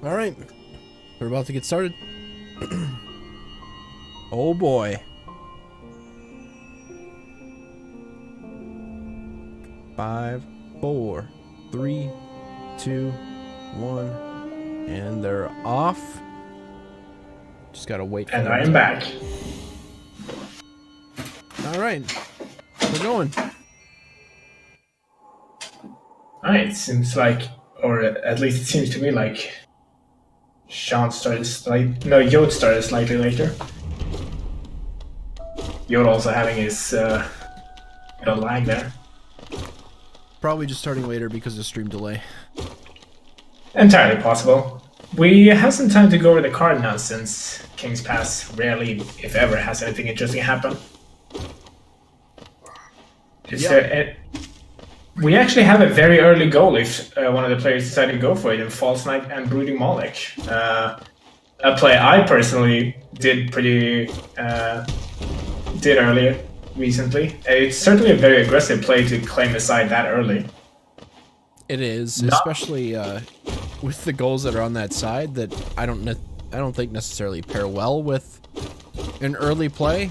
All right, we're about to get started. Oh boy. 5, 4, 3, 2, 1, and they're off. Just gotta wait for And them I am to... back. All right, we're going. Alright, seems like, or at least it seems to me like Yote started slightly later. Yote also having his bit of lag there. Probably just starting later because of stream delay. Entirely possible. We have some time to go over the card now since King's Pass rarely, if ever, has anything interesting happen. We actually have a very early goal if one of the players decided to go for it in False Knight and Brooding Moloch. A play I personally did earlier recently. It's certainly a very aggressive play to claim a side that early. It is, especially with the goals that are on that side that I don't think necessarily pair well with an early play.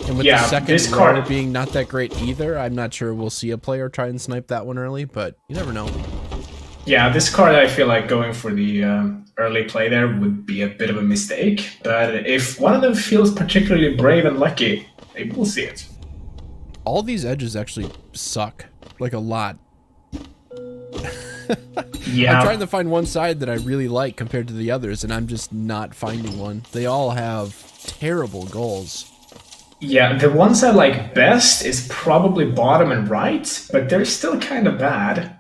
And with the second row being not that great either, I'm not sure we'll see a player try and snipe that one early, but you never know. Yeah, this card I feel like going for the early play there would be a bit of a mistake, but if one of them feels particularly brave and lucky, maybe we'll see it. All these edges actually suck, like a lot. Yeah. I'm trying to find one side that I really like compared to the others, and I'm just not finding one. They all have terrible goals. Yeah, the ones I like best is probably bottom and right, but they're still kind of bad.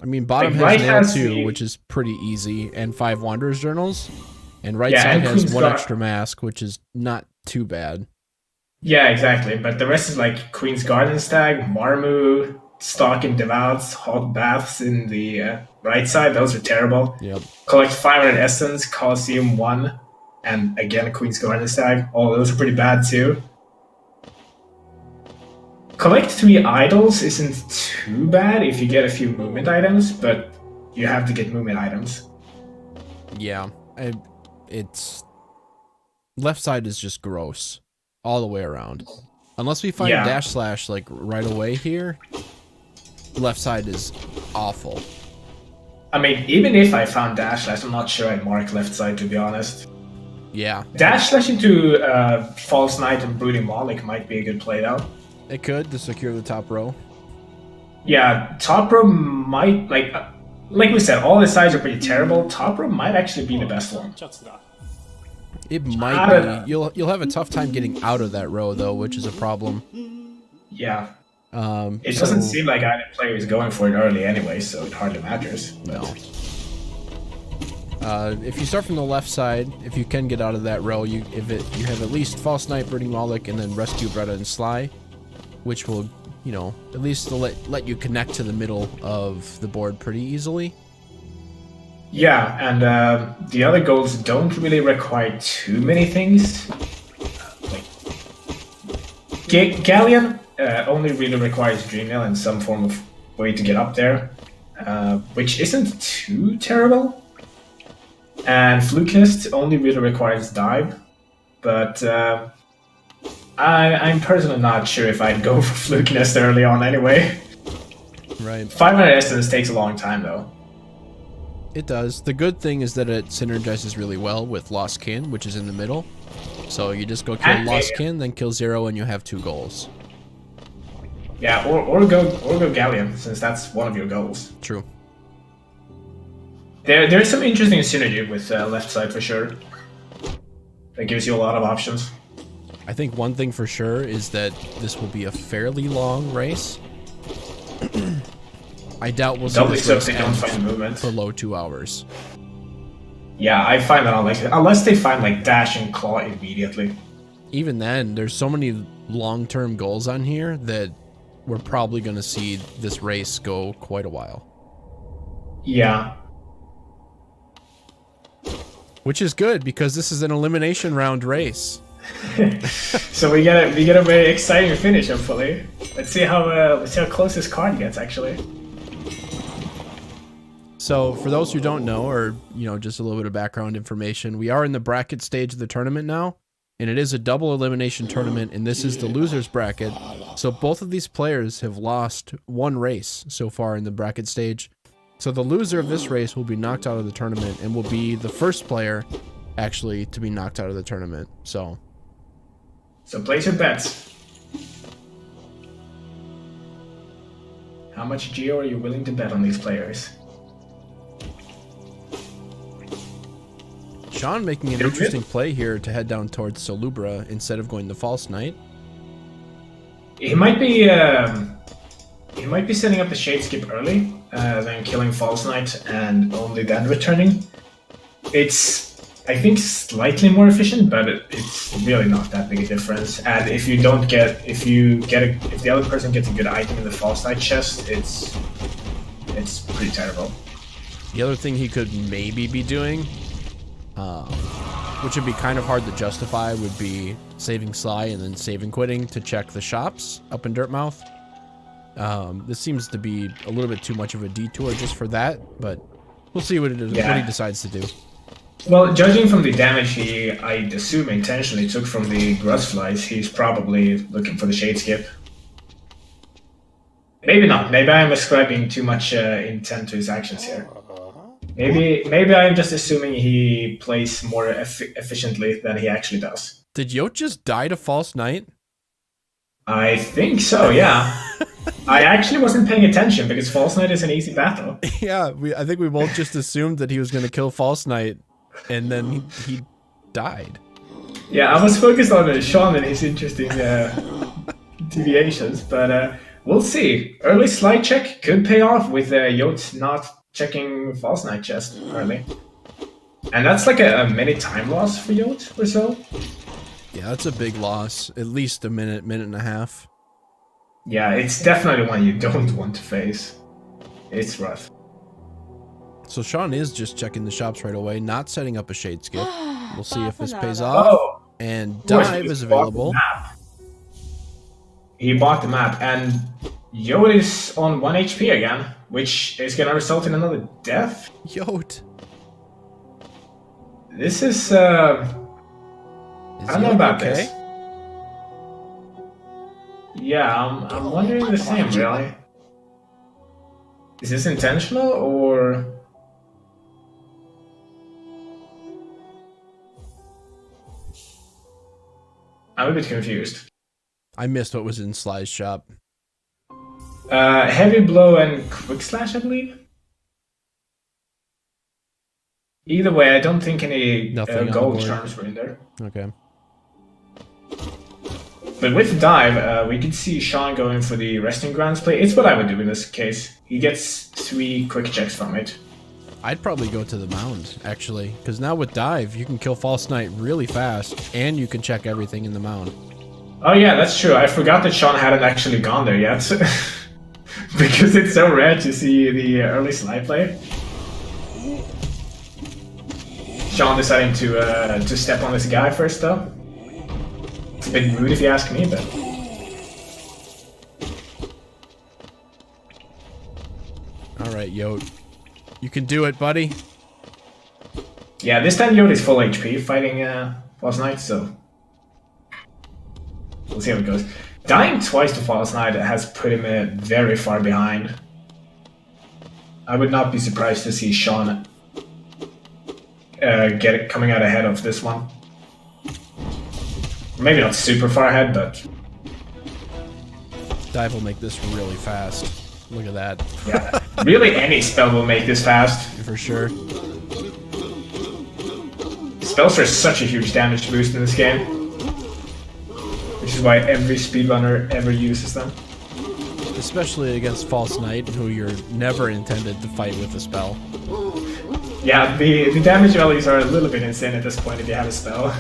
I mean, bottom has nail 2, which is pretty easy, and 5 Wanderer's Journals, and right side has 1 extra mask, which is not too bad. Yeah, exactly, but the rest is like Queen's Garden Stag, Marmu, Stalk and Devouts, Hot Baths in the right side. Those are terrible. Yep. Collect 500 Essence, Colosseum 1, and again Queen's Garden Stag. All those are pretty bad too. Collect 3 idols isn't too bad if you get a few movement items, but you have to get movement items. Yeah, it's... Left side is just gross. All the way around. Unless we find Dash Slash like right away here, left side is awful. I mean, even if I found Dash Slash, I'm not sure I'd mark left side, to be honest. Yeah. Dash Slash into False Knight and Brooding Moloch might be a good play though. It could, to secure the top row. Yeah, top row might, like we said, all the sides are pretty terrible. Top row might actually be the best one. It might be. You'll have a tough time getting out of that row though, which is a problem. Yeah. It doesn't seem like either player is going for it early anyway, so it hardly matters. Well. If you start from the left side, if you can get out of that row, you have at least False Knight, Brooding Moloch, and then Rescue Bretta and Sly, which will, you know, at least let you connect to the middle of the board pretty easily. Yeah, and the other goals don't really require too many things. Galleon only really requires Dreamnail and some form of way to get up there, which isn't too terrible. And Flukelist only really requires Dive, but I'm personally not sure if I'd go for Flukelist early on anyway. Right. 500 Essence takes a long time though. It does. The good thing is that it synergizes really well with Lost Kin, which is in the middle. So you just go kill Lost Kin, then kill 0, and you have 2 goals. Yeah, or go Galleon, since that's one of your goals. True. There's some interesting synergy with left side for sure. That gives you a lot of options. I think one thing for sure is that this will be a fairly long race. I doubt we'll see this race end below 2 hours. Yeah, I find that unlikely. Unless they find like Dash and Claw immediately. Even then, there's so many long-term goals on here that we're probably going to see this race go quite a while. Yeah. Which is good, because this is an elimination round race. So we get a very exciting finish, hopefully. Let's see how close this card gets, actually. So for those who don't know, or just a little bit of background information, we are in the bracket stage of the tournament now, and it is a double elimination tournament, and this is the losers bracket. So both of these players have lost one race so far in the bracket stage. So the loser of this race will be knocked out of the tournament and will be the first player actually to be knocked out of the tournament. So place your bets. How much Geo are you willing to bet on these players? Sean making an interesting play here to head down towards Solubra instead of going to False Knight. He might be setting up the Shade Skip early, then killing False Knight and only then returning. It's, I think, slightly more efficient, but it's really not that big a difference. And if the other person gets a good item in the False Knight chest, it's pretty terrible. The other thing he could maybe be doing, which would be kind of hard to justify, would be saving Sly and then saving quitting to check the shops up in Dirtmouth. This seems to be a little bit too much of a detour just for that, but we'll see what what he decides to do. Well, judging from the damage he, I'd assume, intentionally took from the Gruzflies, he's probably looking for the Shade Skip. Maybe not. Maybe I'm ascribing too much intent to his actions here. Maybe I'm just assuming he plays more efficiently than he actually does. Did Yote just die to False Knight? I think so, yeah. I actually wasn't paying attention because False Knight is an easy battle. Yeah, I think we both just assumed that he was going to kill False Knight, and then he died. Yeah, I was focused on Sean and his interesting deviations, but we'll see. Early slide check could pay off with Yote not checking False Knight chest early. And that's like a mini time loss for Yote or so. Yeah, that's a big loss. At least a minute and a half. Yeah, it's definitely one you don't want to face. It's rough. So Sean is just checking the shops right away, not setting up a Shade Skip. We'll see if this pays off. Oh, and Dive is available. He bought the map, and Yote is on 1 HP again, which is going to result in another death. Yote. This is, I don't know about this. Yeah, I'm wondering the same, really. Is this intentional, or... I'm a bit confused. I missed what was in Sly's shop. Heavy Blow and Quick Slash, I believe. Either way, I don't think any gold charms were in there. Okay. But with Dive, we could see Sean going for the Resting Grounds play. It's what I would do in this case. He gets 3 quick checks from it. I'd probably go to the mound, actually. Because now with Dive, you can kill False Knight really fast, and you can check everything in the mound. Oh yeah, that's true. I forgot that Sean hadn't actually gone there yet. Because it's so rare to see the early slide play. Sean deciding to step on this guy first, though. It's a bit rude if you ask me, but... Alright, Yote. You can do it, buddy. Yeah, this time Yote is full HP fighting False Knight, so... We'll see how it goes. Dying twice to False Knight has put him very far behind. I would not be surprised to see Sean coming out ahead of this one. Maybe not super far ahead, but... Dive will make this really fast. Look at that. Yeah, really any spell will make this fast. For sure. Spells are such a huge damage boost in this game. Which is why every speedrunner ever uses them. Especially against False Knight, who you're never intended to fight with a spell. Yeah, the damage values are a little bit insane at this point if you have a spell.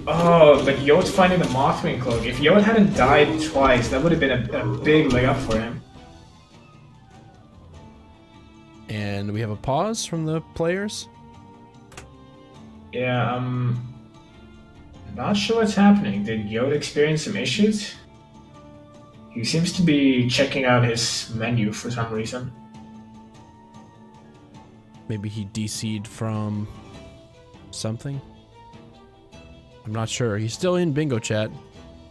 Oh, but Yote finding the Mothwing Cloak. If Yote hadn't died twice, that would have been a big leg up for him. And we have a pause from the players. Yeah, not sure what's happening. Did Yote experience some issues? He seems to be checking out his menu for some reason. Maybe he DC'd from something. I'm not sure. He's still in bingo chat.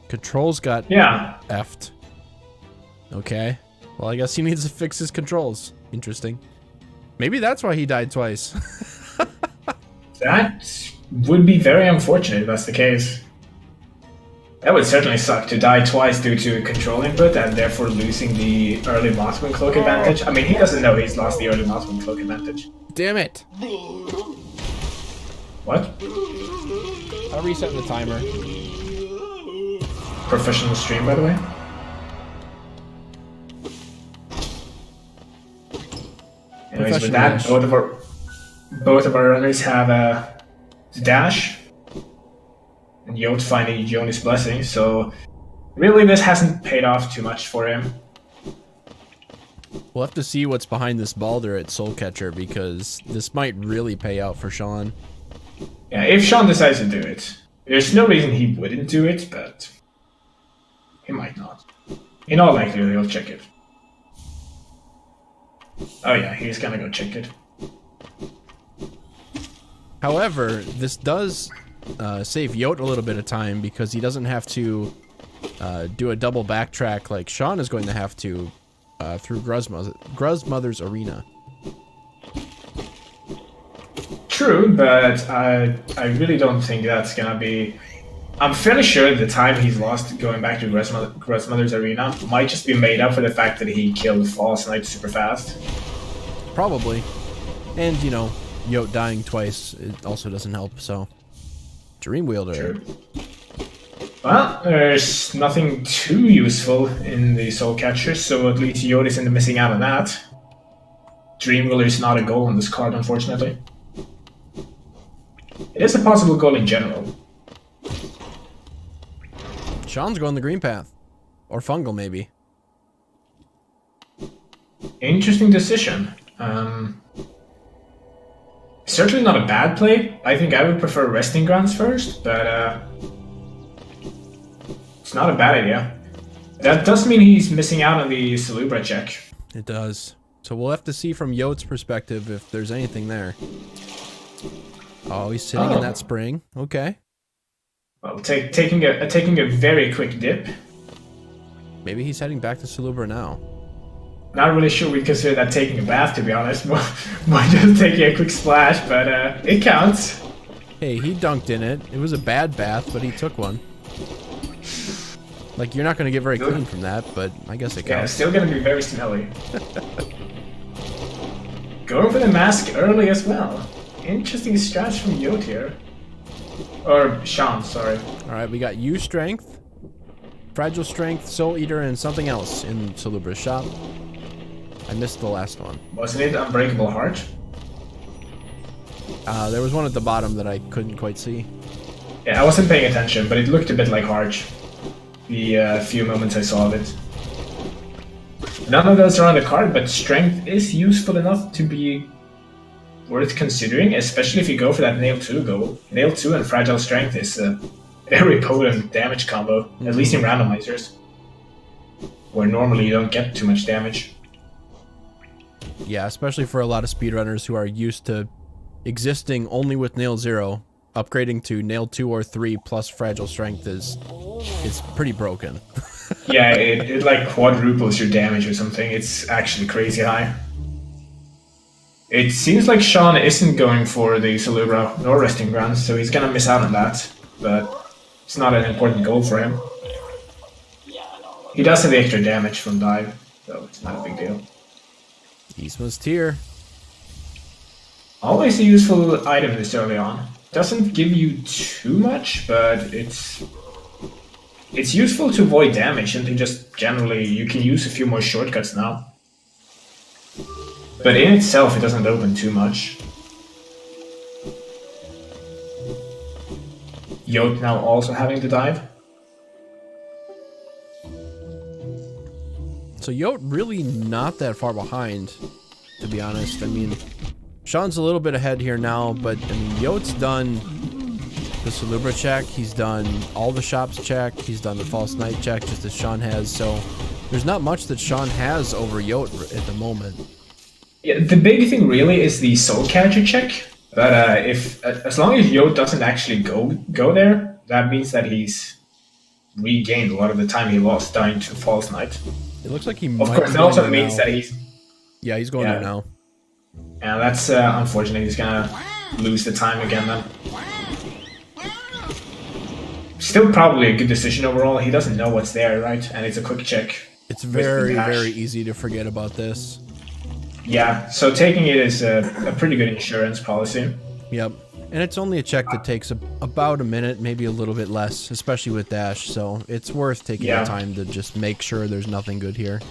Controls got effed. Okay. Well, I guess he needs to fix his controls. Interesting. Maybe that's why he died twice. That would be very unfortunate if that's the case. That would certainly suck to die twice due to control input and therefore losing the early marksman cloak advantage. I mean, he doesn't know he's lost the early marksman cloak advantage. Damn it. What? I'll reset the timer. Professional stream, by the way. Anyways, with that, both of our runners have a dash. And Yote finding Yoni's blessing, so really this hasn't paid off too much for him. We'll have to see what's behind this Balder at Soul Catcher, because this might really pay out for Sean. Yeah, if Sean decides to do it. There's no reason he wouldn't do it, but he might not. In all likelihood, he'll check it. Oh yeah, he's gonna go check it. However, this does save Yote a little bit of time, because he doesn't have to do a double backtrack like Sean is going to have to through Gruzmother's Arena. True, but I really don't think that's gonna be... I'm fairly sure the time he's lost going back to Gruzmother's Arena might just be made up for the fact that he killed False Knight super fast. Probably. And, you know, Yote dying twice, it also doesn't help, so... Dream Wielder. True. Well, there's nothing too useful in the Soul Catcher, so at least Yote isn't missing out on that. Dream Wielder is not a goal on this card, unfortunately. It is a possible goal in general. Sean's going the green path. Or fungal, maybe. Interesting decision. Certainly not a bad play. I think I would prefer resting grounds first, but it's not a bad idea. That does mean he's missing out on the Celubra check. It does. So we'll have to see from Yote's perspective if there's anything there. Oh, he's sitting in that spring. Okay. Well, taking a very quick dip. Maybe he's heading back to Celubra now. Not really sure we'd consider that taking a bath, to be honest. Might just taking a quick splash, but it counts. Hey, he dunked in it. It was a bad bath, but he took one. Like, you're not going to get very clean from that, but I guess it counts. Yeah, still going to be very smelly. Going for the mask early as well. Interesting stratch from Yote here. Or Sean, sorry. Alright, we got U Strength, Fragile Strength, Soul Eater, and something else in Celubra's shop. I missed the last one. Wasn't it Unbreakable Heart? There was one at the bottom that I couldn't quite see. Yeah, I wasn't paying attention, but it looked a bit like Heart. The few moments I saw of it. None of those are on the card, but Strength is useful enough to be worth considering, especially if you go for that Nail 2 goal. Nail 2 and Fragile Strength is a very potent damage combo, at least in randomizers, where normally you don't get too much damage. Yeah, especially for a lot of speedrunners who are used to existing only with Nail 0. Upgrading to Nail 2 or 3 plus Fragile Strength is pretty broken. Yeah, it like quadruples your damage or something. It's actually crazy high. It seems like Sean isn't going for the Celubra nor Resting Grounds, so he's gonna miss out on that. But it's not an important goal for him. He does have the extra damage from dive, so it's not a big deal. Eastman's Tier. Always a useful item this early on. Doesn't give you too much, but it's useful to avoid damage, and to just generally you can use a few more shortcuts now. But in itself, it doesn't open too much. Yote now also having to dive. So Yote really not that far behind, to be honest. I mean, Sean's a little bit ahead here now, but I mean, Yote's done the Celubra check, he's done all the shops check, he's done the False Knight check, just as Sean has, so there's not much that Sean has over Yote at the moment. Yeah, the big thing really is the soul catcher check. But if as long as Yote doesn't actually go there, that means that he's regained a lot of the time he lost dying to False Knight. It looks like he Of might course, be that going also there means now. that he's Yeah, he's going there now. yeah, that's unfortunate. He's gonna lose the time again then. Still probably a good decision overall. He doesn't know what's there, right? And it's a quick check. It's very easy to forget about this. Yeah, so taking it is a pretty good insurance policy. Yep. And it's only a check that takes about a minute, maybe a little bit less, especially with dash, so it's worth taking the time to just make sure there's nothing good here.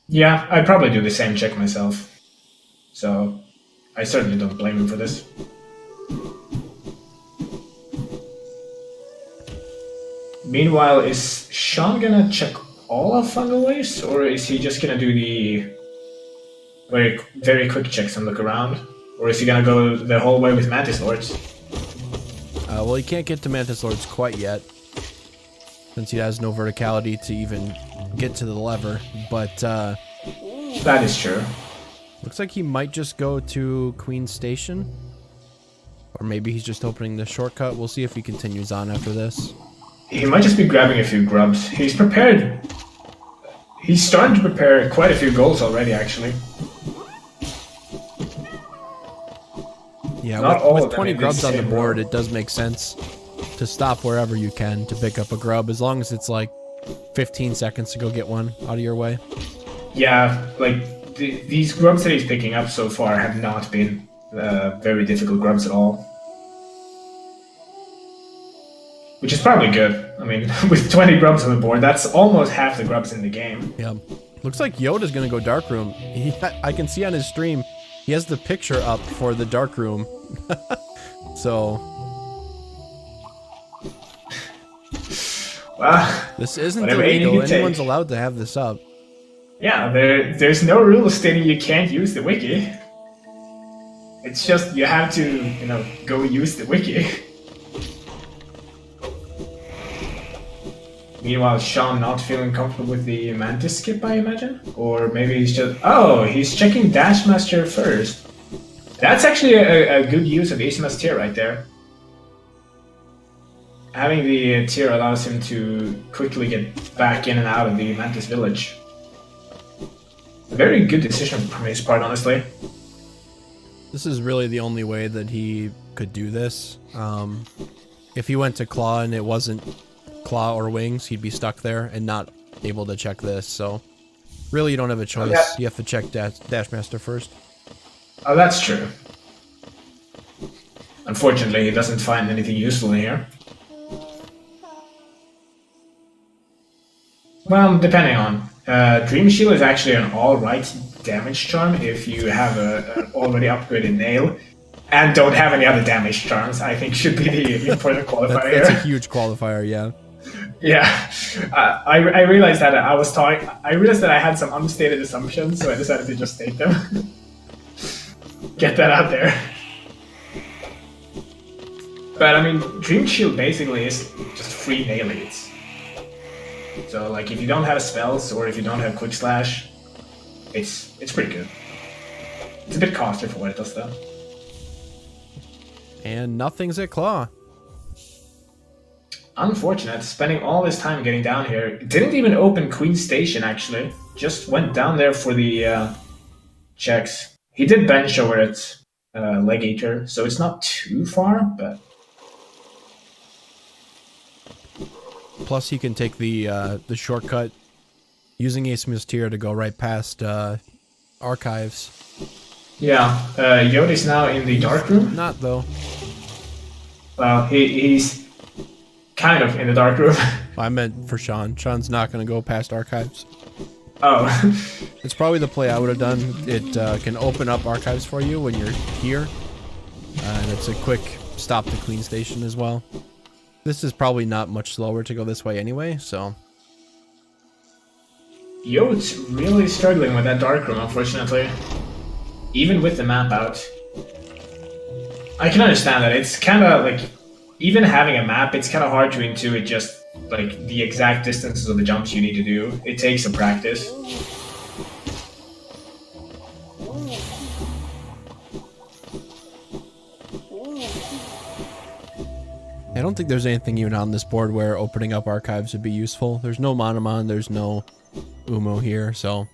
Yeah, I'd probably do the same check myself. So, I certainly don't blame him for this. Meanwhile, is Sean gonna check all of Fungal Waves, or is he just gonna do the very quick checks and look around? Or is he gonna go the whole way with Mantis Lords? Well, he can't get to Mantis Lords quite yet, since he has no verticality to even get to the lever, but that is true. Looks like he might just go to Queen Station. Or maybe he's just opening the shortcut. We'll see if he continues on after this. He might just be grabbing a few grubs. He's prepared. He's starting to prepare quite a few goals already, actually. Yeah, with 20 grubs on the board, it does make sense to stop wherever you can to pick up a grub, as long as it's like 15 seconds to go get one out of your way. Yeah, like these grubs that he's picking up so far have not been very difficult grubs at all. Which is probably good. I mean, with 20 grubs on the board, that's almost half the grubs in the game. Yeah. Looks like Yote is going to go Dark Room. I can see on his stream, he has the picture up for the Dark Room. So... Well, this isn't illegal. Anyone's allowed to have this up. Yeah, there's no rule stating you can't use the wiki. It's just you have to, you know, go use the wiki. Meanwhile, Sean not feeling comfortable with the Mantis skip, I imagine? Or maybe he's just... Oh, he's checking Dash Master first. That's actually a good use of Isma's tier right there. Having the tier allows him to quickly get back in and out of the Mantis village. A very good decision from his part, honestly. This is really the only way that he could do this. If he went to Claw and it wasn't Claw or Wings, he'd be stuck there and not able to check this. So really, you don't have a choice. Yeah. You have to check Dash Master first. Oh, that's true. Unfortunately, he doesn't find anything useful in here. Well, depending on. Dream Shield is actually an alright damage charm if you have an already upgraded nail and don't have any other damage charms. I think should be the important qualifier here. That's a huge qualifier, yeah. Yeah, I realized that I realized that I had some unstated assumptions, so I decided to just state them. Get that out there. But I mean, Dream Shield basically is just free nail leads. So like, if you don't have spells or if you don't have Quick Slash, it's pretty good. It's a bit costly for what it does though. And nothing's at Claw. Unfortunate, spending all this time getting down here. Didn't even open Queen Station actually. Just went down there for the checks. He did bench over at Leg Eater, so it's not too far, but... Plus he can take the shortcut using Asmus Tier to go right past Archives. Yeah, Yote's now in the Dark Room. Not though. Well, he's kind of in the Dark Room. I meant for Sean. Sean's not going to go past Archives. Oh. It's probably the play I would have done. It can open up Archives for you when you're here. And it's a quick stop to Queen Station as well. This is probably not much slower to go this way anyway, so... Yote's really struggling with that Dark Room, unfortunately. Even with the map out. I can understand that. It's kind of like... Even having a map, it's kind of hard to intuit just like the exact distances of the jumps you need to do. It takes some practice. don't think there's anything even on this board where opening up archives would be useful. There's no Monomon, there's no Umo here, so...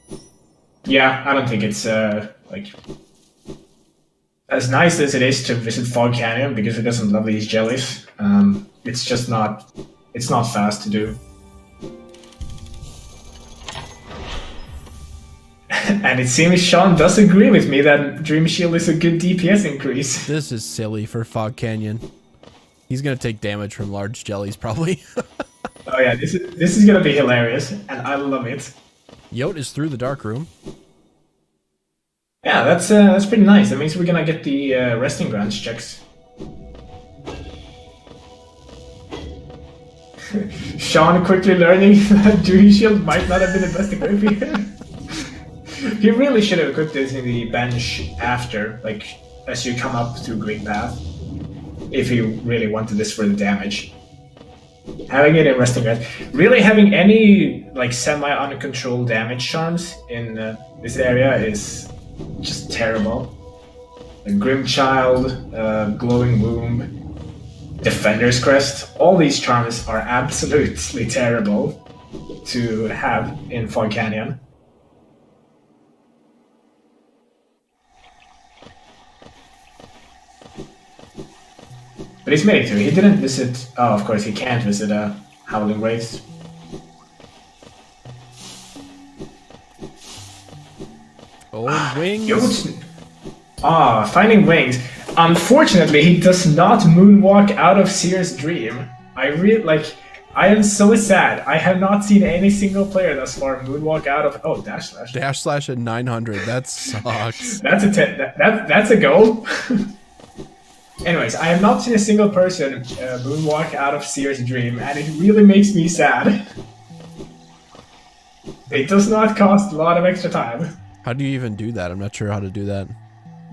Yeah, I don't think it's, like... As nice as it is to visit Fog Canyon, because it doesn't love these jellies, it's just not... It's not fast to do. And it seems Sean does agree with me that Dream Shield is a good DPS increase. This is silly for Fog Canyon. He's gonna take damage from large jellies, probably. Oh yeah, this is gonna be hilarious, and I love it. Yote is through the dark room. Yeah, that's pretty nice. That means we're gonna get the resting grounds checks. Sean quickly learning that Dream Shield might not have been the best equip here. He really should have equipped this in the bench after, like, as you come up through Green Path. If you really wanted this for the damage. Having it in Resting Grounds. Really having any, like, semi-uncontrolled damage charms in this area is just terrible. Like Grim Child, Glowing Womb, Defender's Crest. All these charms are absolutely terrible to have in Fog Canyon. But he's made it through. He didn't visit... Oh, of course, he can't visit Howling Wraiths. Oh, wings. Finding wings. Unfortunately, he does not moonwalk out of Seer's Dream. I am so sad. I have not seen any single player thus far moonwalk out of... Oh, Dash Slash. Dash Slash at 900. That sucks. That's a goal. Anyways, I have not seen a single person moonwalk out of Seer's Dream, and it really makes me sad. It does not cost a lot of extra time. How do you even do that? I'm not sure how to do that.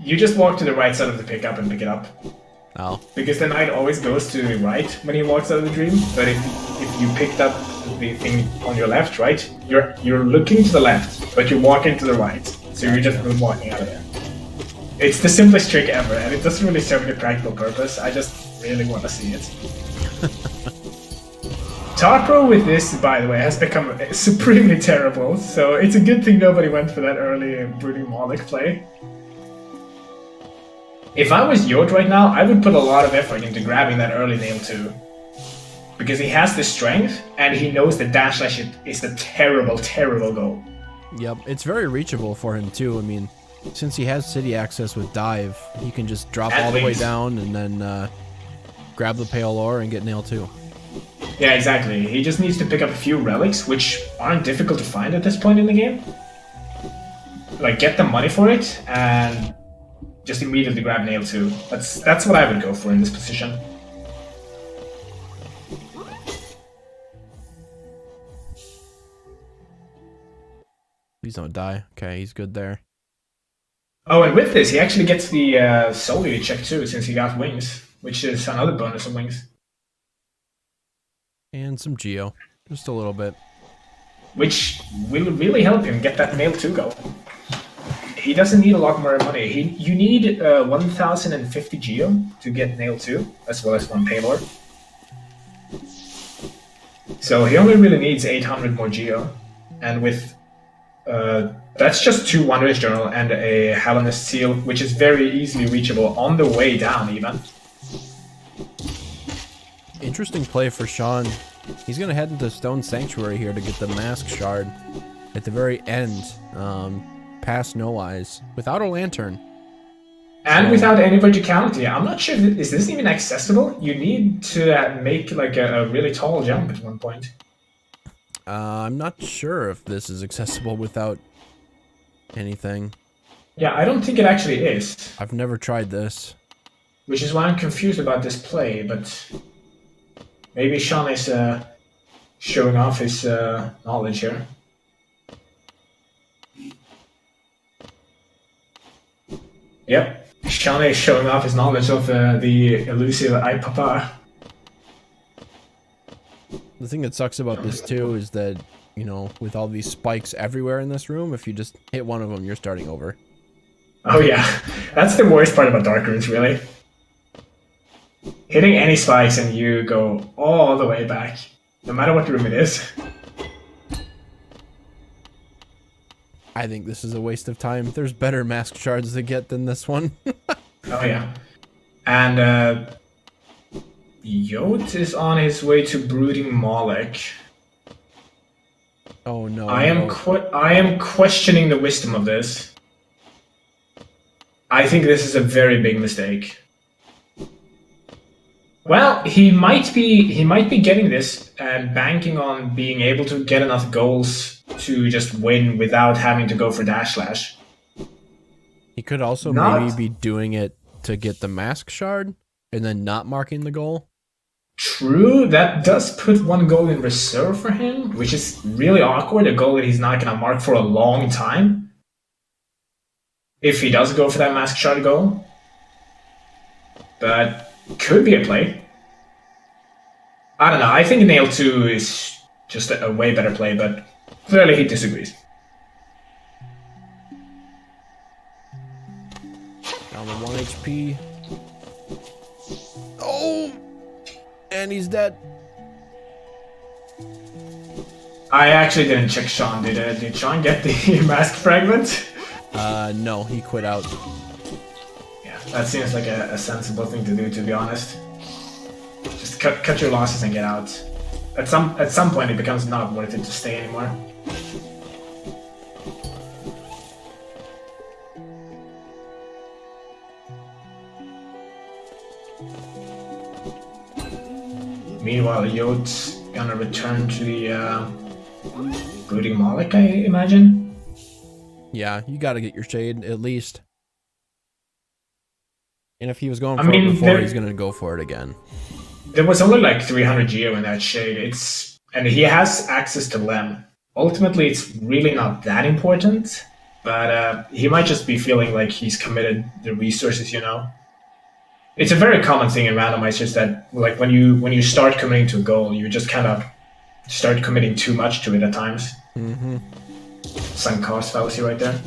You just walk to the right side of the pickup and pick it up. Oh. Because the knight always goes to the right when he walks out of the dream, but if you picked up the thing on your left, right, you're looking to the left, but you're walking to the right, so you're just moonwalking out of there. It's the simplest trick ever, and it doesn't really serve any practical purpose. I just really want to see it. Tarpro with this, by the way, has become supremely terrible, so it's a good thing nobody went for that early Brooding Moloch play. If I was Yote right now, I would put a lot of effort into grabbing that early nail too. Because he has the strength, and he knows that Dash Slash is a terrible, terrible goal. Yep, it's very reachable for him too. I mean, since he has city access with dive, he can just drop all the way down and then grab the Pale Ore and get nail 2. Yeah, exactly. He just needs to pick up a few relics, which aren't difficult to find at this point in the game. Like, get the money for it, and just immediately grab nail 2. That's what I would go for in this position. Please don't die. Okay, he's good there. Oh, and with this, he actually gets the soul unit check too, since he got wings, which is another bonus of wings. And some Geo, just a little bit. Which will really help him get that nail 2 go. He doesn't need a lot more money. You need 1,050 Geo to get nail 2, as well as 1 Paylor. So he only really needs 800 more Geo, and with that's just 2 Wondrous Journal and a Halonist Seal, which is very easily reachable on the way down, even. Interesting play for Sean. He's going to head into Stone Sanctuary here to get the Mask Shard at the very end, past No Eyes, without a lantern. And without any verticality. I'm not sure, is this even accessible? You need to make like a really tall jump at one point. I'm not sure if this is accessible without anything. Yeah, I don't think it actually is. I've never tried this. Which is why I'm confused about this play, but maybe Sean is showing off his knowledge here. Yep, Sean is showing off his knowledge of the elusive Ai Papa. The thing that sucks about this too is that, you know, with all these spikes everywhere in this room, if you just hit one of them, you're starting over. Oh yeah, that's the worst part about Dark Runes, really. hitting any spikes and you go all the way back, no matter what room it is. I think this is a waste of time. There's better mask shards to get than this one. Oh yeah. And Yote is on his way to Brooding Moloch. Oh no. I am questioning the wisdom of this. I think this is a very big mistake. Well, he might be getting this and banking on being able to get enough goals to just win without having to go for dash slash. He could also maybe be doing it to get the mask shard and then not marking the goal. True, that does put one goal in reserve for him, which is really awkward, a goal that he's not going to mark for a long time. If he does go for that mask shard goal. But could be a play. I don't know, I think Nail 2 is just a way better play, but clearly he disagrees. Down to 1 HP. Oh! And he's dead. I actually didn't check Sean. Did Sean get the mask fragment? No, he quit out. Yeah, that seems like a sensible thing to do, to be honest. Just cut your losses and get out. At some point, it becomes not worth it to stay anymore. Meanwhile, Yote's gonna return to the Brooding Moloch, I imagine. Yeah, you gotta get your shade, at least. And if he was going for it before, he's gonna go for it again. There was only like 300 geo in that shade. And he has access to Lem. Ultimately, it's really not that important, but he might just be feeling like he's committed the resources, you know? It's a very common thing in randomizers that, like, when you start committing to a goal, you just kind of start committing too much to it at times. Mm-hmm. Sunk cost fallacy right there.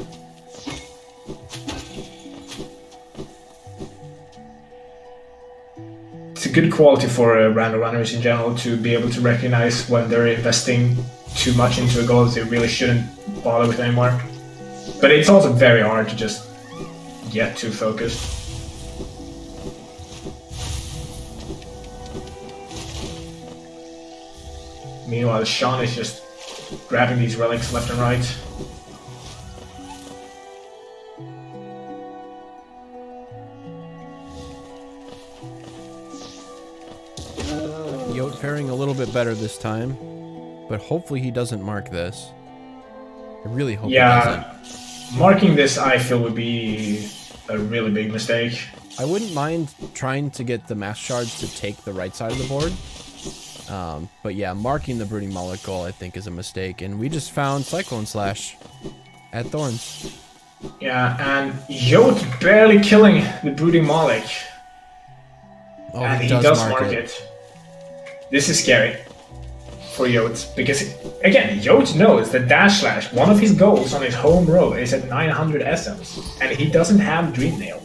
It's a good quality for random runners in general to be able to recognize when they're investing too much into a goal that they really shouldn't bother with anymore. But it's also very hard to just get too focused. Meanwhile, Sean is just grabbing these relics left and right. Yote faring a little bit better this time, but hopefully he doesn't mark this. I really hope he doesn't. Marking this, I feel, would be a really big mistake. I wouldn't mind trying to get the mask shards to take the right side of the board. But yeah, marking the Brooding Moloch goal, I think, is a mistake. And we just found Cyclone Slash at Thorns. Yeah, and Yote barely killing the Brooding Moloch. Oh, and he does mark it. This is scary for Yote, because, again, Yote knows that Dash Slash, one of his goals on his home row, is at 900 essence, and he doesn't have Dream Nail.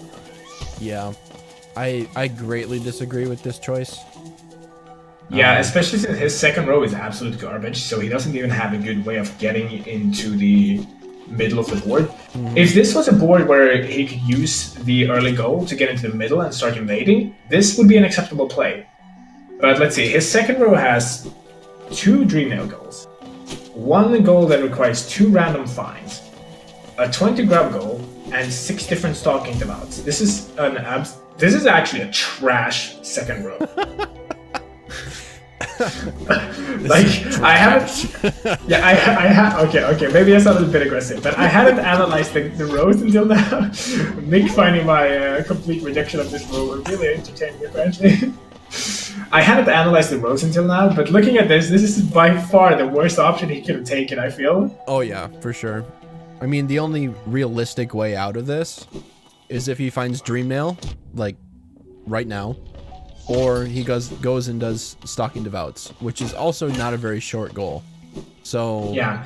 Yeah, I greatly disagree with this choice. Yeah, especially since his second row is absolute garbage, so he doesn't even have a good way of getting into the middle of the board. Mm-hmm. If this was a board where he could use the early goal to get into the middle and start invading, this would be an acceptable play. But let's see, his second row has 2 Dream Nail goals, 1 goal that requires 2 random finds, a 20 grab goal, and 6 different stalking devours. This is actually a trash second row. Like, I haven't. Yeah, I have. Okay, maybe I sounded a bit aggressive, but I hadn't analyzed the rows until now. Nick finding my complete rejection of this row really entertaining, apparently. I hadn't analyzed the rows until now, but looking at this is by far the worst option he could have taken, I feel. Oh, yeah, for sure. I mean, the only realistic way out of this is if he finds Dream Nail, like, right now. Or he goes and does Stalking Devouts, which is also not a very short goal. So yeah,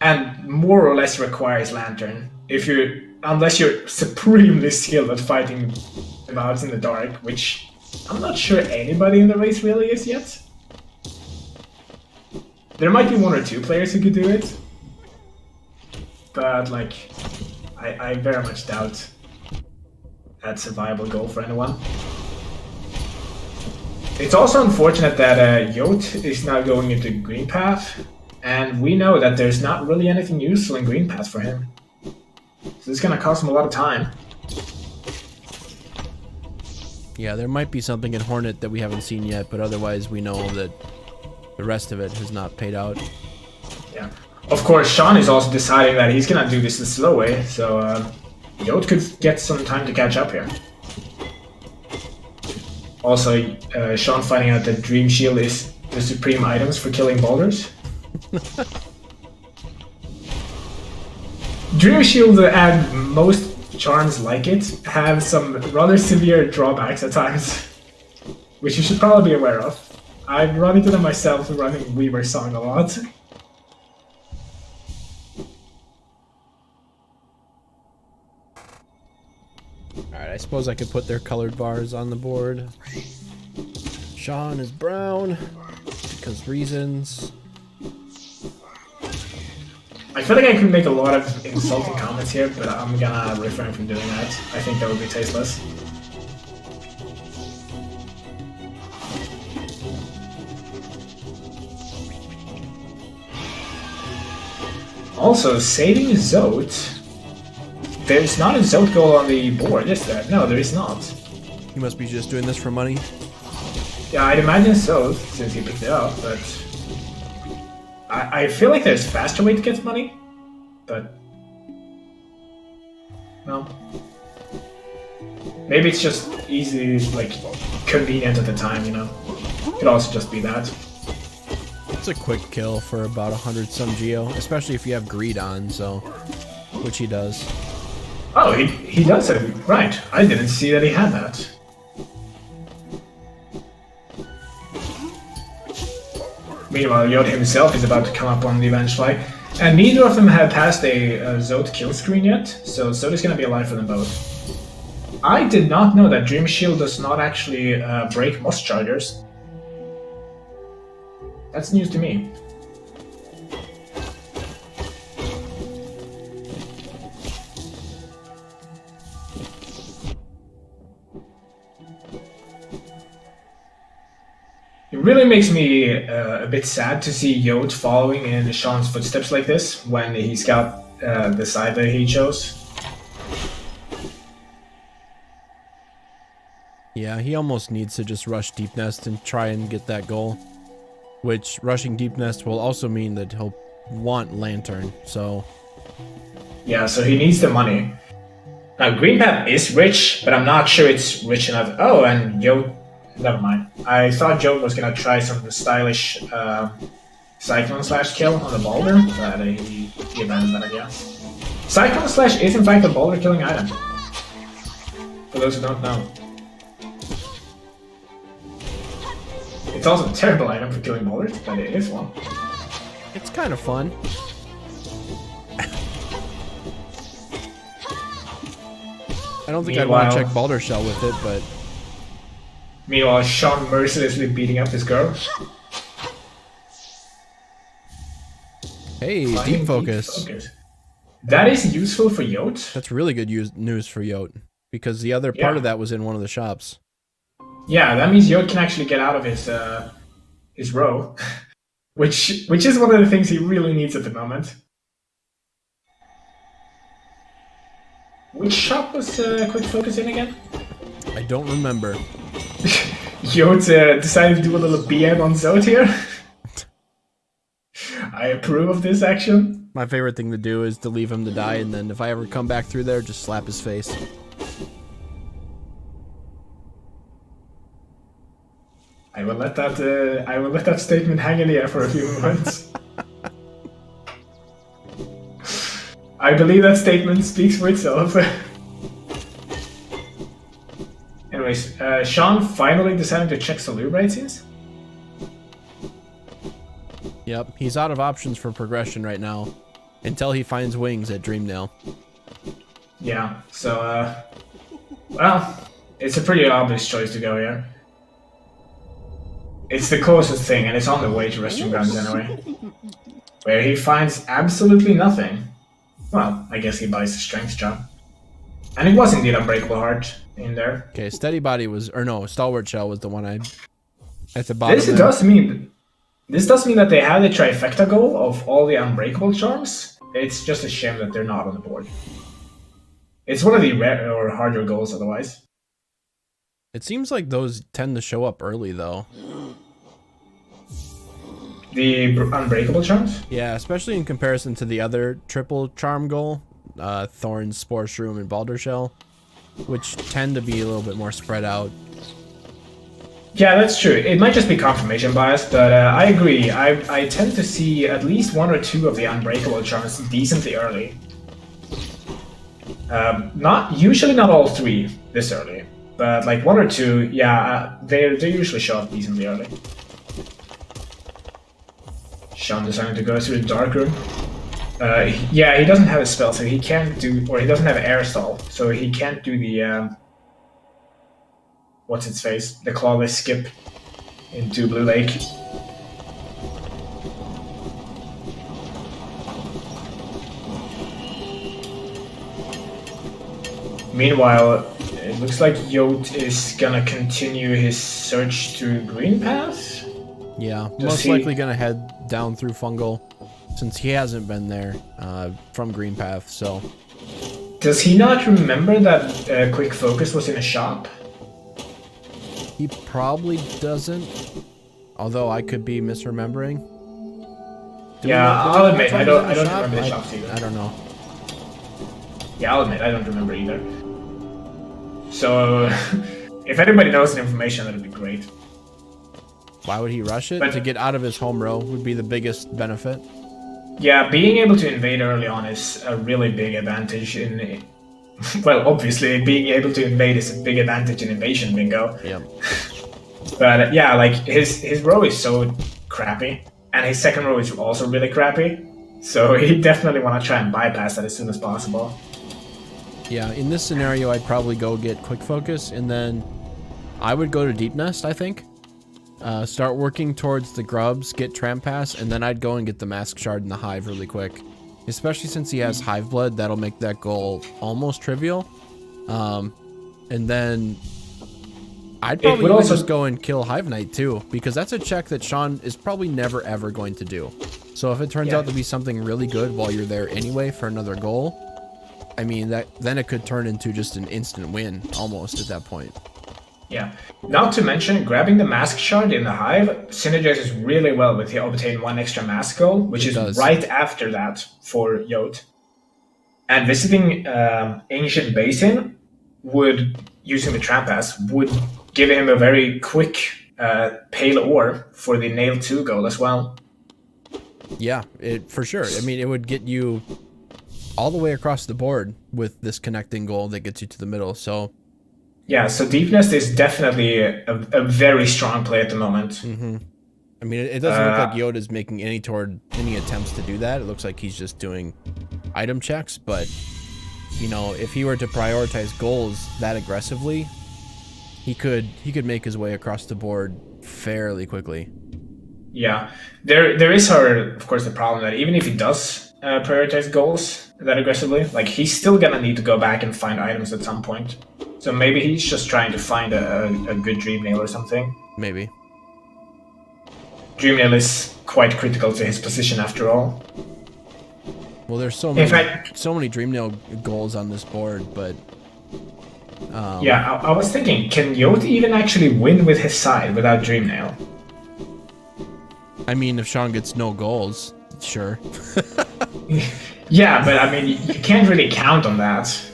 and more or less requires Lantern. Unless you're supremely skilled at fighting Devouts in the dark, which I'm not sure anybody in the race really is yet. There might be one or two players who could do it. But, like, I very much doubt that's a viable goal for anyone. It's also unfortunate that Yote is now going into Green Path, and we know that there's not really anything useful in Green Path for him. So it's gonna cost him a lot of time. Yeah, there might be something in Hornet that we haven't seen yet, but otherwise we know that the rest of it has not paid out. Yeah. Of course, Sean is also deciding that he's gonna do this the slow way, so Yote could get some time to catch up here. Also, Sean finding out that Dream Shield is the supreme items for killing boulders. Dream Shield and most charms like it have some rather severe drawbacks at times, which you should probably be aware of. I've run into them myself running Weaver Song a lot. Alright, I suppose I could put their colored bars on the board. Sean is brown, because reasons. I feel like I could make a lot of insulting comments here, but I'm gonna refrain from doing that. I think that would be tasteless. Also, saving Zote. There's not a Zote goal on the board, is there? No, there is not. He must be just doing this for money. Yeah, I'd imagine so, since he picked it up, but... I feel like there's a faster way to get money, but... No. Maybe it's just easy, like, convenient at the time, you know? Could also just be that. It's a quick kill for about 100 some geo, especially if you have greed on, so... Which he does. Oh, he does it, right. I didn't see that he had that. Meanwhile, Yote himself is about to come up on the Avenge Fly, and neither of them have passed a Zote kill screen yet, so Zote's gonna be alive for them both. I did not know that Dream Shield does not actually break Moss Chargers. That's news to me. It really makes me a bit sad to see Yote following in Sean's footsteps like this when he's got the side that he chose. Yeah, he almost needs to just rush Deep Nest and try and get that goal. Which, rushing Deep Nest will also mean that he'll want Lantern, so... Yeah, so he needs the money. Now, Green Path is rich, but I'm not sure it's rich enough. Oh, and Yote... Never mind. I thought Yote was gonna try some stylish Cyclone Slash kill on the boulder, but he abandoned that idea. Cyclone Slash is in fact a boulder killing item. For those who don't know. It's also a terrible item for killing boulders, but it is one. It's kind of fun. I don't think I'd want to check Boulder Shell with it, but... Meanwhile, Sean mercilessly beating up his girl. Hey, deep focus. That is useful for Yote. That's really good news for Yote, because the other part of that was in one of the shops. Yeah, that means Yote can actually get out of his row, which is one of the things he really needs at the moment. Which shop was Quick Focus in again? I don't remember. Yote decided to do a little BM on Zote here. I approve of this action. My favorite thing to do is to leave him to die, and then if I ever come back through there, just slap his face. I will let that statement hang in the air for a few moments. I believe that statement speaks for itself. Anyways, Sean finally decided to check Salubra, it seems. Yep, he's out of options for progression right now, until he finds wings at Dreamnail. Yeah, so, well, it's a pretty obvious choice to go here. It's the closest thing, and it's on the way to resting grounds anyway. Where he finds absolutely nothing. Well, I guess he buys a strength jump. And it was indeed Unbreakable Heart in there. Okay, Steady Body was, or no, Stalwart Shell was the one I at the bottom. This does mean that they have the trifecta goal of all the Unbreakable charms. It's just a shame that they're not on the board. It's one of the rare or harder goals otherwise. It seems like those tend to show up early though. The Unbreakable charms? Yeah, especially in comparison to the other triple charm goal, Thorn, Spore Shroom, and Balder Shell, which tend to be a little bit more spread out. Yeah, that's true. It might just be confirmation bias, but I agree. I tend to see at least one or two of the Unbreakable charms decently early. Usually not all three this early, but like one or two, yeah, they usually show up decently early. Sean decided to go through the dark room. Yeah, he doesn't have a spell, so he can't do, or he doesn't have air stall, so he can't do the what's its face? The clawless skip into Blue Lake. Meanwhile, it looks like Yote is gonna continue his search through Green Path. Yeah, most likely gonna head down through Fungal, since he hasn't been there from Green Path, so. Does he not remember that Quick Focus was in a shop? He probably doesn't, although I could be misremembering. I'll admit, I don't remember the shops either. I don't know. Yeah, I'll admit, I don't remember either. So, if anybody knows the information, that'd be great. Why would he rush it? To get out of his home row would be the biggest benefit. Yeah, being able to invade early on is a really big advantage in... Well, obviously, being able to invade is a big advantage in Invasion Bingo. Yep. But yeah, like, his row is so crappy, and his second row is also really crappy, so he definitely want to try and bypass that as soon as possible. Yeah, in this scenario, I'd probably go get Quick Focus, and then I would go to Deep Nest, I think. Start working towards the grubs, get Tramp Pass, and then I'd go and get the Mask Shard and the Hive really quick. Especially since he has Hive Blood, that'll make that goal almost trivial. And then I'd probably also just go and kill Hive Knight too, because that's a check that Sean is probably never ever going to do. So if it turns out to be something really good while you're there anyway for another goal, I mean, then it could turn into just an instant win almost at that point. Yeah. Not to mention, grabbing the Mask Shard in the Hive synergizes really well with the obtain one extra mask goal, which is right after that for Yote. And visiting Ancient Basin would, using the Tramp Pass, would give him a very quick Pale Ore for the Nail 2 goal as well. Yeah, for sure. I mean, it would get you all the way across the board with this connecting goal that gets you to the middle, so... Yeah, so Deep Nest is definitely a very strong play at the moment. Mm-hmm. I mean, it doesn't look like Yote is making any attempts to do that. It looks like he's just doing item checks, but, you know, if he were to prioritize goals that aggressively, he could make his way across the board fairly quickly. Yeah, there is, however, of course, the problem that even if he does prioritize goals that aggressively, like, he's still gonna need to go back and find items at some point. So maybe he's just trying to find a good Dream Nail or something. Maybe. Dream Nail is quite critical to his position after all. Well, there's so many Dream Nail goals on this board, but... yeah, I was thinking, can Yote even actually win with his side without Dream Nail? I mean, if Sean gets no goals, sure. Yeah, but I mean, you can't really count on that.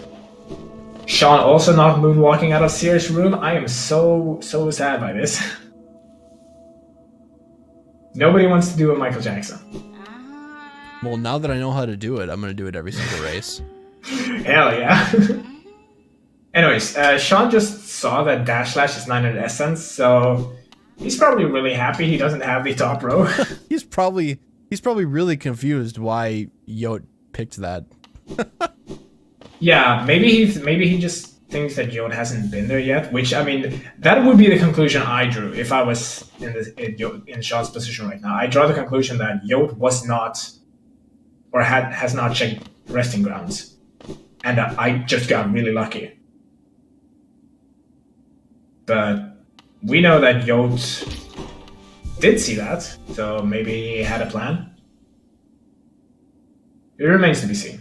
Sean also not moonwalking out of Seer's room. I am so sad by this. Nobody wants to do a Michael Jackson. Well, now that I know how to do it, I'm going to do it every single race. Hell yeah. Anyways, Sean just saw that Dash Slash is 900 Essence, so he's probably really happy he doesn't have the top row. He's probably really confused why Yote picked that. Yeah, maybe he just thinks that Yote hasn't been there yet, which, I mean, that would be the conclusion I drew if I was in Sean's position right now. I draw the conclusion that Yote was not, or has not checked resting grounds. And I just got really lucky. But we know that Yote did see that, so maybe he had a plan. It remains to be seen.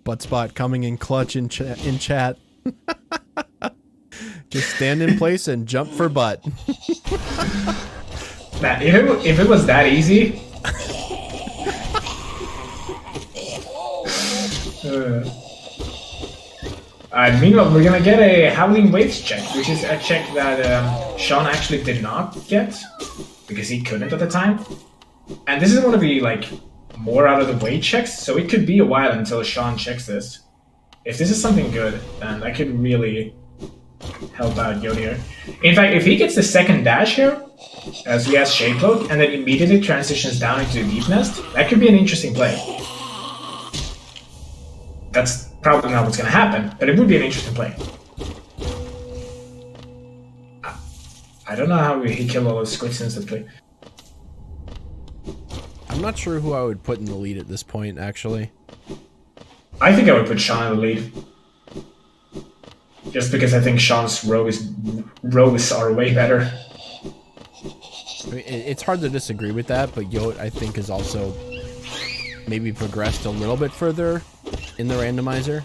Butt spot coming in clutch in chat. Just stand in place and jump for butt. Man, if it was that easy. Meanwhile, we're gonna get a Howling Waves check, which is a check that Sean actually did not get because he couldn't at the time. And this is one of the more out of the way checks, so it could be a while until Sean checks this. If this is something good, then that could really help out Yote here. In fact, if he gets the second dash here, as he has Shape Cloak, and then immediately transitions down into the Deep Nest, that could be an interesting play. That's probably not what's going to happen, but it would be an interesting play. I don't know how he killed all those squids instantly. I'm not sure who I would put in the lead at this point, actually. I think I would put Sean in the lead. Just because I think Sean's rogues are way better. I mean, it's hard to disagree with that, but Yote, I think, is also maybe progressed a little bit further in the randomizer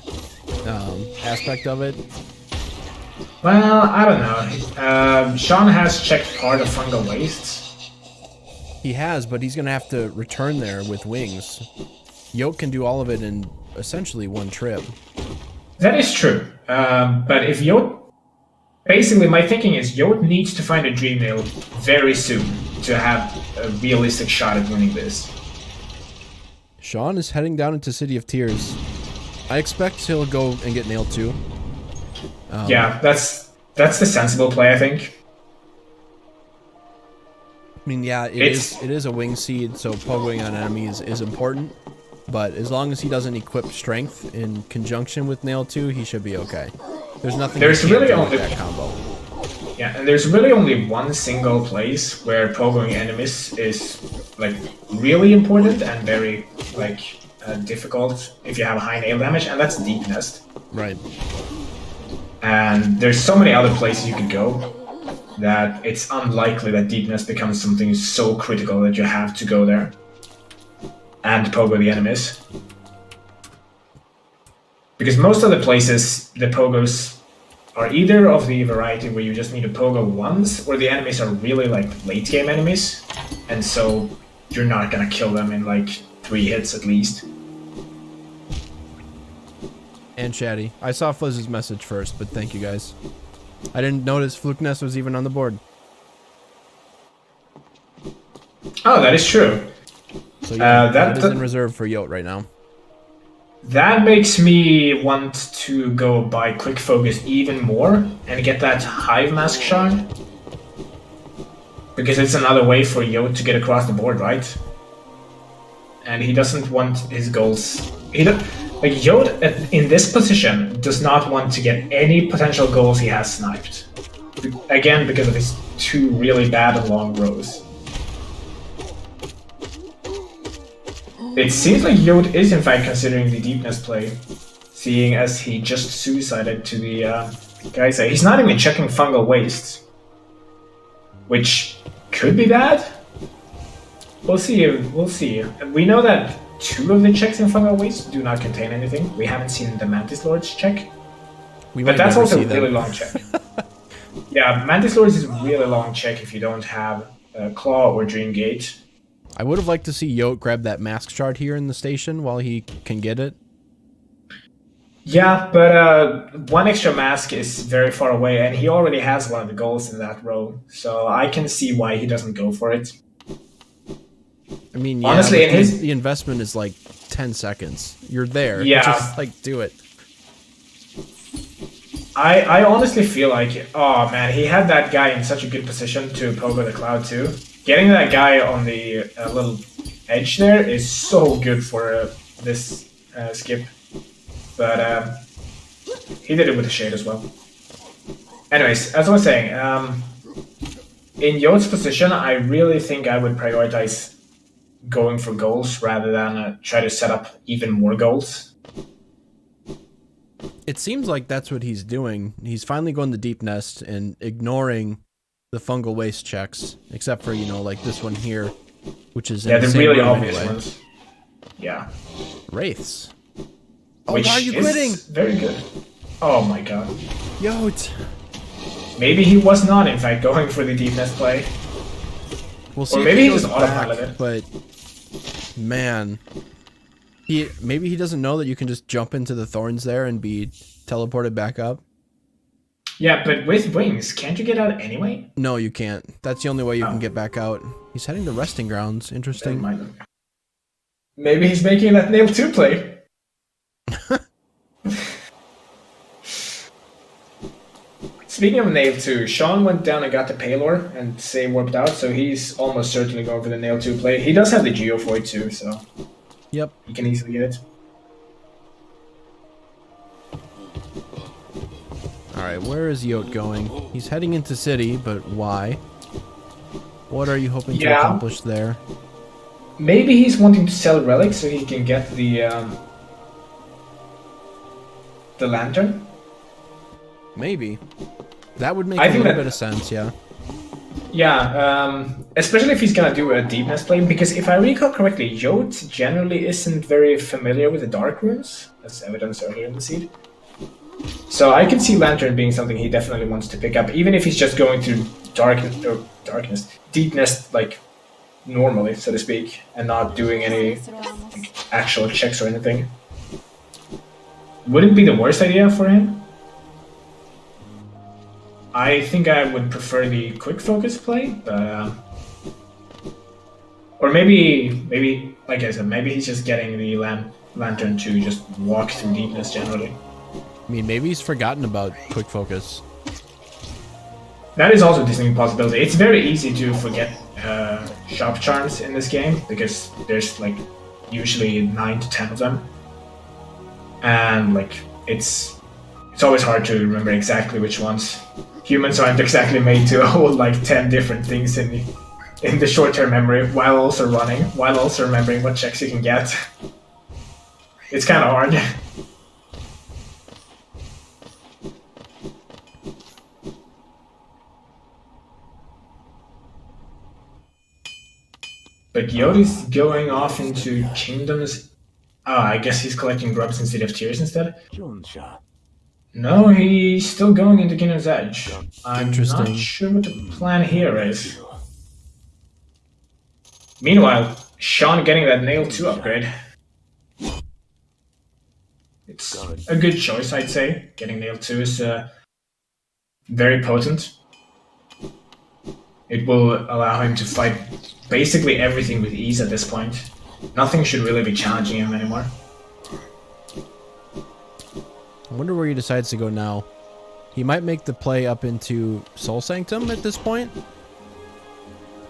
aspect of it. Well, I don't know. Sean has checked part of Fungal Wastes. He has, but he's going to have to return there with wings. Yote can do all of it in essentially one trip. That is true. But if Yote... Basically, my thinking is Yote needs to find a Dream Nail very soon to have a realistic shot at winning this. Sean is heading down into City of Tears. I expect he'll go and get nailed too. Yeah, that's the sensible play, I think. I mean, yeah, it is a wing seed, so pogoing on enemies is important. But as long as he doesn't equip strength in conjunction with nail 2, he should be okay. There's nothing. There's really only that combo. Yeah, and there's really only one single place where pogoing enemies is really important and very difficult if you have a high nail damage, and that's Deep Nest. Right. And there's so many other places you could go that it's unlikely that Deep Nest becomes something so critical that you have to go there and pogo the enemies. Because most of the places, the pogos are either of the variety where you just need to pogo once, or the enemies are really late game enemies, and so you're not gonna kill them in 3 hits at least. And Chatty. I saw Flizz's message first, but thank you guys. I didn't notice Fluke Nest was even on the board. Oh, that is true. So yeah, that is in reserve for Yote right now. That makes me want to go by Quick Focus even more and get that Hive Mask shard. Because it's another way for Yote to get across the board, right? And he doesn't want his goals... Yote in this position does not want to get any potential goals he has sniped. Again, because of his 2 really bad and long rows. It seems like Yote is in fact considering the Deep Nest play, seeing as he just suicided to the guys. He's not even checking Fungal Wastes, which could be bad. We'll see. We'll see. We know that 2 of the checks in Fungal Wastes do not contain anything. We haven't seen the Mantis Lords check, but that's also a really long check. Yeah, Mantis Lords is a really long check if you don't have Claw or Dream Gate. I would have liked to see Yote grab that mask shard here in the station while he can get it. Yeah, but 1 extra mask is very far away, and he already has one of the goals in that row, so I can see why he doesn't go for it. I mean, yeah, honestly, the investment is 10 seconds. You're there. Yeah. Just do it. I honestly feel like, oh man, he had that guy in such a good position to pogo the Cloud too. Getting that guy on the little edge there is so good for this skip. but he did it with a shade as well. Anyways, as I was saying, in Yote's position, I really think I would prioritize going for goals rather than try to set up even more goals. It seems like that's what he's doing. He's finally going the deep nest and ignoring the fungal waste checks, except for, you know, like this one here, which is the same really room obvious anyway. ones. Yeah. Wraiths. Oh, Which why are you is quitting? Very good. Oh my god. Yote. Maybe he was not, in fact, going for the deep nest play. We'll see. Or if maybe he goes just back, autopiloted. but man, maybe he doesn't know that you can just jump into the thorns there and be teleported back up. Yeah, but with wings, can't you get out anyway? No, you can't. That's the only way you Oh. can get back out. He's heading to resting grounds. Interesting. Never mind. Maybe he's making that nail 2 play. Speaking of nail 2, Sean went down and got the Paylor and say warped out, so he's almost certainly going for the nail 2 play. He does have the Geovoid too, so Yep. he can easily get it. Alright, where is Yote going? He's heading into city, but why? What are you hoping to accomplish there? Maybe he's wanting to sell relics so he can get the lantern. Maybe. That would make I a think little that- bit of sense, yeah. Yeah, especially if he's gonna do a deep nest play, because if I recall correctly, Yote generally isn't very familiar with the dark runes, as evidenced earlier in the seed. So I could see Lantern being something he definitely wants to pick up, even if he's just going through darkness, deep nest, like normally, so to speak, and not doing any actual checks or anything. Wouldn't be the worst idea for him. I think I would prefer the quick focus play, but or maybe like I said, maybe he's just getting the lantern to just walk through deepness generally. I mean, maybe he's forgotten about quick focus. That is also a distinct possibility. It's very easy to forget shop charms in this game because there's like usually 9 to 10 of them, and like it's always hard to remember exactly which ones. Humans aren't exactly made to hold like 10 different things in the short-term memory while also running, while also remembering what checks you can get. It's kind of hard. But Yote's going off into kingdoms. Oh, I guess he's collecting grubs instead of tears instead. No, he's still going into Kingdom's Edge. I'm not sure what the plan here is. Meanwhile, Sean getting that Nail 2 upgrade. It's a good choice, I'd say. Getting Nail 2 is very potent. It will allow him to fight basically everything with ease at this point. Nothing should really be challenging him anymore. I wonder where he decides to go now. He might make the play up into Soul Sanctum at this point.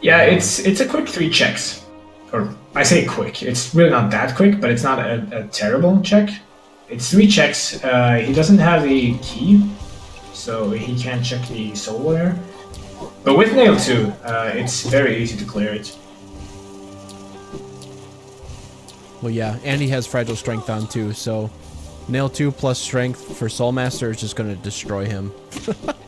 Yeah, it's a quick 3 checks. Or, I say quick, it's really not that quick, but it's not a terrible check. It's 3 checks, he doesn't have the key, so he can't check the Soul Warrior. But with Nail 2, it's very easy to clear it. Well, yeah, and he has Fragile Strength on too, so Nail 2 plus Strength for Soul Master is just going to destroy him.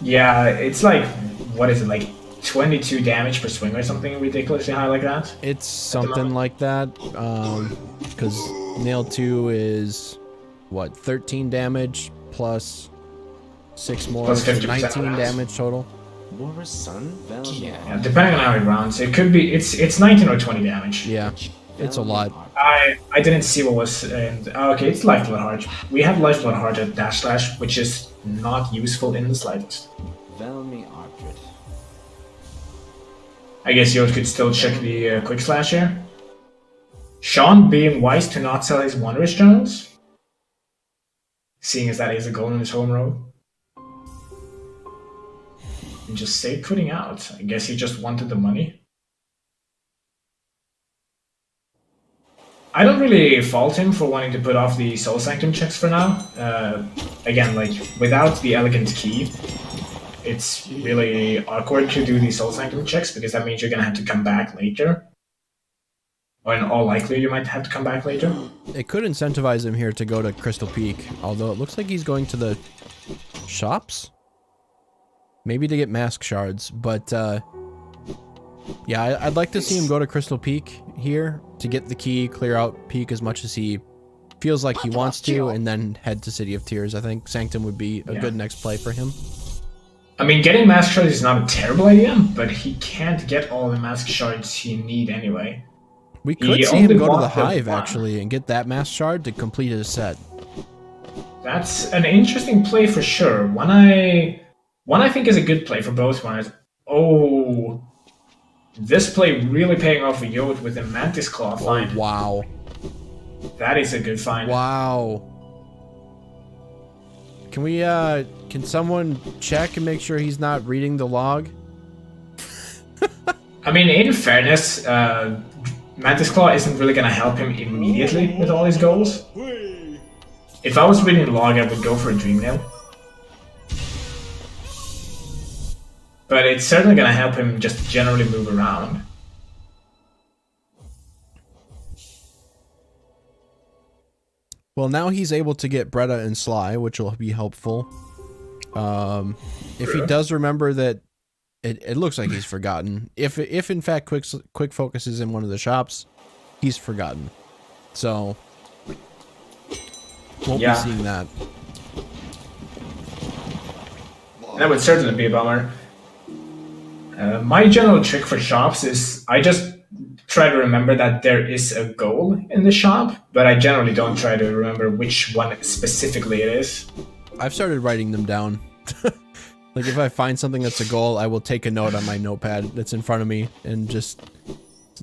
Yeah, it's like, what is it, like 22 damage per swing or something ridiculously high like that? It's something like that, because Nail 2 is, what, 13 damage plus 6 more, Plus so 50% 19 of that. damage total. Yeah, depending on how it rounds, it could be, it's 19 or 20 damage. Yeah, it's a lot. I didn't see what was in. Okay, it's Lifeblood Heart. We have Lifeblood Heart at Dash Slash, which is not useful in the slightest. I guess Yote could still check the Quick Slash here. Sean being wise to not sell his Wondrous Journals, seeing as that is a goal in his home row. And just stay putting out. I guess he just wanted the money. I don't really fault him for wanting to put off the Soul Sanctum checks for now. Again, like, without the Elegant Key, it's really awkward to do the Soul Sanctum checks because that means you're gonna have to come back later. Or in all likelihood, you might have to come back later. It could incentivize him here to go to Crystal Peak, although it looks like he's going to the shops? Maybe to get mask shards, but yeah, I'd like to see him go to Crystal Peak here to get the key, clear out Peak as much as he feels like he wants to, and then head to City of Tears. I think Sanctum would be a good next play for him. I mean, getting mask shards is not a terrible idea, but he can't get all the mask shards he need anyway. We could see him go to the Hive, actually, and get that mask shard to complete his set. That's an interesting play for sure. One I think is a good play for both runners. Oh, this play really paying off for Yote with the Mantis Claw find. Oh, wow. That is a good find. Wow. Can we, can someone check and make sure he's not reading the log? I mean, in fairness, Mantis Claw isn't really gonna help him immediately with all his goals. If I was reading the log, I would go for a Dream Nail. But it's certainly gonna help him just generally move around. Well, now he's able to get Bretta and Sly, which will be helpful. If he does remember that, it looks like he's forgotten. If in fact Quick Focus is in one of the shops, he's forgotten. So won't be seeing that. That would certainly be a bummer. My general trick for shops is I just try to remember that there is a goal in the shop, but I generally don't try to remember which one specifically it is. I've started writing them down. Like if I find something that's a goal, I will take a note on my notepad that's in front of me and just,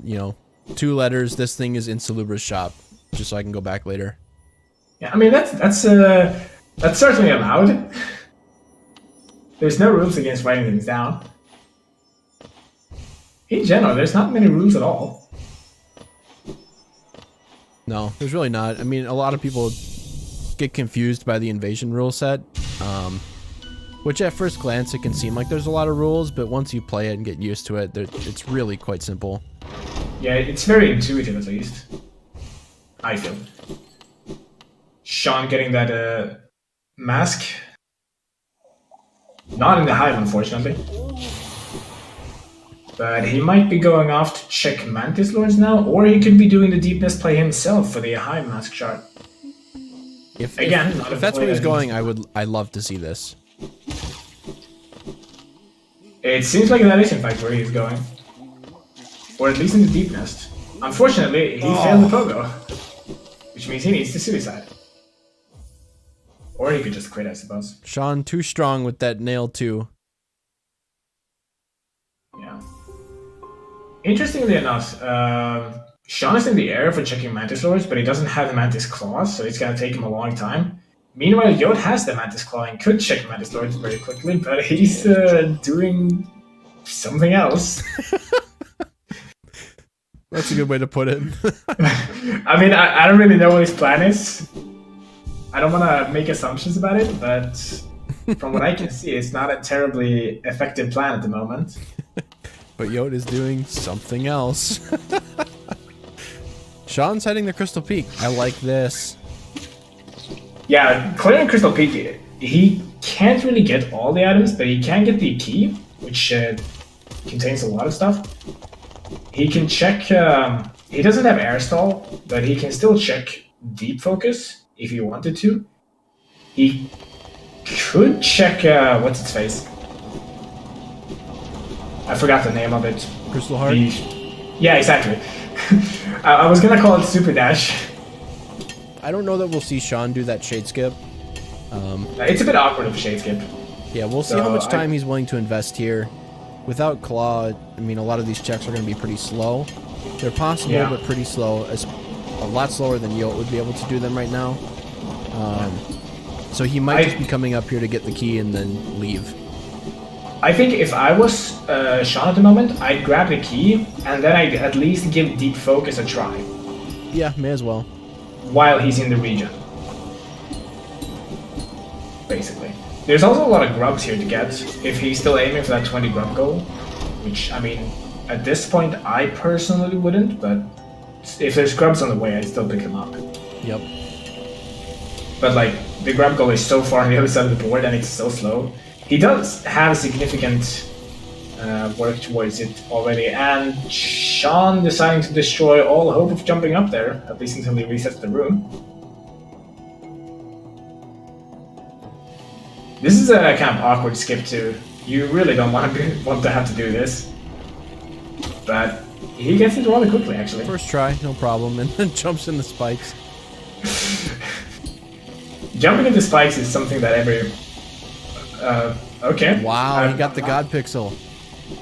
you know, 2 letters, this thing is in Salubra's shop, just so I can go back later. Yeah, I mean that's certainly allowed. There's no rules against writing things down. In general, there's not many rules at all. No, there's really not. I mean, a lot of people get confused by the invasion rule set, which at first glance it can seem like there's a lot of rules, but once you play it and get used to it, it's really quite simple. Yeah, it's very intuitive at least. I feel. Sean getting that mask. Not in the Hive, unfortunately. But he might be going off to check Mantis Lords now, or he could be doing the Deepness play himself for the Hive mask chart. If that's where he's going, I'd love to see this. It seems like that is in fact where he's going. Or at least in the Deepness. Unfortunately, he failed the Pogo. Which means he needs to suicide. Or he could just quit, I suppose. Sean too strong with that nail too. Yeah. Interestingly enough, Sean is in the air for checking Mantis Lords, but he doesn't have the Mantis Claws, so it's gonna take him a long time. Meanwhile, Yote has the Mantis Claw and could check Mantis Lords very quickly, but he's doing something else. That's a good way to put it. I mean, I don't really know what his plan is. I don't want to make assumptions about it, but from what I can see, it's not a terribly effective plan at the moment. But Yote is doing something else. Sean's heading to Crystal Peak. I like this. Yeah, clearing Crystal Peak, he can't really get all the items, but he can get the key, which contains a lot of stuff. He can check, he doesn't have air stall, but he can still check deep focus if he wanted to. He could check, what's its face? I forgot the name of it. Crystal Heart? Yeah, exactly. I was gonna call it Super Dash. I don't know that we'll see Sean do that Shade Skip. It's a bit awkward of a Shade Skip. Yeah, we'll see how much time he's willing to invest here. Without Claw, I mean, a lot of these checks are going to be pretty slow. They're possible, but pretty slow. A lot slower than Yote would be able to do them right now. So he might just be coming up here to get the key and then leave. I think if I was Sean at the moment, I'd grab the key and then I'd at least give Deep Focus a try. Yeah, may as well. While he's in the region. Basically. There's also a lot of grubs here to get if he's still aiming for that 20 grub goal. Which, I mean, at this point I personally wouldn't, but if there's grubs on the way, I'd still pick them up. Yep. But like, the grub goal is so far on the other side of the board and it's so slow. He does have significant work towards it already, and Sean deciding to destroy all hope of jumping up there, at least until he resets the room. This is a kind of awkward skip too. You really don't want to have to do this. But he gets it rather quickly, actually. First try, no problem, and then jumps in the spikes. Jumping into spikes is something that every... okay. Wow, he got the God Pixel.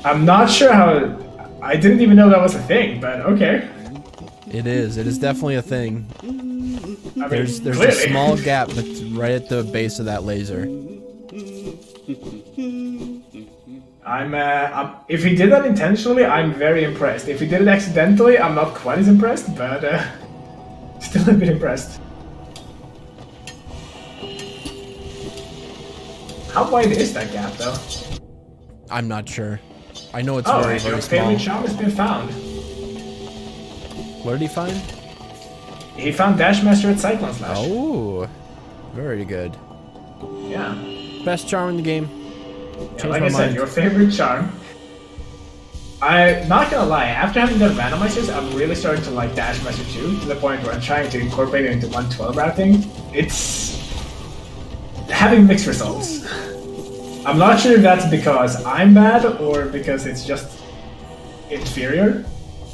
I'm not sure how... I didn't even know that was a thing, but okay. It is definitely a thing. I mean, There's clearly. a small gap that's right at the base of that laser. If he did that intentionally, I'm very impressed. If he did it accidentally, I'm not quite as impressed, but still a bit impressed. How wide is that gap, though? I'm not sure. I know it's Oh, very, and your very small. favorite charm has been found. What did he find? He found Dash Master at Cyclone Slash. Oh, very good. Yeah. Best charm in the game. Yeah, Changed like my I said, mind. your favorite charm. I'm not gonna lie, after having done randomizers, I'm really starting to like Dash Master 2 to the point where I'm trying to incorporate it into 112 routing. It's having mixed results. I'm not sure if that's because I'm bad or because it's just inferior,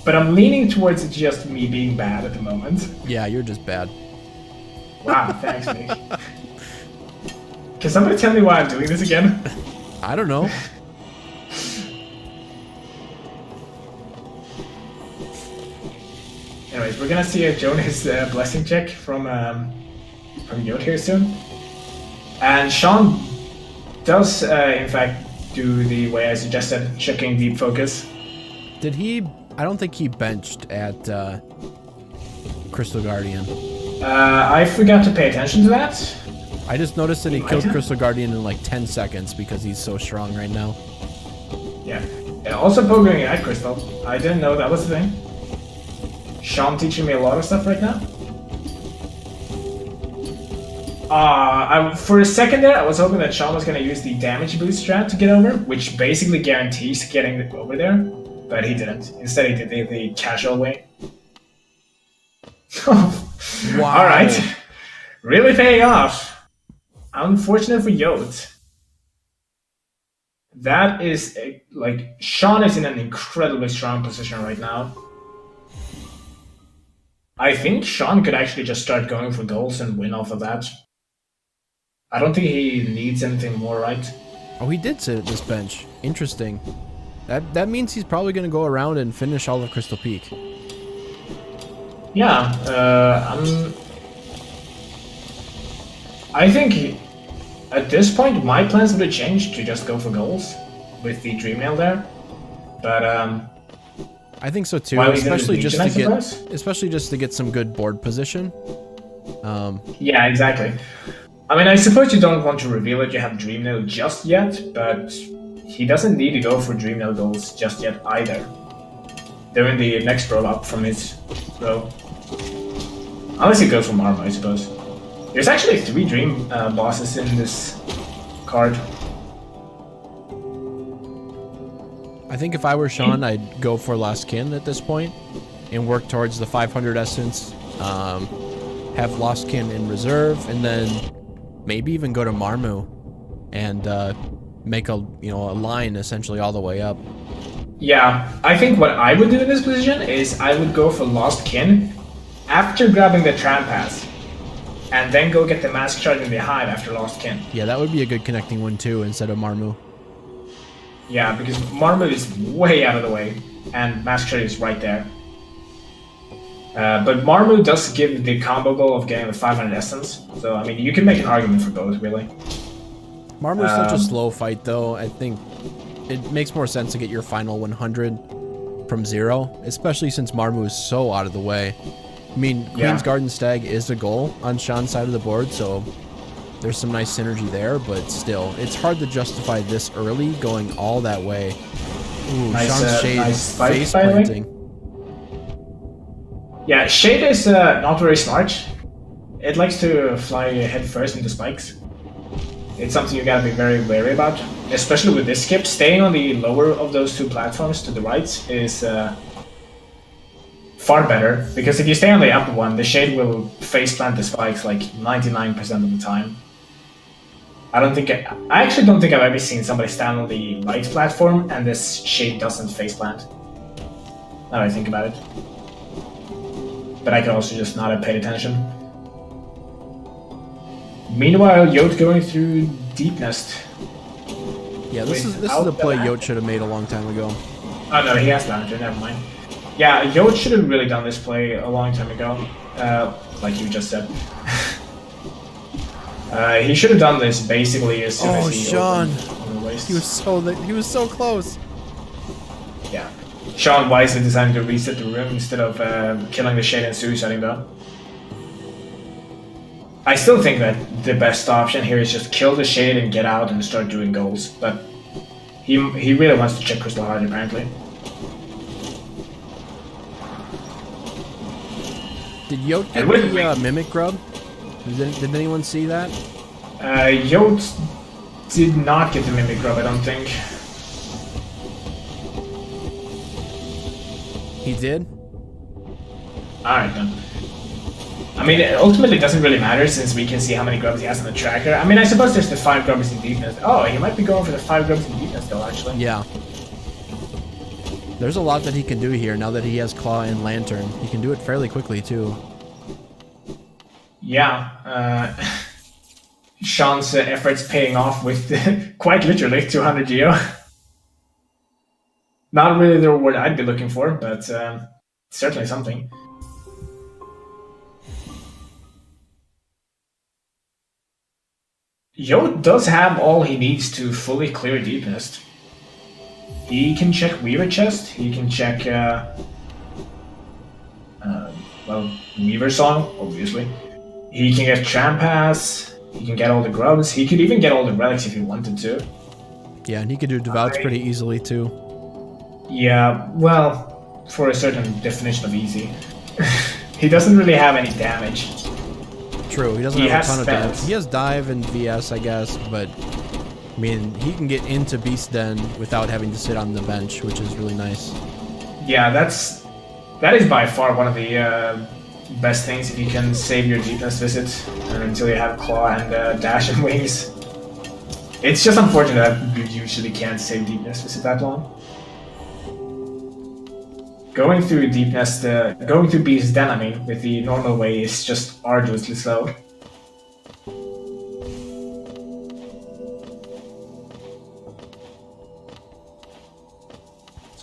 but I'm leaning towards it just me being bad at the moment. Yeah, you're just bad. Wow, thanks, Nick. Can somebody tell me why I'm doing this again? I don't know. Anyways, we're gonna see a Jonas blessing check from Yote here soon. And Sean does, in fact, do the way I suggested, checking deep focus. Did he... I don't think he benched at Crystal Guardian. I forgot to pay attention to that. I just noticed that he might killed have. Crystal Guardian in like 10 seconds because he's so strong right now. Yeah. Also pogoing at Crystal. I didn't know that was a thing. Sean teaching me a lot of stuff right now. For a second there, I was hoping that Sean was going to use the damage boost strat to get over, which basically guarantees getting over there, but he didn't. Instead, he did the casual way. Wow. Alright. Really paying off. Unfortunate for Yote. That is, like, Sean is in an incredibly strong position right now. I think Sean could actually just start going for goals and win off of that. I don't think he needs anything more, right? Oh, he did sit at this bench. Interesting. That means he's probably going to go around and finish all of Crystal Peak. Yeah, I think at this point my plans would have changed to just go for goals with the Dream Nail there. But I think so too, while he's in especially the just Legion, to I get suppose? especially just to get some good board position. Yeah, exactly. I mean, I suppose you don't want to reveal that you have Dream Nail just yet, but he doesn't need to go for Dream Nail goals just yet either. They're in the next row up from his row. Unless he goes for Marmo, I suppose. There's actually 3 Dream bosses in this card. I think if I were Sean, I'd go for Lost Kin at this point and work towards the 500 essence. Have Lost Kin in reserve, and then maybe even go to Marmu and make a a line essentially all the way up. Yeah, I think what I would do in this position is I would go for Lost Kin after grabbing the Tram Pass, and then go get the Mask Shard in the Hive after Lost Kin. Yeah, that would be a good connecting one too instead of Marmu. Yeah, because Marmo is way out of the way, and Mask Shard is right there. But Marmu does give the combo goal of getting the 500 essence, so I mean you can make an argument for both, really. Marmu's such a slow fight though. I think it makes more sense to get your final 100 from 0, especially since Marmu is so out of the way. I mean, Queen's Garden Stag is a goal on Sean's side of the board, so there's some nice synergy there, but still, it's hard to justify this early going all that way. Ooh, Nice, Sean's Shade nice face by the way. planting. Yeah, Shade is not very smart. It likes to fly head first into spikes. It's something you gotta be very wary about, especially with this skip. Staying on the lower of those two platforms to the right is far better, because if you stay on the upper one, the Shade will face plant the spikes like 99% of the time. I actually don't think I've ever seen somebody stand on the right platform and this Shade doesn't face plant. Now that I think about it. But I could also just not have paid attention. Meanwhile, Yote going through Deep Nest. Yeah, this is a play Yote should have made a long time ago. Oh no, he has Lantern, never mind. Yeah, Yote should have really done this play a long time ago, like you just said. He should have done this basically as soon as he Sean! opened on the waist. He was so close. Yeah. Sean wisely decided to reset the room instead of killing the Shade and suiciding though. I still think that the best option here is just kill the Shade and get out and start doing goals, but he really wants to check Crystal Heart apparently. Did Yote get the Mimic Grub? Did anyone see that? Yote did not get the Mimic Grub, I don't think. He did? Alright then. I mean, ultimately it doesn't really matter since we can see how many grubs he has on the tracker. I mean, I suppose there's the 5 grubs in Deep Nest. Oh, he might be going for the 5 grubs in Deep Nest though, actually. Yeah. There's a lot that he can do here now that he has Claw and Lantern. He can do it fairly quickly too. Yeah, Sean's efforts paying off with quite literally 200 geo. Not really the reward I'd be looking for, but certainly something. Yote does have all he needs to fully clear Deep Nest. He can check Weaver Chest, he can check, well, Weaver Song, obviously. He can get Tram Pass, he can get all the grubs, he could even get all the relics if he wanted to. Yeah, and he could do Devouts pretty easily too. Yeah, well, for a certain definition of easy. He doesn't really have any damage. True, he doesn't have a ton of damage. He has Dive and VS, I guess, but I mean, he can get into Beast Den without having to sit on the bench, which is really nice. Yeah, that is by far one of the best things if you can save your Deep Nest visit until you have Claw and Dash and Wings. It's just unfortunate that you usually can't save Deep Nest visit that long. Going through Deep Nest, going through Beast Den, I mean, with the normal way is just arduously slow.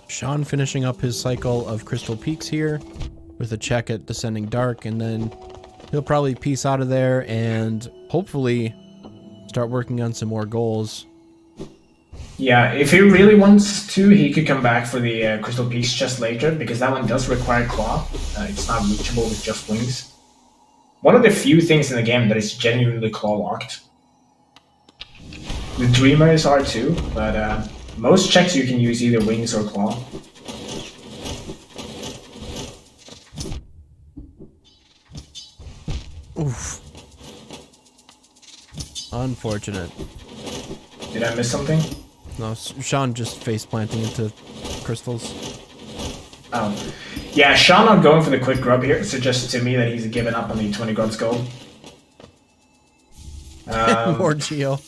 Sean finishing up his cycle of Crystal Peaks here with a check at Descending Dark, and then he'll probably piece out of there and hopefully start working on some more goals. Yeah, if he really wants to, he could come back for the Crystal Peaks just later, because that one does require Claw. It's not reachable with just Wings. One of the few things in the game that is genuinely Claw locked. The Dreamers are too, but most checks you can use either Wings or Claw. Oof. Unfortunate. Did I miss something? No, Sean just face planting into crystals. Oh. Yeah, Sean not going for the quick grub here suggests to me that he's given up on the 20 grubs goal. More Geo.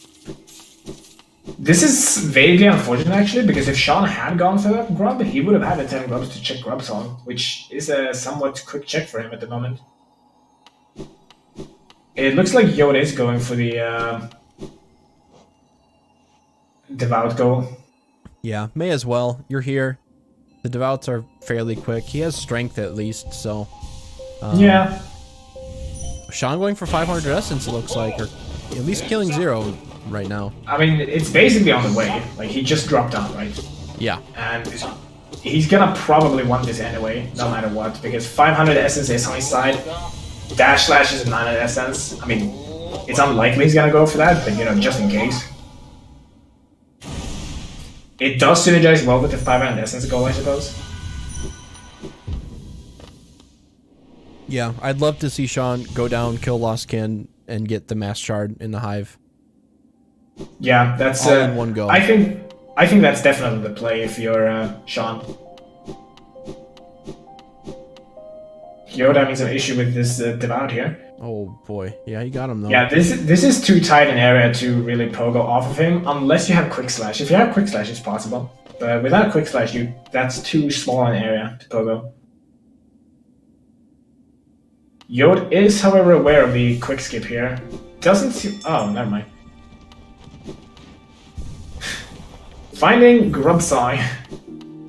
This is vaguely unfortunate actually, because if Sean had gone for that grub, he would have had the 10 grubs to check grub song, which is a somewhat quick check for him at the moment. It looks like Yote is going for the Devout goal. Yeah, may as well. You're here. The Devouts are fairly quick. He has strength at least, so... yeah. Sean going for 500 Essence, it looks like, or at least killing 0 right now. I mean, it's basically on the way. Like, he just dropped down, right? Yeah. And he's gonna probably want this anyway, no matter what, because 500 essence is on his side. Dash slash is 900 essence. I mean, it's unlikely he's gonna go for that, but you know, just in case. It does synergize well with the 500 essence goal, I suppose. Yeah, I'd love to see Sean go down, kill Lost Kin, and get the Mass Shard in the Hive. Yeah, that's all in one go. I think that's definitely the play if you're Sean. Yote having some issue with this Devout here. Oh boy, yeah, he got him though. Yeah, this is too tight an area to really pogo off of him unless you have Quick Slash. If you have Quick Slash, it's possible, but without Quick Slash, that's too small an area to pogo. Yote is, however, aware of the quick skip here. Doesn't seem... Oh, never mind. Finding Grub Song.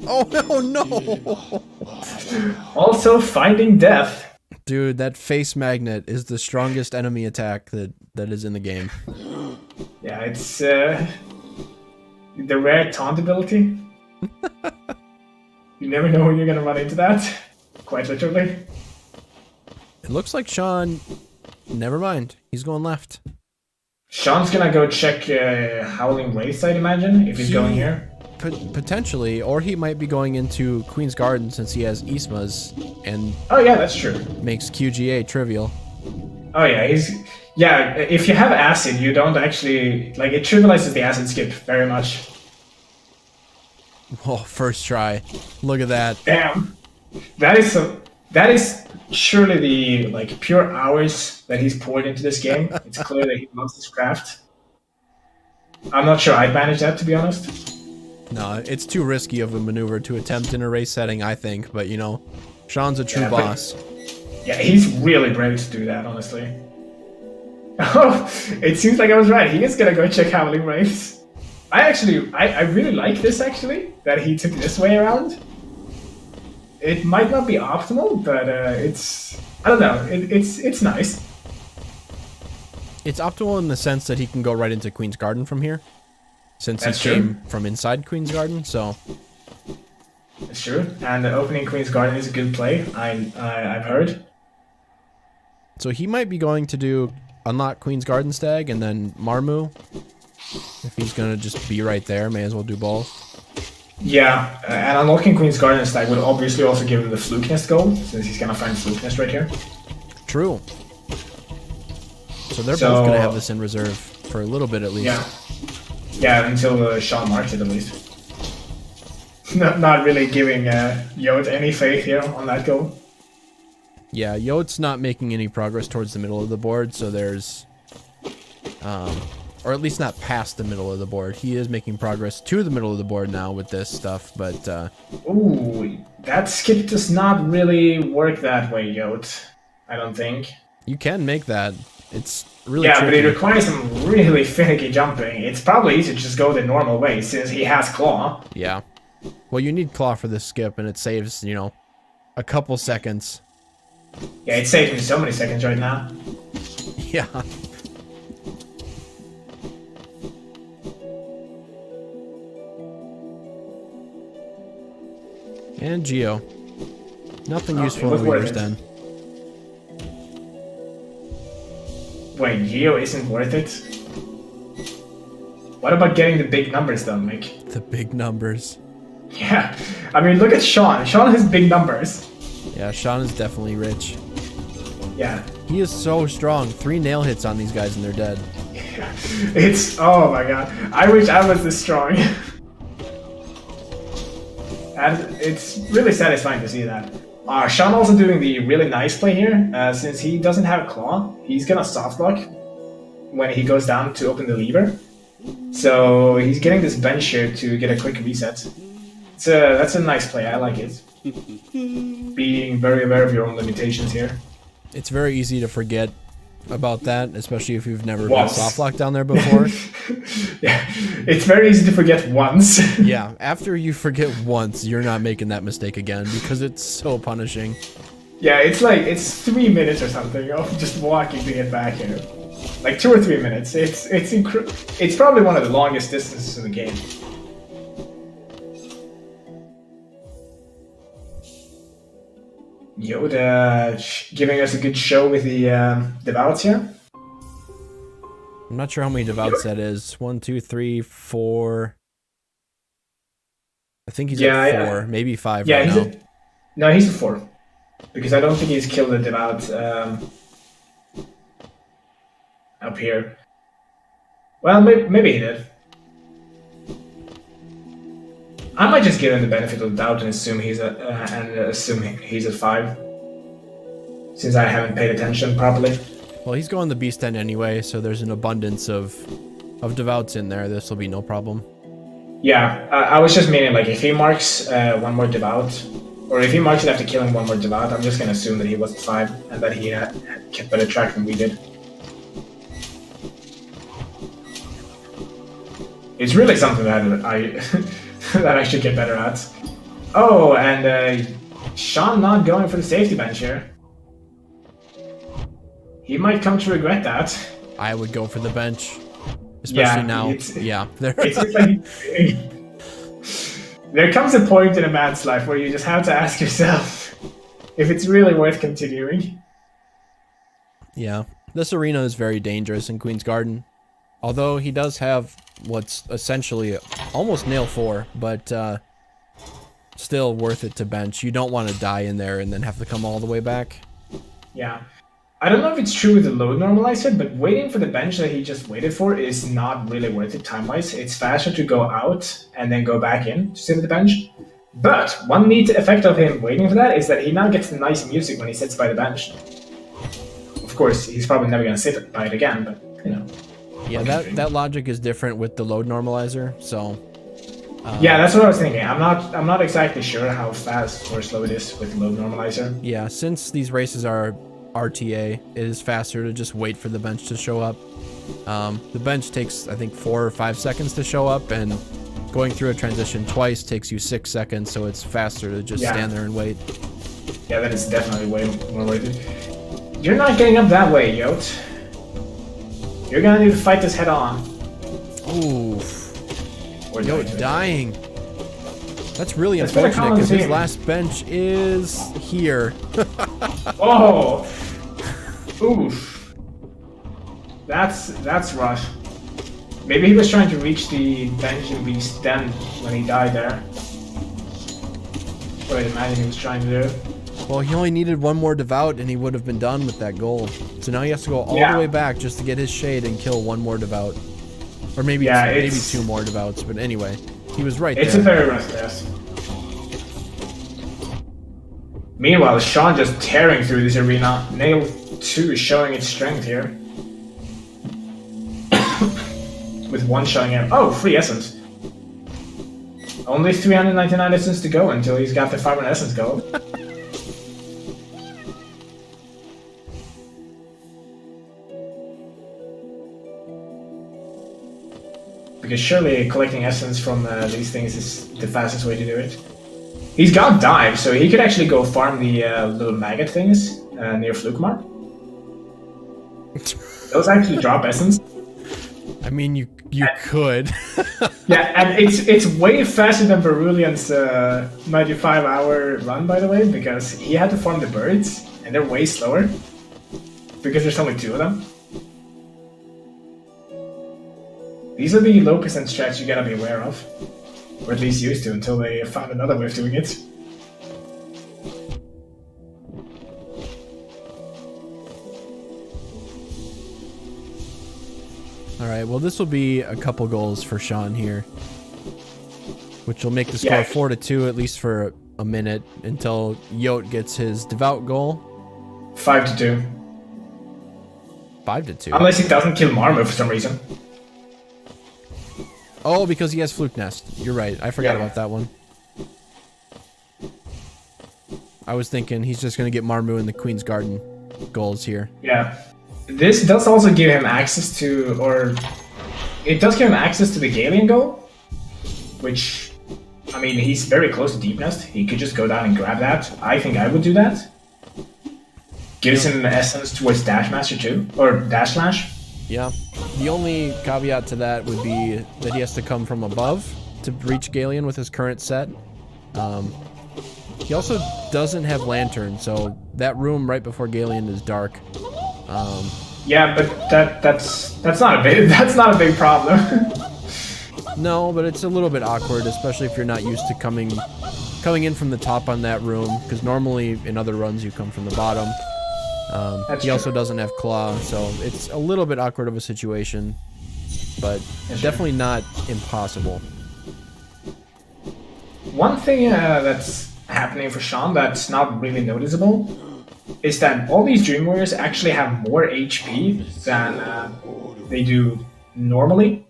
Oh, no! Also finding Death. Dude, that face magnet is the strongest enemy attack that is in the game. Yeah, it's the rare taunt ability. You never know when you're gonna run into that. Quite literally. It looks like Sean... Never mind. He's going left. Sean's gonna go check Howling Wraiths, I'd imagine, if he's going here. Potentially, or he might be going into Queen's Garden since he has Isma's and... Oh yeah, that's true. Makes QGA trivial. Oh yeah, yeah, if you have acid, you don't actually... Like, it trivializes the acid skip very much. Oh, first try. Look at that. Damn. That is surely the like pure hours that he's poured into this game. It's clear that he loves his craft. I'm not sure I'd manage that, to be honest. No, it's too risky of a maneuver to attempt in a race setting, I think. But, you know, Sean's a true boss. Yeah, he's really brave to do that, honestly. Oh, it seems like I was right. He is gonna go check Howling Wraiths. I really like this, actually, that he took this way around. It might not be optimal, but it's... I don't know. It's nice. It's optimal in the sense that he can go right into Queen's Garden from here. Since That's he came from inside Queen's Garden, so... It's true. And opening Queen's Garden is a good play, I've heard. So he might be going to do unlock Queen's Garden Stag and then Marmu. If he's going to just be right there, may as well do both. Yeah, and unlocking Queen's Garden Stag would obviously also give him the Fluke Nest goal, since he's gonna find Fluke Nest right here. True. So they're both gonna have this in reserve for a little bit at least. Yeah, until Sean marks it at least. Not really giving Yote any faith here on that goal. Yeah, Yote's not making any progress towards the middle of the board, so there's... or at least not past the middle of the board. He is making progress to the middle of the board now with this stuff, but... Ooh, that skip does not really work that way, Yote. I don't think. You can make that. It's really tricky. tricky. But it requires some really finicky jumping. It's probably easy to just go the normal way, since he has Claw. Yeah. Well, you need Claw for this skip, and it saves, you know, a couple seconds. Yeah, it saves me so many seconds right now. Yeah. And Geo. Nothing useful in Weaver's Den. Wait, Geo isn't worth it? What about getting the big numbers though, Mick? The big numbers. Yeah, I mean, look at Sean. Sean has big numbers. Yeah, Sean is definitely rich. Yeah. He is so strong. 3 nail hits on these guys and they're dead. Yeah. It's... Oh my god. I wish I was this strong. And it's really satisfying to see that. Sean also doing the really nice play here. Since he doesn't have Claw, he's gonna soft lock when he goes down to open the lever. So he's getting this bench here to get a quick reset. That's a nice play, I like it. Being very aware of your own limitations here. It's very easy to forget about that, especially if you've never been soft locked down there before. Yeah, it's very easy to forget once. Yeah, after you forget once, you're not making that mistake again because it's so punishing. Yeah, it's 3 minutes or something of just walking to get back here. Like 2 or 3 minutes. It's probably one of the longest distances in the game. Yote giving us a good show with the devouts here. I'm not sure how many devouts that is. 1, 2, 3, 4. I think he's at 4, maybe 5 right now. No, he's a 4. Because I don't think he's killed a devout up here. Well, maybe he did. I might just give him the benefit of the doubt and assume he's at 5, since I haven't paid attention properly. Well, he's going the beast end anyway, so there's an abundance of devouts in there. This will be no problem. Yeah, I was just meaning like if he marks one more devout, or if he marks it after killing one more devout, I'm just gonna assume that he was at 5 and that he kept better track than we did. It's really something that I that I should get better at. Oh, and Sean not going for the safety bench here. He might come to regret that. I would go for the bench, especially now. Yeah, there comes a point in a man's life where you just have to ask yourself if it's really worth continuing. Yeah, this arena is very dangerous in Queen's Garden. Although he does have what's essentially almost nail 4, but still worth it to bench. You don't want to die in there and then have to come all the way back. Yeah. I don't know if it's true with the load normalizer, but waiting for the bench that he just waited for is not really worth it time-wise. It's faster to go out and then go back in to sit at the bench. But one neat effect of him waiting for that is that he now gets the nice music when he sits by the bench. Of course, he's probably never going to sit by it again, but, you know. Yeah, that logic is different with the load normalizer, so... yeah, that's what I was thinking. I'm not exactly sure how fast or slow it is with the load normalizer. Yeah, since these races are RTA, it is faster to just wait for the bench to show up. The bench takes, I think, 4 or 5 seconds to show up, and going through a transition twice takes you 6 seconds, so it's faster to just stand there and wait. Yeah, that is definitely way more worth it. You're not getting up that way, Yote. You're gonna need to fight this head on. Oof. Yote dying. That's really unfortunate because his last bench is here. Oh! Oof. That's rough. Maybe he was trying to reach the bench and beast den when he died there. What I imagine he was trying to do. Well, he only needed one more devout and he would have been done with that goal. So now he has to go all the way back just to get his shade and kill one more devout. Or maybe maybe 2 more devouts, but anyway, he was right there. It's a very rough test. Meanwhile, Sean just tearing through this arena. Nail 2 showing its strength here. With 1 showing him. Oh, free essence. Only 399 essence to go until he's got the 500 essence gold. Because surely collecting essence from these things is the fastest way to do it. He's got dive, so he could actually go farm the little maggot things near Flukemar. Those actually drop essence. I mean, you could. Yeah, and it's way faster than Verulian's 95-hour run, by the way, because he had to farm the birds, and they're way slower. Because there's only 2 of them. These are the low percent strats you gotta be aware of. Or at least used to until they found another way of doing it. Alright, well this will be a couple goals for Sean here. Which will make the score 4-2 at least for a minute until Yote gets his devout goal. 5-2. 5-2? Unless he doesn't kill Marmo for some reason. Oh, because he has Fluke Nest. You're right. I forgot about that one. I was thinking he's just going to get Marmu in the Queen's Garden goals here. Yeah. This does also give him access to, or it does give him access to the Galian goal, which, I mean, he's very close to Deep Nest. He could just go down and grab that. I think I would do that. Gives him essence towards Dash Master too, or Dash Slash. Yeah. The only caveat to that would be that he has to come from above to reach Galian with his current set. He also doesn't have lantern, so that room right before Galleon is dark. Yeah, but that's not a big problem. No, but it's a little bit awkward, especially if you're not used to coming in from the top on that room, because normally in other runs you come from the bottom. He also doesn't have claw, so it's a little bit awkward of a situation, but definitely not impossible. One thing that's happening for Sean that's not really noticeable is that all these Dream Warriors actually have more HP than they do normally.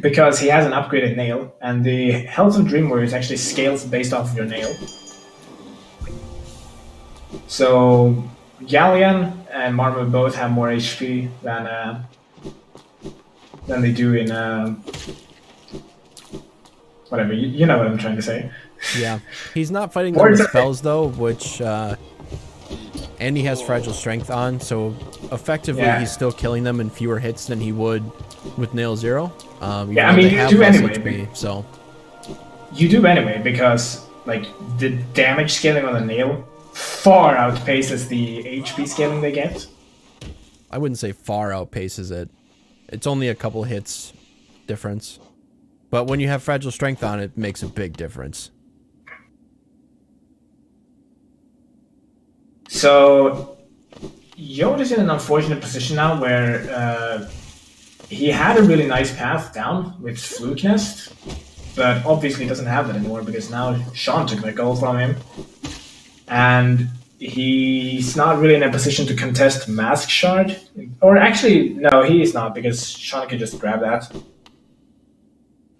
Because he has an upgraded nail, and the health of Dream Warriors actually scales based off of your nail. So Galleon and Marmot both have more HP than they do in whatever. You know what I'm trying to say. Yeah, he's not fighting them with spells though, which and he has fragile strength on, so effectively he's still killing them in fewer hits than he would with Nail Zero. Yeah, I mean, you do anyway. HP, so you do anyway, because like the damage scaling on the nail far outpaces the HP scaling they get. I wouldn't say far outpaces it. It's only a couple hits difference. But when you have fragile strength on it makes a big difference. So Yote is in an unfortunate position now where he had a really nice path down with Fluke Nest, but obviously doesn't have that anymore because now Sean took the gold from him. And he's not really in a position to contest Mask Shard. Or actually, no, he is not, because Sean can just grab that.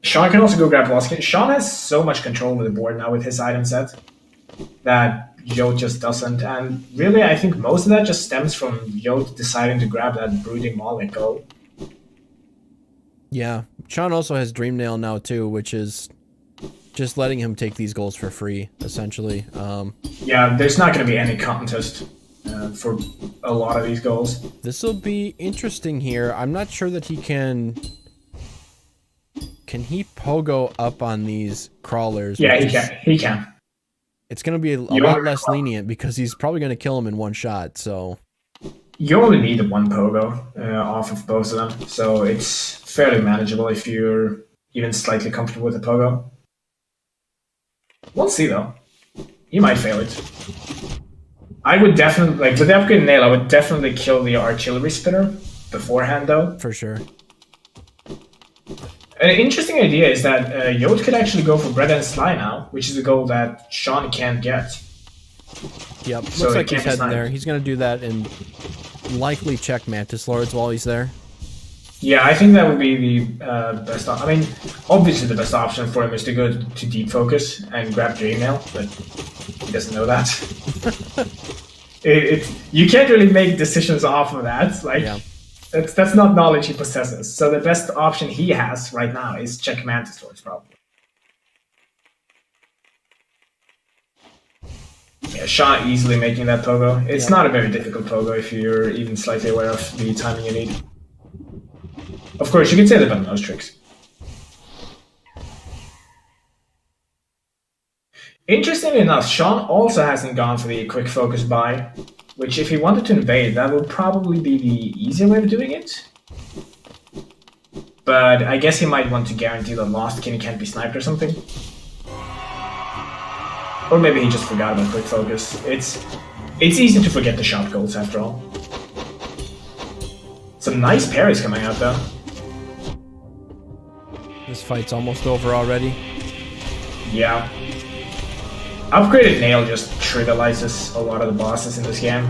Sean can also go grab Lost King. Sean has so much control over the board now with his item set that Yote just doesn't. And really, I think most of that just stems from Yote deciding to grab that Brooding Maul and go. Yeah, Sean also has Dream Nail now too, which is just letting him take these goals for free, essentially. Yeah, there's not going to be any contest for a lot of these goals. This will be interesting here. I'm not sure that he can... Can he pogo up on these crawlers? Yeah, he can. It's going to be a lot less lenient because he's probably going to kill him in one shot, so... You only need one pogo off of both of them, so it's fairly manageable if you're even slightly comfortable with the pogo. We'll see though. You might fail it. I would definitely, like with the upgraded nail, I would definitely kill the artillery spitter beforehand though. For sure. An interesting idea is that Yote could actually go for Bread and Sly now, which is a goal that Sean can't get. Yep, So looks like he's heading sniped. there. He's going to do that and likely check Mantis Lords while he's there. Yeah, I think that would be the best option. I mean, obviously the best option for him is to go to deep focus and grab Dream Nail, but he doesn't know that. You can't really make decisions off of that. Like, that's not knowledge he possesses. So the best option he has right now is check Mantis Lords, probably. Yeah, Sean easily making that pogo. It's not a very difficult pogo if you're even slightly aware of the timing you need. Of course, you can say that about most tricks. Interestingly enough, Sean also hasn't gone for the quick focus buy, which if he wanted to invade, that would probably be the easier way of doing it. But I guess he might want to guarantee that Lost King can't be sniped or something. Or maybe he just forgot about quick focus. It's easy to forget the shot goals after all. Some nice parries coming out though. This fight's almost over already. Yeah. Upgraded Nail just trivializes a lot of the bosses in this game.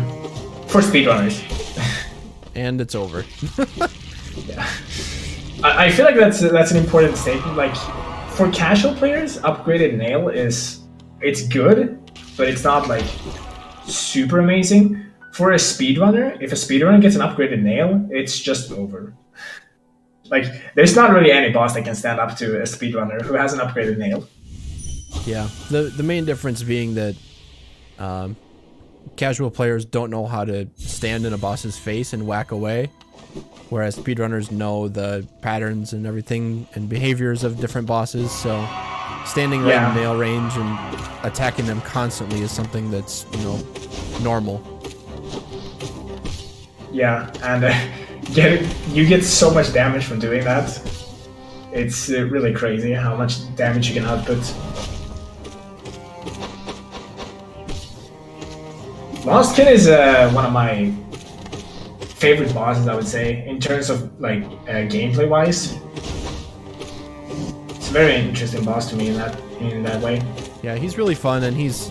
For speedrunners. And it's over. Yeah. I feel like that's an important statement. Like, for casual players, Upgraded Nail it's good, but it's not like super amazing. For a speedrunner, if a speedrunner gets an Upgraded Nail, it's just over. Like, there's not really any boss that can stand up to a speedrunner who has an Upgraded Nail. Yeah, the main difference being that casual players don't know how to stand in a boss's face and whack away, whereas speedrunners know the patterns and everything and behaviors of different bosses, so standing right in nail range and attacking them constantly is something that's, you know, normal. Yeah, and you get so much damage from doing that. It's really crazy how much damage you can output. Lostkin is one of my favorite bosses, I would say, in terms of like gameplay wise. It's a very interesting boss to me in that way. Yeah, he's really fun, and he's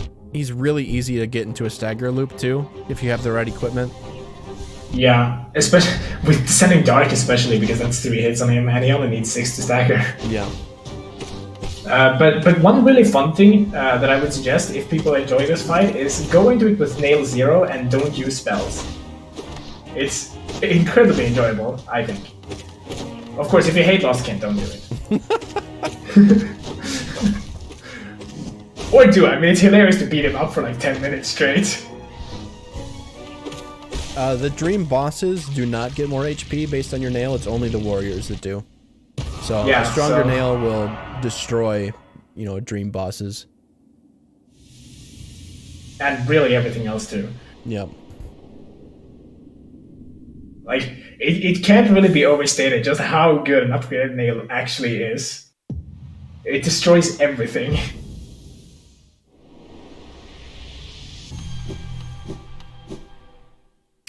really easy to get into a stagger loop too if you have the right equipment. Yeah, especially with Descending Dark, especially because that's 3 hits on him, and he only needs 6 to stagger. Yeah. But one really fun thing that I would suggest if people enjoy this fight is go into it with nail 0 and don't use spells. It's incredibly enjoyable, I think. Of course, if you hate Lostkin, don't do it. Or do, I mean, it's hilarious to beat him up for like 10 minutes straight. The dream bosses do not get more HP based on your nail, it's only the warriors that do. So yeah, a stronger nail will destroy, you know, dream bosses. And really everything else too. Yep. Like, it can't really be overstated just how good an upgraded nail actually is. It destroys everything.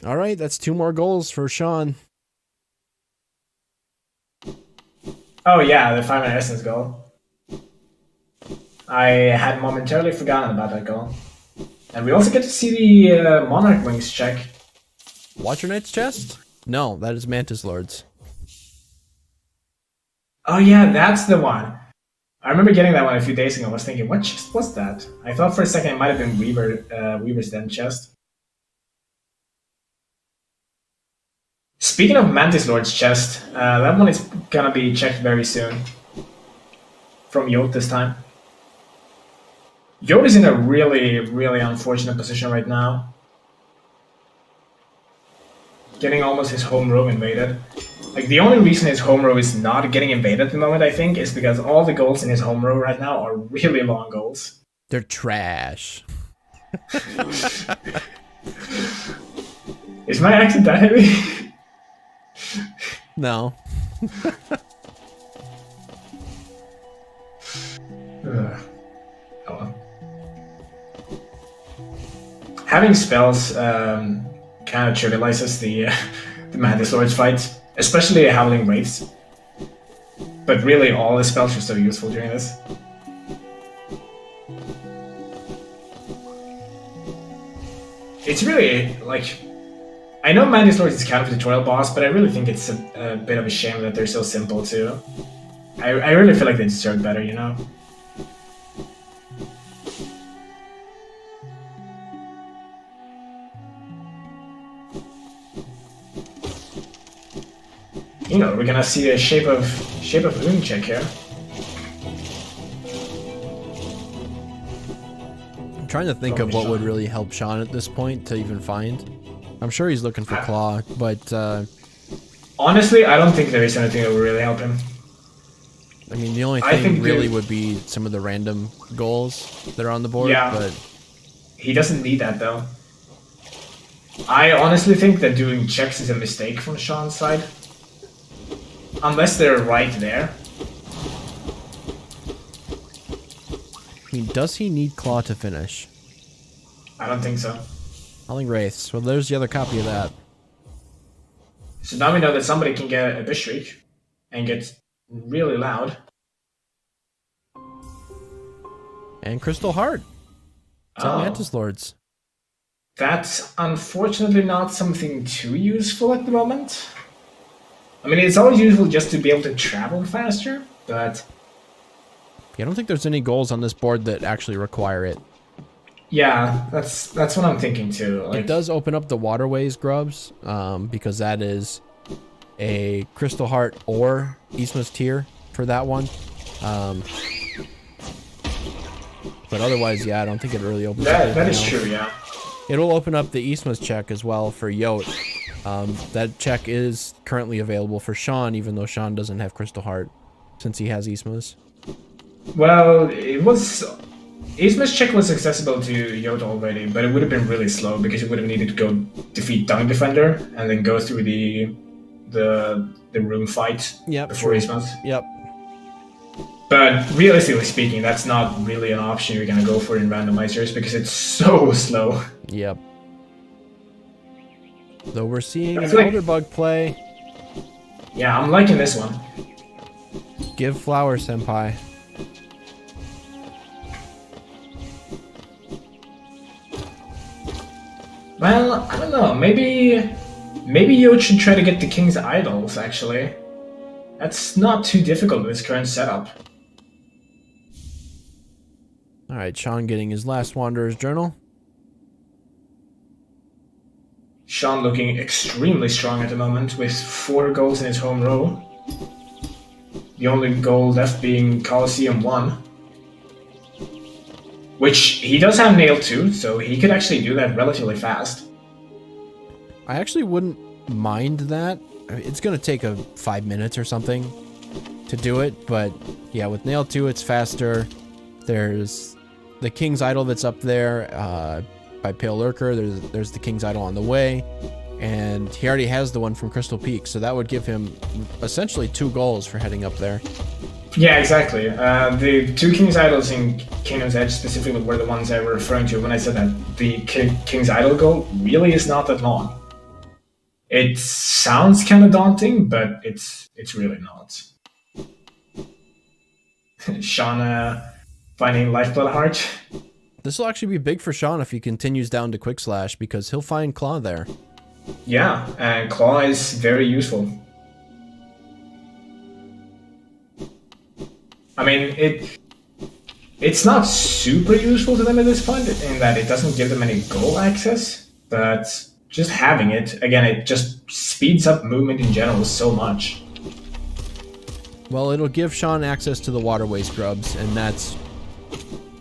Alright, that's 2 more goals for Sean. Oh yeah, the 5-minute essence goal. I had momentarily forgotten about that goal. And we also get to see the Monarch Wings check. Watcher Knight's chest? No, that is Mantis Lord's. Oh yeah, that's the one. I remember getting that one a few days ago. I was thinking, what chest was that? I thought for a second it might have been Weaver's Den chest. Speaking of Mantis Lord's chest, that one is gonna be checked very soon. From Yote this time. Yote is in a really, really unfortunate position right now. Getting almost his home row invaded. Like, the only reason his home row is not getting invaded at the moment, I think, is because all the goals in his home row right now are really long goals. They're trash. Is my accent that heavy? No. Oh well. Having spells kind of trivializes the Mantis Lord's fight, especially Howling Wraiths. But really, all the spells are so useful during this. It's really, like... I know Mantis Lord is kind of a tutorial boss, but I really think it's a bit of a shame that they're so simple too. I really feel like they deserve better, you know? You know, we're gonna see a shape of Moon check here. I'm trying to think of what would really help Sean at this point to even find. I'm sure he's looking for Claw, but... honestly, I don't think there is anything that would really help him. I mean, the only thing really would be some of the random goals that are on the board, yeah, but... He doesn't need that, though. I honestly think that doing checks is a mistake from Sean's side. Unless they're right there. I mean, does he need Claw to finish? I don't think so. Howling Wraiths. Well, there's the other copy of that. So now we know that somebody can get a Bishreek and get really loud. And Crystal Heart. It's all Mantis Lords. That's unfortunately not something too useful at the moment. I mean, it's always useful just to be able to travel faster, but... Yeah, I don't think there's any goals on this board that actually require it. Yeah, that's what I'm thinking too. Like, it does open up the Waterways grubs, because that is a Crystal Heart or Isma's Tear for that one. But otherwise, yeah, I don't think it really opens up. That is true, yeah. It'll open up the Isma's check as well for Yote. That check is currently available for Sean, even though Sean doesn't have Crystal Heart, since he has Isma's. Well, it was... Isma's check was accessible to Yote already, but it would have been really slow because it would have needed to go defeat Dung Defender and then go through the room fight before Isma's. Yep. But realistically speaking, that's not really an option you're gonna go for in randomizers because it's so slow. Yep. Though we're seeing an like... Elder Bug play. Yeah, I'm liking this one. Give flower, senpai. Well, I don't know. Maybe Yote should try to get the King's Idols, actually. That's not too difficult with his current setup. Alright, Sean getting his last Wanderer's Journal. Sean looking extremely strong at the moment with 4 goals in his home row. The only goal left being Coliseum 1. Which he does have Nail 2, so he could actually do that relatively fast. I actually wouldn't mind that. It's going to take 5 minutes or something to do it, but yeah, with Nail 2 it's faster. There's the King's Idol that's up there by Pale Lurker. There's the King's Idol on the way, and he already has the one from Crystal Peak, so that would give him essentially 2 goals for heading up there. Yeah, exactly. The 2 King's Idols in Kingdom's Edge specifically were the ones I were referring to when I said that the King's Idol goal really is not that long. It sounds kind of daunting, but it's really not. Sean finding Lifeblood Heart. This will actually be big for Sean if he continues down to Quick Slash, because he'll find Claw there. Yeah, and Claw is very useful. I mean, it's not super useful to them at this point in that it doesn't give them any goal access, but just having it, again, it just speeds up movement in general so much. Well, it'll give Sean access to the waterway scrubs, and that's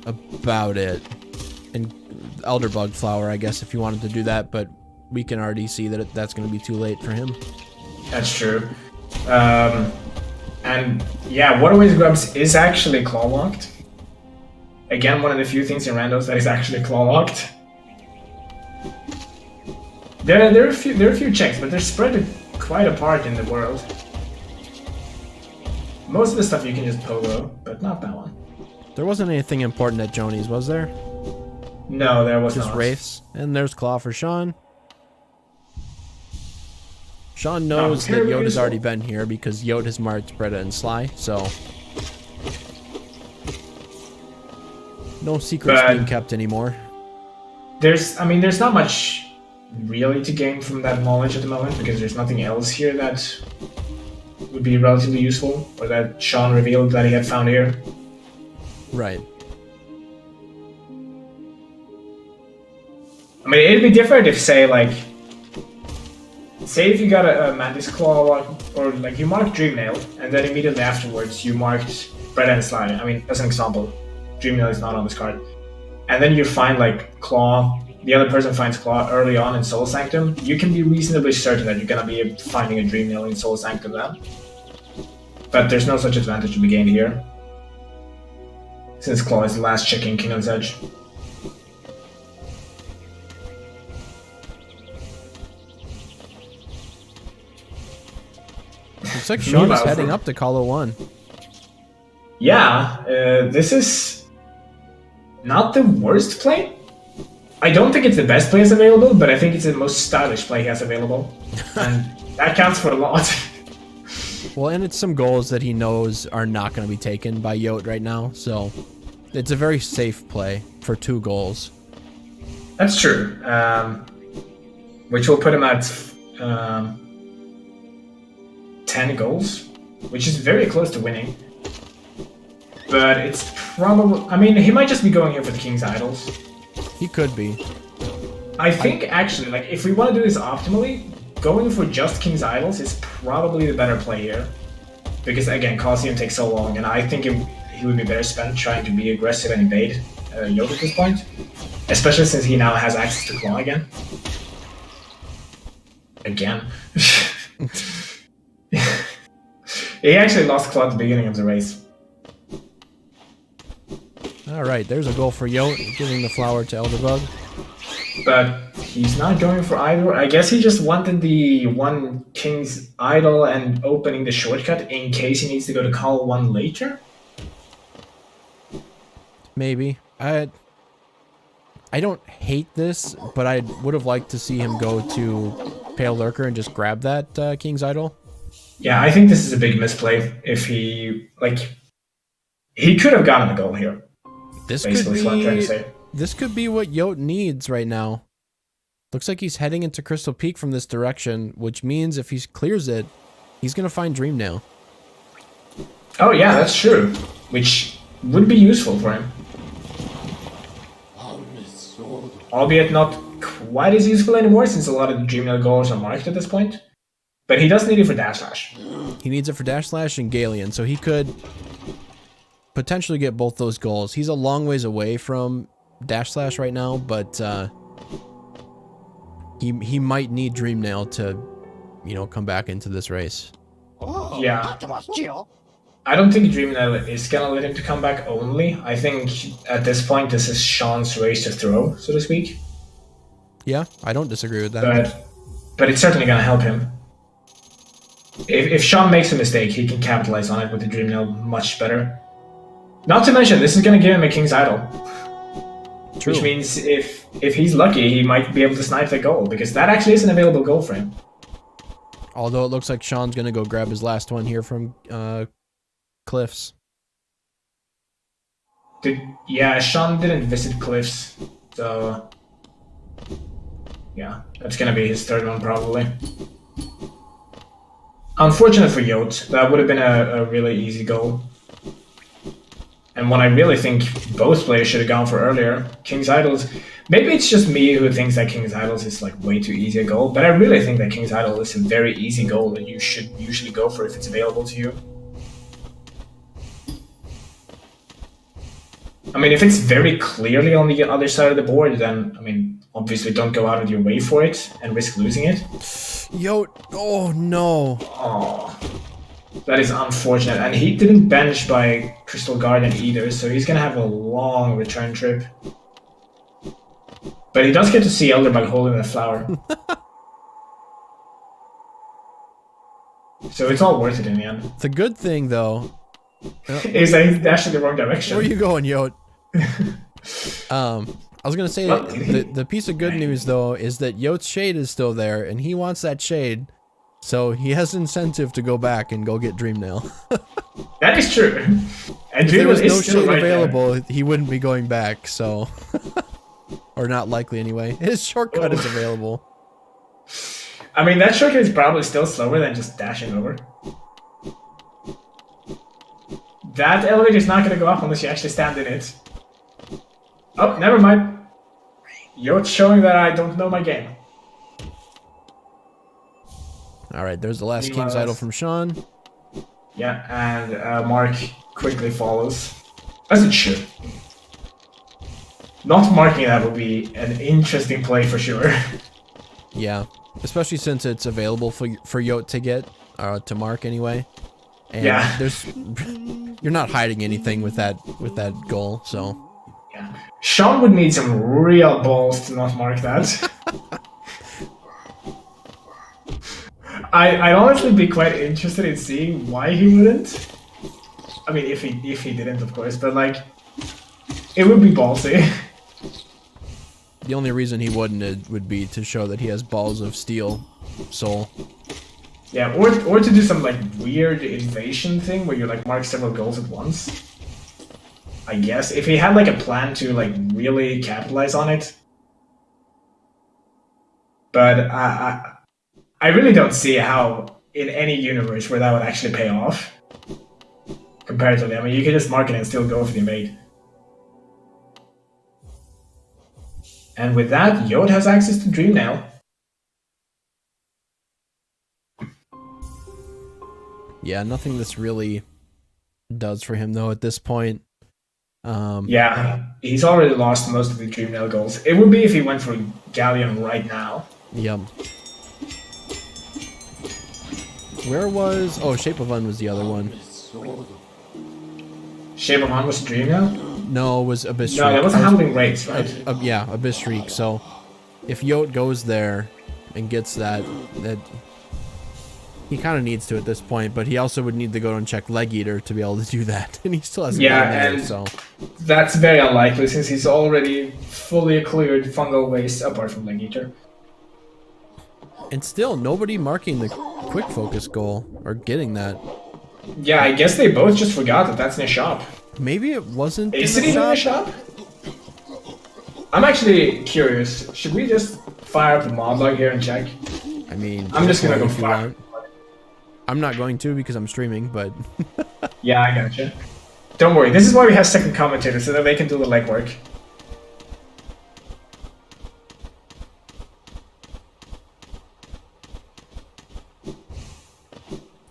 about it. And Elder Bug Flower, I guess, if you wanted to do that, but we can already see that that's going to be too late for him. That's true. And yeah, Waterway Scrubs is actually claw locked. Again, one of the few things in randos that is actually claw locked. There are a few checks, but they're spread quite apart in the world. Most of the stuff you can just pogo, but not that one. There wasn't anything important at Joni's, was there? No, there was just not. Wraiths, and there's Claw for Sean. Sean knows that Yote has already been here because Yote has marked Bretta and Sly, so no secrets being kept anymore. There's not much really to gain from that knowledge at the moment because there's nothing else here that would be relatively useful or that Sean revealed that he had found here. Right. I mean, it'd be different if, say if you got a Mantis Claw, or like you marked Dreamnail, and then immediately afterwards you marked Bretta and Sly. I mean, as an example, Dreamnail is not on this card. And then you find like Claw, the other person finds Claw early on in Soul Sanctum, you can be reasonably certain that you're gonna be finding a Dreamnail in Soul Sanctum then. But there's no such advantage to be gained here, since Claw is the last check in Kingdom's Edge. Looks like Sean is heading up to Colo 1. Yeah, this is not the worst play. I don't think it's the best play available, but I think it's the most stylish play he has available. And that counts for a lot. Well, and it's some goals that he knows are not going to be taken by Yote right now, so it's a very safe play for 2 goals. That's true. Which will put him at 10 goals, which is very close to winning. But it's probably... I mean, he might just be going here for the King's Idols. He could be. I think, actually, like, if we want to do this optimally, going for just King's Idols is probably the better play here. Because, again, Coliseum takes so long, and I think he would be better spent trying to be aggressive and evade Yote at this point. Especially since he now has access to Claw again. Again. He actually lost Claw at the beginning of the race. All right, there's a goal for Yote, giving the flower to Elderbug. But he's not going for either. I guess he just wanted the one King's Idol and opening the shortcut in case he needs to go to call one later. Maybe. I don't hate this, but I would have liked to see him go to Pale Lurker and just grab that King's Idol. Yeah, I think this is a big misplay. If he he could have gotten a goal here. This basically, is what I'm trying to say. This could be what Yote needs right now. Looks like he's heading into Crystal Peak from this direction, which means if he clears it, he's gonna find Dreamnail. Oh yeah, that's true. Which would be useful for him. Albeit not quite as useful anymore, since a lot of the Dreamnail goals are marked at this point. But he does need it for Dash Slash. He needs it for Dash Slash and Galleon, so he could potentially get both those goals. He's a long ways away from Dash Slash right now, but he might need Dreamnail to, you know, come back into this race. Yeah. I don't think Dreamnail is gonna let him to come back only. I think at this point this is Sean's race to throw, so to speak. Yeah, I don't disagree with that. But it's certainly gonna help him. If Sean makes a mistake, he can capitalize on it with the Dreamnail much better. Not to mention, this is gonna give him a King's Idol. True. Which means if he's lucky, he might be able to snipe the goal, because that actually is an available goal for him. Although it looks like Sean's gonna go grab his last one here from Cliffs. Yeah, Sean didn't visit Cliffs, so yeah, that's gonna be his third one probably. Unfortunate for Yote, that would have been a really easy goal. And one I really think both players should have gone for earlier. King's Idols, maybe it's just me who thinks that King's Idols is like way too easy a goal, but I really think that King's Idol is a very easy goal that you should usually go for if it's available to you. I mean, if it's very clearly on the other side of the board, then, I mean, obviously don't go out of your way for it and risk losing it. Yote, oh no. Oh, that is unfortunate. And he didn't bench by Crystal Garden either, so he's gonna have a long return trip. But he does get to see Elderbug holding the flower. So it's all worth it in the end. The good thing, though, is that he's dashing the wrong direction. Where are you going, Yote? I was gonna say the piece of good news though is that Yote's shade is still there, and he wants that shade, so he has incentive to go back and go get Dreamnail. That is true. And if there was no shade right available, there, he wouldn't be going back. So, or not likely anyway. His shortcut is available. I mean, that shortcut is probably still slower than just dashing over. That elevator is not going to go up unless you actually stand in it. Oh, never mind. You're showing that I don't know my game. Alright, there's the last King's Idol from Sean. Yeah, and Mark quickly follows. As it should. Not marking that would be an interesting play for sure. Yeah, especially since it's available for Yote to get, to mark anyway. And yeah, you're not hiding anything with that goal, so. Yeah, Sean would need some real balls to not mark that. I'd honestly be quite interested in seeing why he wouldn't. I mean, if he didn't, of course, but like, it would be ballsy. The only reason he wouldn't would be to show that he has balls of steel soul. Yeah, or to do some like weird invasion thing where you like mark several goals at once. I guess if he had like a plan to like really capitalize on it. But I really don't see how in any universe where that would actually pay off. Comparatively, I mean, you can just mark it and still go for the invade. And with that, Yote has access to Dreamnail. Yeah, nothing this really does for him though at this point. Yeah, he's already lost most of the Dreamnail goals. It would be if he went for Galleon right now. Yep. Where was... Oh, Shape of Un was the other one. Shape of Un was Dreamnail? No, it was Abyss Shriek. No, that was Howling Race, right? Yeah, Abyss Shriek. So if Yote goes there and gets that he kind of needs to at this point, but he also would need to go and check Leg Eater to be able to do that, and he still hasn't done that, and so that's very unlikely since he's already fully cleared fungal waste apart from Leg Eater. And still, nobody marking the quick focus goal or getting that. Yeah, I guess they both just forgot that that's in the shop. Maybe it wasn't. Is it even in the shop? I'm actually curious. Should we just fire up the mod log here and check? I mean, I'm just gonna go fire. I'm not going to because I'm streaming, but yeah, I gotcha. Don't worry. This is why we have second commentators so that they can do the legwork.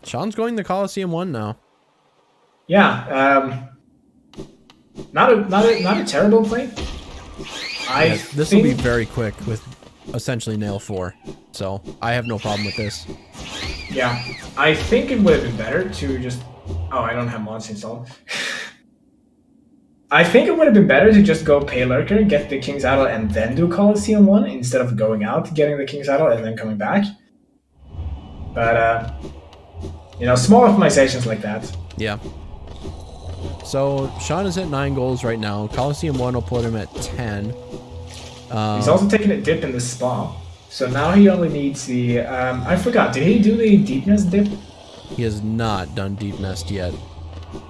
Sean's going to Coliseum 1 now. Yeah, not a terrible play. This will be very quick with essentially nail 4, so I have no problem with this. Yeah, I think it would have been better to just... Oh, I don't have mods installed. I think it would have been better to just go Pale Lurker, get the King's Idol, and then do Coliseum 1 instead of going out, getting the King's Idol, and then coming back. But, you know, small optimizations like that. Yeah. So, Sean is at 9 goals right now. Coliseum 1 will put him at 10. He's also taking a dip in the spa. So now he only needs the... I forgot, did he do the Deep Nest dip? He has not done Deep Nest yet.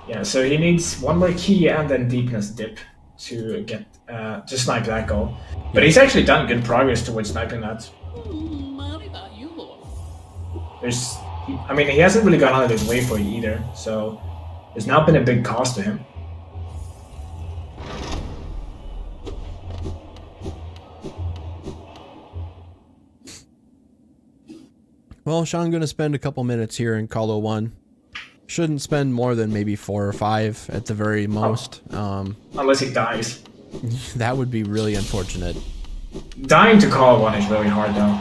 Yeah, so he needs one more key and then Deep Nest dip to get to snipe that goal. But he's actually done good progress towards sniping that. I mean, he hasn't really gone out of his way for it either, so there's not been a big cost to him. Well, Sean going to spend a couple minutes here in Colo 1. Shouldn't spend more than maybe 4 or 5 at the very most. Unless he dies. That would be really unfortunate. Dying to Colo 1 is really hard though.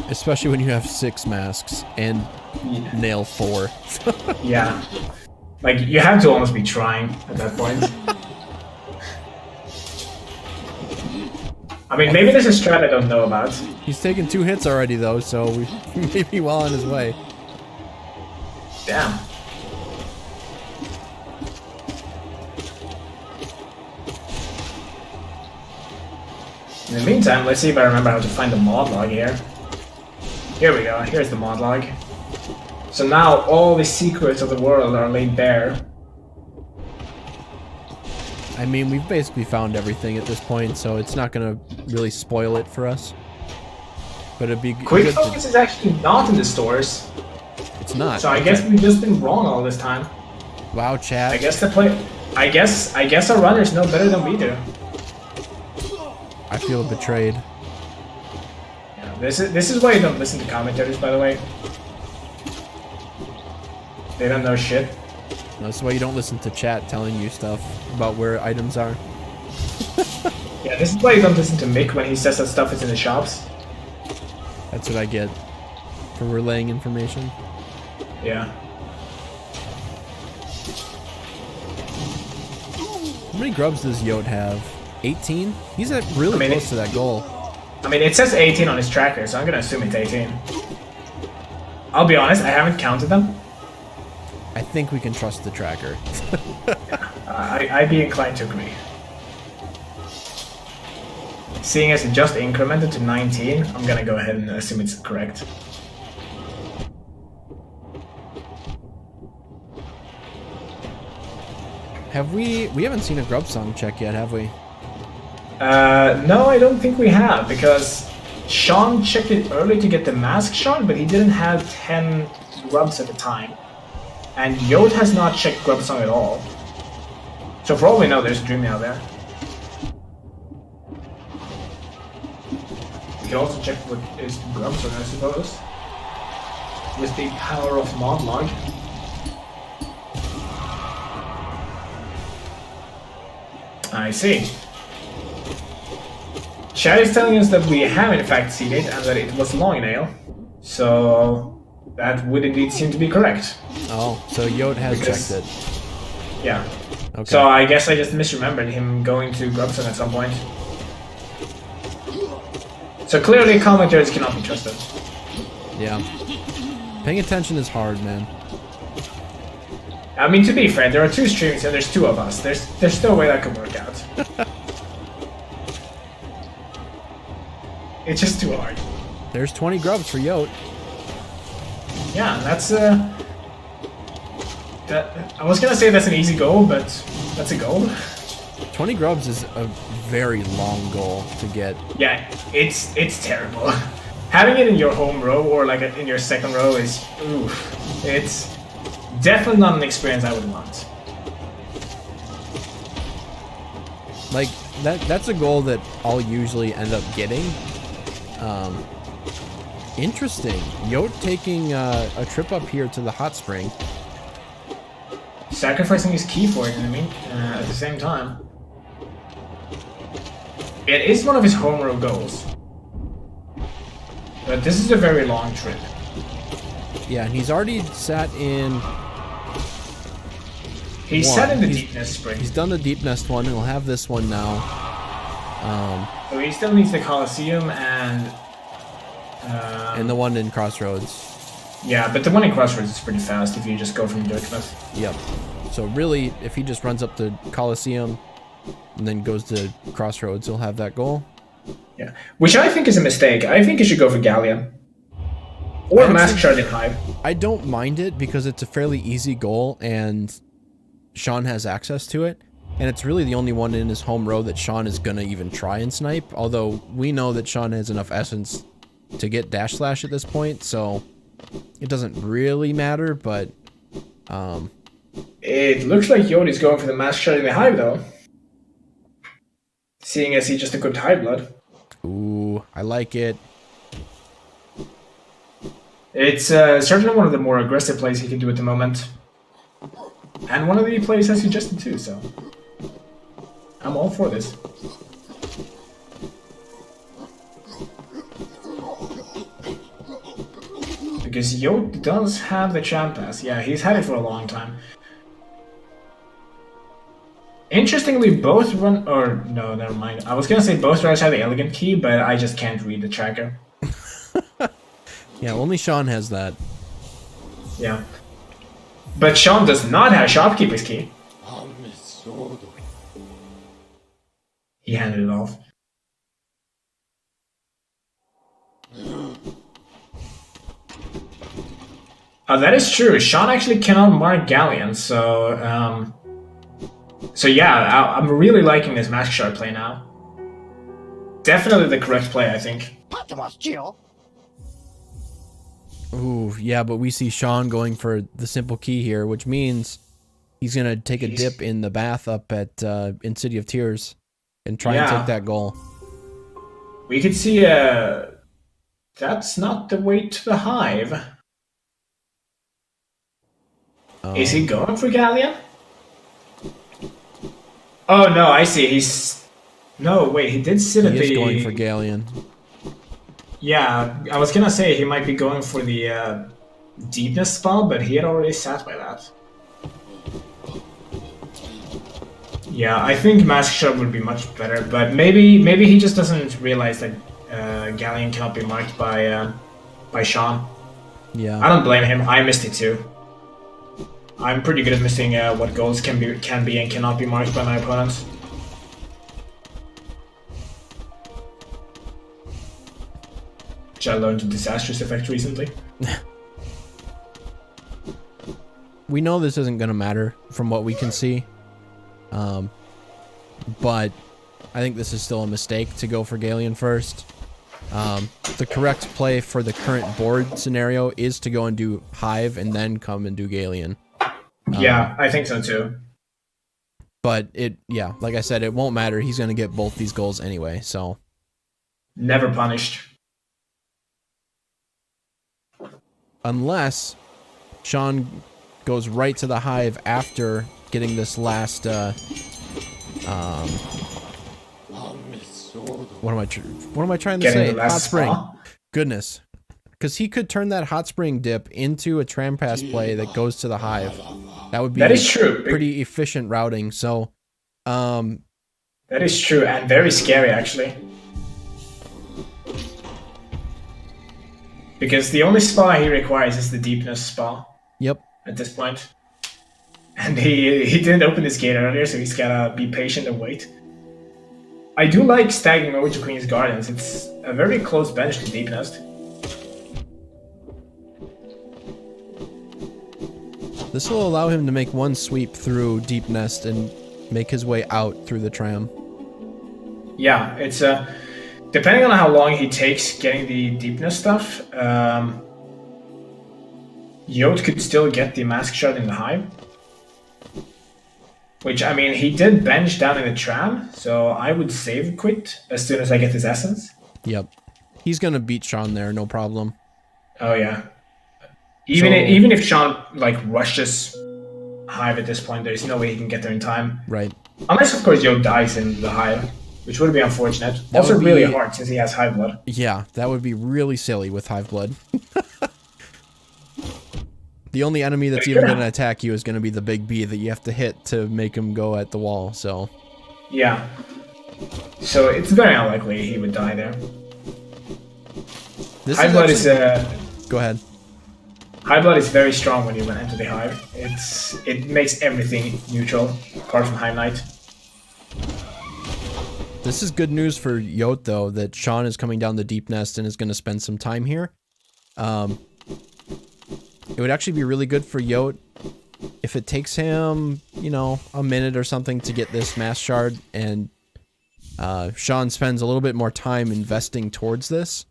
Especially when you have 6 masks and nail 4. Yeah. Like, you have to almost be trying at that point. I mean, maybe there's a strat I don't know about. He's taken 2 hits already, though, so he may be well on his way. Damn. In the meantime, let's see if I remember how to find the mod log here. Here we go, here's the mod log. So now all the secrets of the world are laid bare. I mean, we've basically found everything at this point, so it's not going to really spoil it for us. But it'd be Quick good Focus is actually not in the stores. It's not. So I guess we've just been wrong all this time. Wow, chat. I guess our runners know better than we do. I feel betrayed. Yeah, this is why you don't listen to commentators, by the way. They don't know shit. That's why you don't listen to chat telling you stuff about where items are. Yeah, this is why you don't listen to Mick when he says that stuff is in the shops. That's what I get for relaying information. Yeah. How many grubs does Yote have? 18? He's at really close to that goal. I mean, it says 18 on his tracker, so I'm gonna assume it's 18. I'll be honest, I haven't counted them. I think we can trust the tracker. I'd be inclined to agree. Seeing as it just incremented to 19, I'm gonna go ahead and assume it's correct. Have we haven't seen a grub song check yet, have we? No, I don't think we have, because Sean checked it early to get the mask shot, but he didn't have 10 grubs at the time. And Yote has not checked grub song at all. So for all we know, there's a Dreamy out there. You can also check what is grub song, I suppose. With the power of mod log. I see. Chat is telling us that we have in fact seen it and that it was long nail. So that would indeed seem to be correct. Oh, so Yote has checked it. Yeah. Okay. So I guess I just misremembered him going to Grubson at some point. So clearly commentators cannot be trusted. Yeah. Paying attention is hard, man. I mean, to be fair, there are 2 streams and there's 2 of us. There's no way that could work out. It's just too hard. There's 20 grubs for Yote. Yeah, that's I was gonna say that's an easy goal, but that's a goal. 20 grubs is a very long goal to get. Yeah, it's terrible. Having it in your home row or like in your second row is, oof. It's definitely not an experience I would want. Like that's a goal that I'll usually end up getting. Interesting. Yote taking a trip up here to the hot spring. Sacrificing his key for it, I mean, at the same time. It is one of his home row goals. But this is a very long trip. Yeah, and he's already sat in... He's sat in the deep nest spring. He's done the deep nest one, and he'll have this one now. So he still needs the Colosseum and the one in Crossroads. Yeah, but the one in Crossroads is pretty fast if you just go from Dirtmouth. Yep. So really, if he just runs up the Colosseum and then goes to Crossroads, he'll have that goal. Yeah, which I think is a mistake. I think you should go for Galleon. Or Mask Shard in Hive. I don't mind it because it's a fairly easy goal and Sean has access to it. And it's really the only one in his home row that Sean is going to even try and snipe. Although we know that Sean has enough essence to get Dash Slash at this point, so it doesn't really matter, but... It looks like Yote's going for the Mask Shard in the Hive, though. Seeing as he just equipped Hive Blood. Ooh, I like it. It's certainly one of the more aggressive plays he can do at the moment. And one of the plays I suggested too, so... I'm all for this. Because Yote does have the Champ Pass. Yeah, he's had it for a long time. Interestingly, both run... Or, no, never mind. I was gonna say both runners have the Elegant Key, but I just can't read the tracker. Yeah, only Sean has that. Yeah. But Sean does not have Shopkeeper's Key. He handed it off. That is true. Sean actually cannot mark Galleon, so... So yeah, I'm really liking this Mask Shard play now. Definitely the correct play, I think. Ooh, yeah, but we see Sean going for the simple key here, which means he's gonna take a dip in the bath up at in City of Tears and try and take that goal. We could see that's not the way to the Hive. Is he going for Galleon? Oh no, I see. He's no wait. He did sit at the. He is going for Galleon. Yeah, I was gonna say he might be going for the deepness spell, but he had already sat by that. Yeah, I think Mask Shard would be much better, but maybe he just doesn't realize that Galleon cannot be marked by Sean. Yeah. I don't blame him. I missed it too. I'm pretty good at missing what goals can be and cannot be marked by my opponents. Which I learned a disastrous effect recently. We know this isn't going to matter from what we can see. But I think this is still a mistake to go for Galleon first. The correct play for the current board scenario is to go and do Hive and then come and do Galleon. Yeah, I think so too. But yeah, like I said, it won't matter. He's going to get both these goals anyway, so. Never punished. Unless Sean goes right to the Hive after getting this last, what am I trying to say? Hot Spring. Goodness. Because he could turn that Hot Spring dip into a Trampass play that goes to the Hive. That would be That is true. pretty efficient routing. So, that is true and very scary actually. Because the only spa he requires is the deepness spa. Yep. At this point. And he didn't open his gate earlier, so he's gotta be patient and wait. I do like stacking over to Queen's Gardens. It's a very close bench to Deep Nest. This will allow him to make one sweep through Deep Nest and make his way out through the tram. Yeah, it's depending on how long he takes getting the deepness stuff, Yote could still get the mask shard in the hive. Which, I mean, he did bench down in the tram, so I would save quit as soon as I get his essence. Yep. He's gonna beat Sean there, no problem. Oh yeah. Even if Sean like rushes hive at this point, there's no way he can get there in time. Right. Unless of course Yote dies in the hive, which would be unfortunate. That also would really be hard since he has hive blood. Yeah, that would be really silly with hive blood. The only enemy that's even going to attack you is going to be the big bee that you have to hit to make him go at the wall, so... Yeah. So it's very unlikely he would die there. Hive blood is... Go ahead. Hive blood is very strong when you enter the hive. It makes everything neutral, apart from Hive Knight. This is good news for Yote, though, that Sean is coming down the Deep Nest and is going to spend some time here. It would actually be really good for Yote if it takes him, you know, a minute or something to get this mass shard, and Sean spends a little bit more time investing towards this.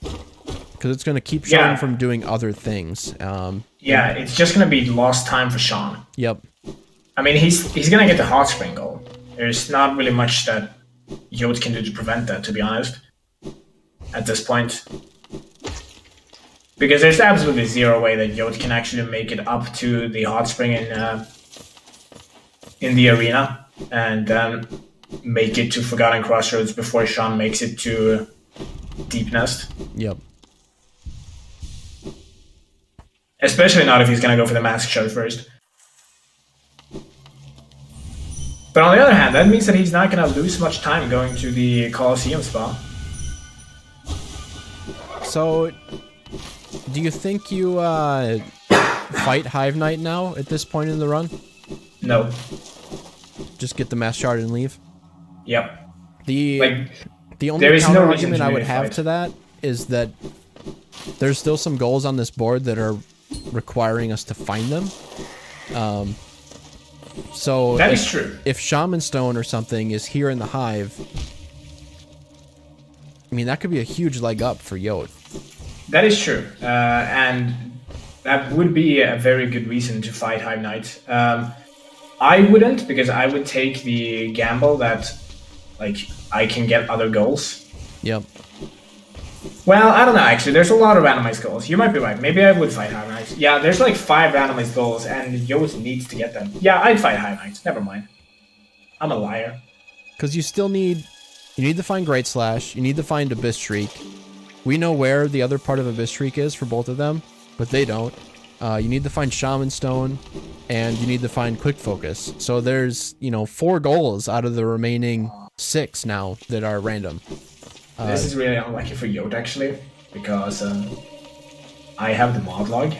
Because it's going to keep Sean from doing other things. Yeah, it's just going to be lost time for Sean. Yep. I mean, he's going to get the hot spring goal. There's not really much that Yote can do to prevent that, to be honest, at this point. Because there's absolutely zero way that Yote can actually make it up to the hot spring in the arena and then make it to Forgotten Crossroads before Sean makes it to Deep Nest. Yep. Especially not if he's going to go for the mask shard first. But on the other hand, that means that he's not going to lose much time going to the Colosseum spa. So, do you think you fight Hive Knight now at this point in the run? No. Just get the mass shard and leave? Yep. The only counter argument I would have to that is that there's still some goals on this board that are requiring us to find them. So that is true. If Shaman Stone or something is here in the hive, I mean, that could be a huge leg up for Yote. That is true. And that would be a very good reason to fight Hive Knight. I wouldn't, because I would take the gamble that like I can get other goals. Yep. Well, I don't know, actually. There's a lot of randomized goals. You might be right. Maybe I would fight Hive Knights. Yeah, there's like 5 randomized goals, and Yote needs to get them. Yeah, I'd fight Hive Knights. Never mind. I'm a liar. Because you still need... You need to find Great Slash. You need to find Abyss Shriek. We know where the other part of Abyss Shriek is for both of them, but they don't. You need to find Shaman Stone, and you need to find Quick Focus. So there's, you know, 4 goals out of the remaining 6 now that are random. This is really unlucky for Yote, actually, because I have the mod log.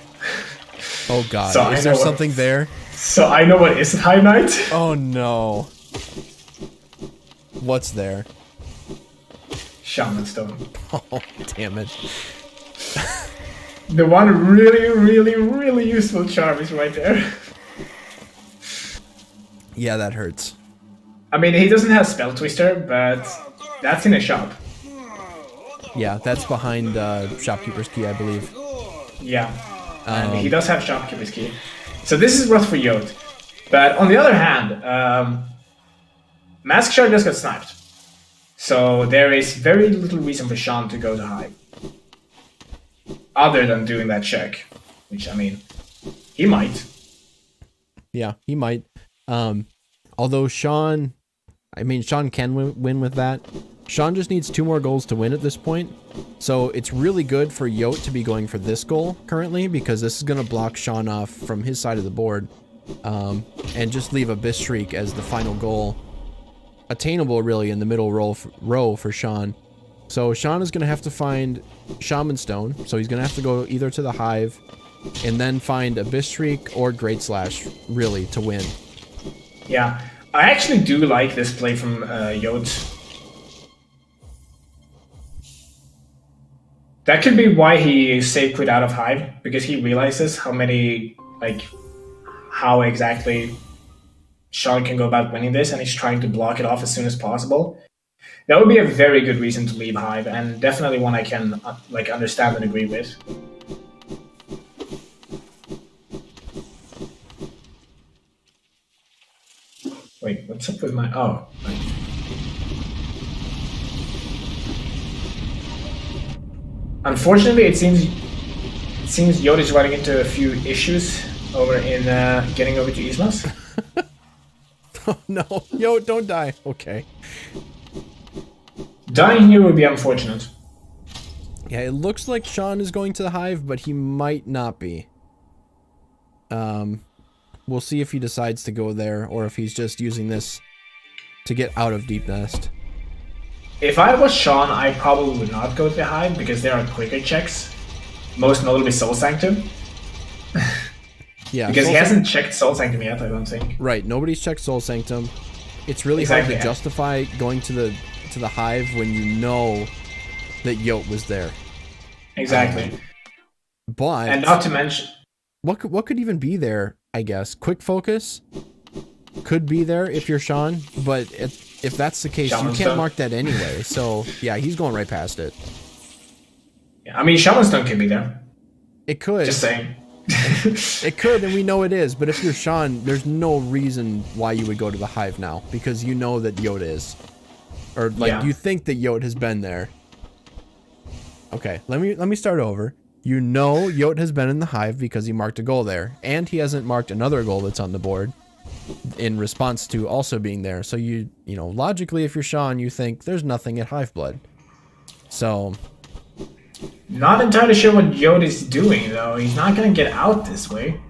Oh god, so is there something there? So I know what is Hive Knight. Oh no. What's there? Shaman Stone. Oh, damn it. The one really, really, really useful charm is right there. Yeah, that hurts. I mean, he doesn't have Spell Twister, but that's in a shop. Yeah, that's behind Shopkeeper's Key, I believe. Yeah, and he does have Shopkeeper's Key. So this is rough for Yote. But on the other hand, Mask Shard just got sniped. So there is very little reason for Sean to go to Hive. Other than doing that check. Which, I mean, he might. Yeah, he might. Although Sean... I mean, Sean can win with that. Sean just needs 2 more goals to win at this point. So it's really good for Yote to be going for this goal currently, because this is going to block Sean off from his side of the board. And just leave a Bistreak as the final goal. Attainable, really, in the middle row for Sean. So Sean is going to have to find Shaman Stone. So he's going to have to go either to the Hive and then find a Bistreak or Great Slash, really, to win. Yeah, I actually do like this play from Yote. That could be why he safe quit out of Hive, because he realizes how exactly Sean can go about winning this, and he's trying to block it off as soon as possible. That would be a very good reason to leave Hive, and definitely one I can understand and agree with. Wait, what's up with my... Oh. Right. Unfortunately, it seems Yote is running into a few issues over in getting over to Ismas. Oh no, Yote, don't die. Okay. Dying here would be unfortunate. Yeah, it looks like Sean is going to the Hive, but he might not be. We'll see if he decides to go there, or if he's just using this to get out of Deep Nest. If I was Sean, I probably would not go to the Hive, because there are quicker checks. Most notably Soul Sanctum. Yeah, because he hasn't checked Soul Sanctum yet, I don't think. Right, nobody's checked Soul Sanctum. It's really hard to justify going to the Hive when you know that Yote was there. Exactly. But and not to mention, what could even be there? I guess Quick Focus could be there if you're Sean, but if that's the case, you can't mark that anyway. So yeah, he's going right past it. Yeah, I mean, Shaman Stone could be there. It could. Just saying. It could, and we know it is. But if you're Sean, there's no reason why you would go to the Hive now, because you know that Yote is, or you think that Yote has been there. Okay, let me start over. You know Yote has been in the Hive because he marked a goal there, and he hasn't marked another goal that's on the board in response to also being there. So you know, logically, if you're Sean, you think there's nothing at Hive Blood. So, not entirely sure what Yote is doing, though. He's not going to get out this way.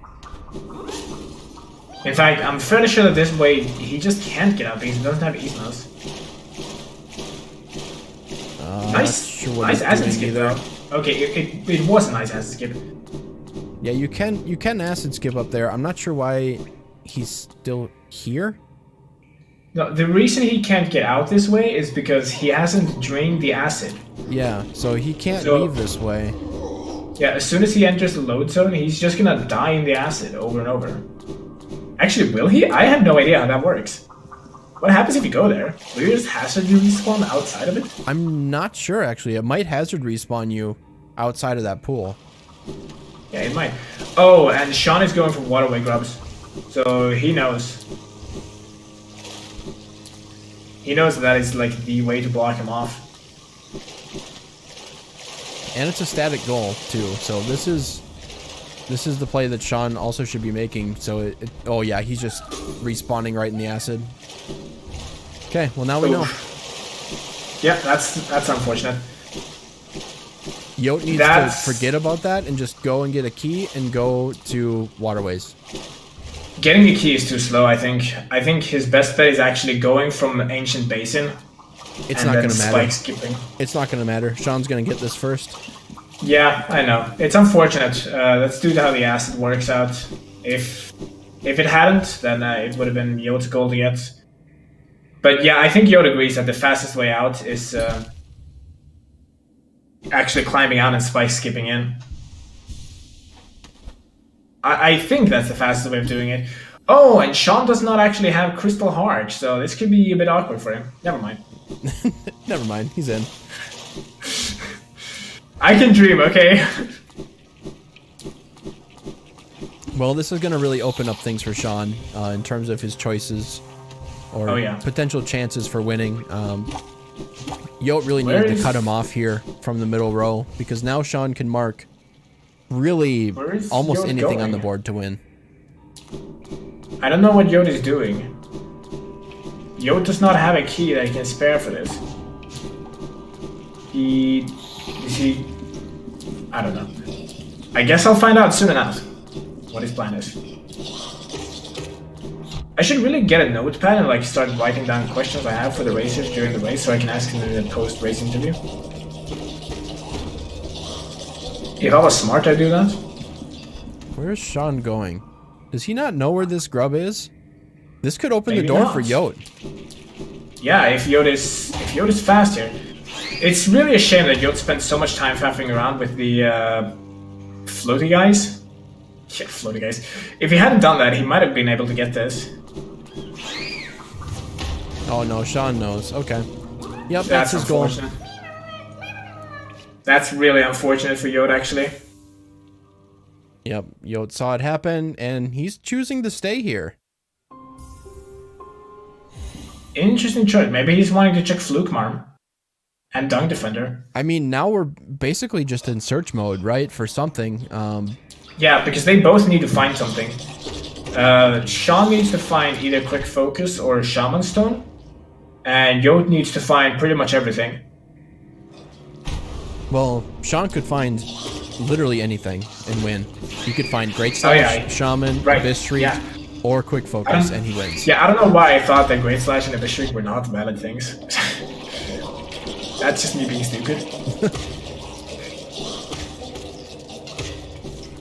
In fact, I'm fairly sure that this way he just can't get out because he doesn't have Ethnos. Nice acid skip, though. Okay, it was a nice acid skip. Yeah, you can acid skip up there. I'm not sure why he's still here. No, the reason he can't get out this way is because he hasn't drained the acid. Yeah, so he can't leave this way. Yeah, as soon as he enters the load zone, he's just gonna die in the acid over and over. Actually, will he? I have no idea how that works. What happens if you go there? Will you just hazard respawn outside of it? I'm not sure, actually. It might hazard respawn you outside of that pool. Yeah, it might. Oh, and Sean is going for waterway grubs. So he knows. He knows that is like the way to block him off. And it's a static goal too, so this is the play that Sean also should be making. So oh yeah, he's just respawning right in the acid. Okay, well now we know. Yeah, that's unfortunate. Yote needs to forget about that and just go and get a key and go to waterways. Getting the key is too slow, I think. I think his best bet is actually going from Ancient Basin. It's not going to matter. Skipping. It's not going to matter. Sean's going to get this first. Yeah, I know. It's unfortunate. Let's do how the acid works out. If it hadn't, then it would have been Yote's goal to get. But yeah, I think Yote agrees that the fastest way out is actually climbing out and spike skipping in. I think that's the fastest way of doing it. Oh, and Sean does not actually have Crystal Heart, so this could be a bit awkward for him. Never mind. Never mind, he's in. I can dream, okay? Well, this is going to really open up things for Sean in terms of his choices or potential chances for winning. Yote really needed to cut him off here from the middle row because now Sean can mark really almost anything on the board to win. I don't know what Yote is doing. Yote does not have a key that he can spare for this. Is he? I don't know. I guess I'll find out soon enough what his plan is. I should really get a notepad and like start writing down questions I have for the racers during the race so I can ask them in a post-race interview. If I was smart, I'd do that. Where's Sean going? Does he not know where this grub is? This could open Maybe the door not. for Yote. Yeah, if Yote's faster. It's really a shame that Yote spent so much time faffing around with the floaty guys. Yeah, floaty guys. If he hadn't done that, he might have been able to get this. Oh no, Sean knows. Okay. Yep, that's his goal. That's really unfortunate for Yote, actually. Yep, Yote saw it happen, and he's choosing to stay here. Interesting choice. Maybe he's wanting to check Fluke Marm and Dung Defender. I mean, now we're basically just in search mode, right? For something. Yeah, because they both need to find something. Sean needs to find either Quick Focus or Shaman Stone. And Yote needs to find pretty much everything. Well, Sean could find literally anything and win. He could find Great Slash, Shaman, Abyss Shriek, or Quick Focus, and he wins. Yeah, I don't know why I thought that Great Slash and Abyss Shriek were not valid things. That's just me being stupid.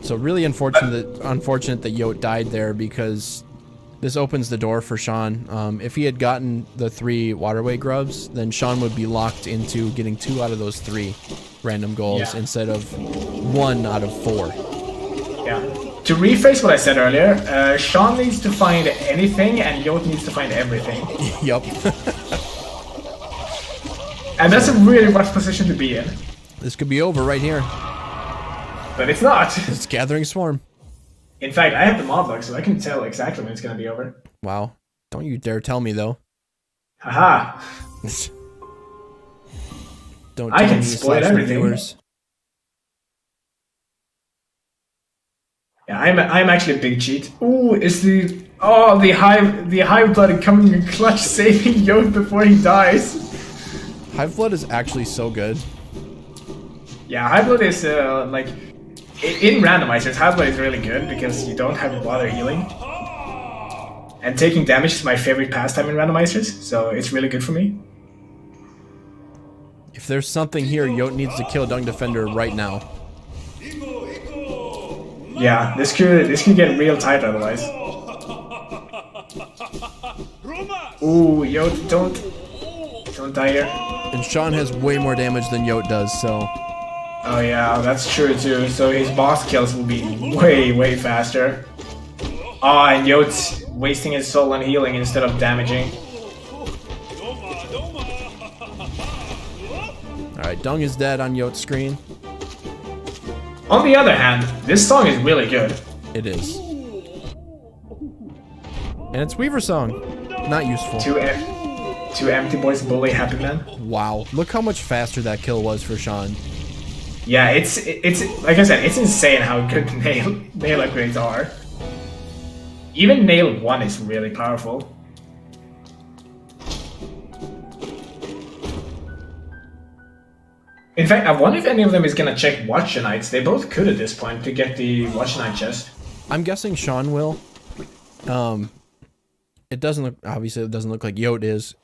So really unfortunate that Yote died there, because this opens the door for Sean. If he had gotten the 3 waterway grubs, then Sean would be locked into getting 2 out of those 3 random goals instead of 1 out of 4. Yeah. To rephrase what I said earlier, Sean needs to find anything and Yote needs to find everything. Yep. And that's a really rough position to be in. This could be over right here. But it's not. It's Gathering Swarm. In fact, I have the mod log, so I can tell exactly when it's going to be over. Wow. Don't you dare tell me, though. Haha. Don't I tell can me, spoil / everything. viewers. Yeah, I'm actually a big cheat. Ooh, is the hive blood coming in clutch, saving Yote before he dies? Hive Blood is actually so good. Yeah, hive blood is like in randomizers. Hive blood is really good because you don't have to bother healing, and taking damage is my favorite pastime in randomizers, so it's really good for me. If there's something here, Yote needs to kill Dung Defender right now. Yeah, this could get real tight otherwise. Ooh, Yote, don't die here. And Sean has way more damage than Yote does, so... Oh yeah, that's true too. So his boss kills will be way faster. Oh, and Yote's wasting his soul on healing instead of damaging. Alright, Dung is dead on Yote's screen. On the other hand, this song is really good. It is. And it's Weaver song. Not useful. Two empty boys bully happy man. Wow, look how much faster that kill was for Sean. Yeah, it's like I said, it's insane how good nail upgrades are. Even nail 1 is really powerful. In fact, I wonder if any of them is gonna check Watch Nights. They both could at this point to get the Watch Night chest. I'm guessing Sean will. It doesn't look, obviously it doesn't look like Yote is.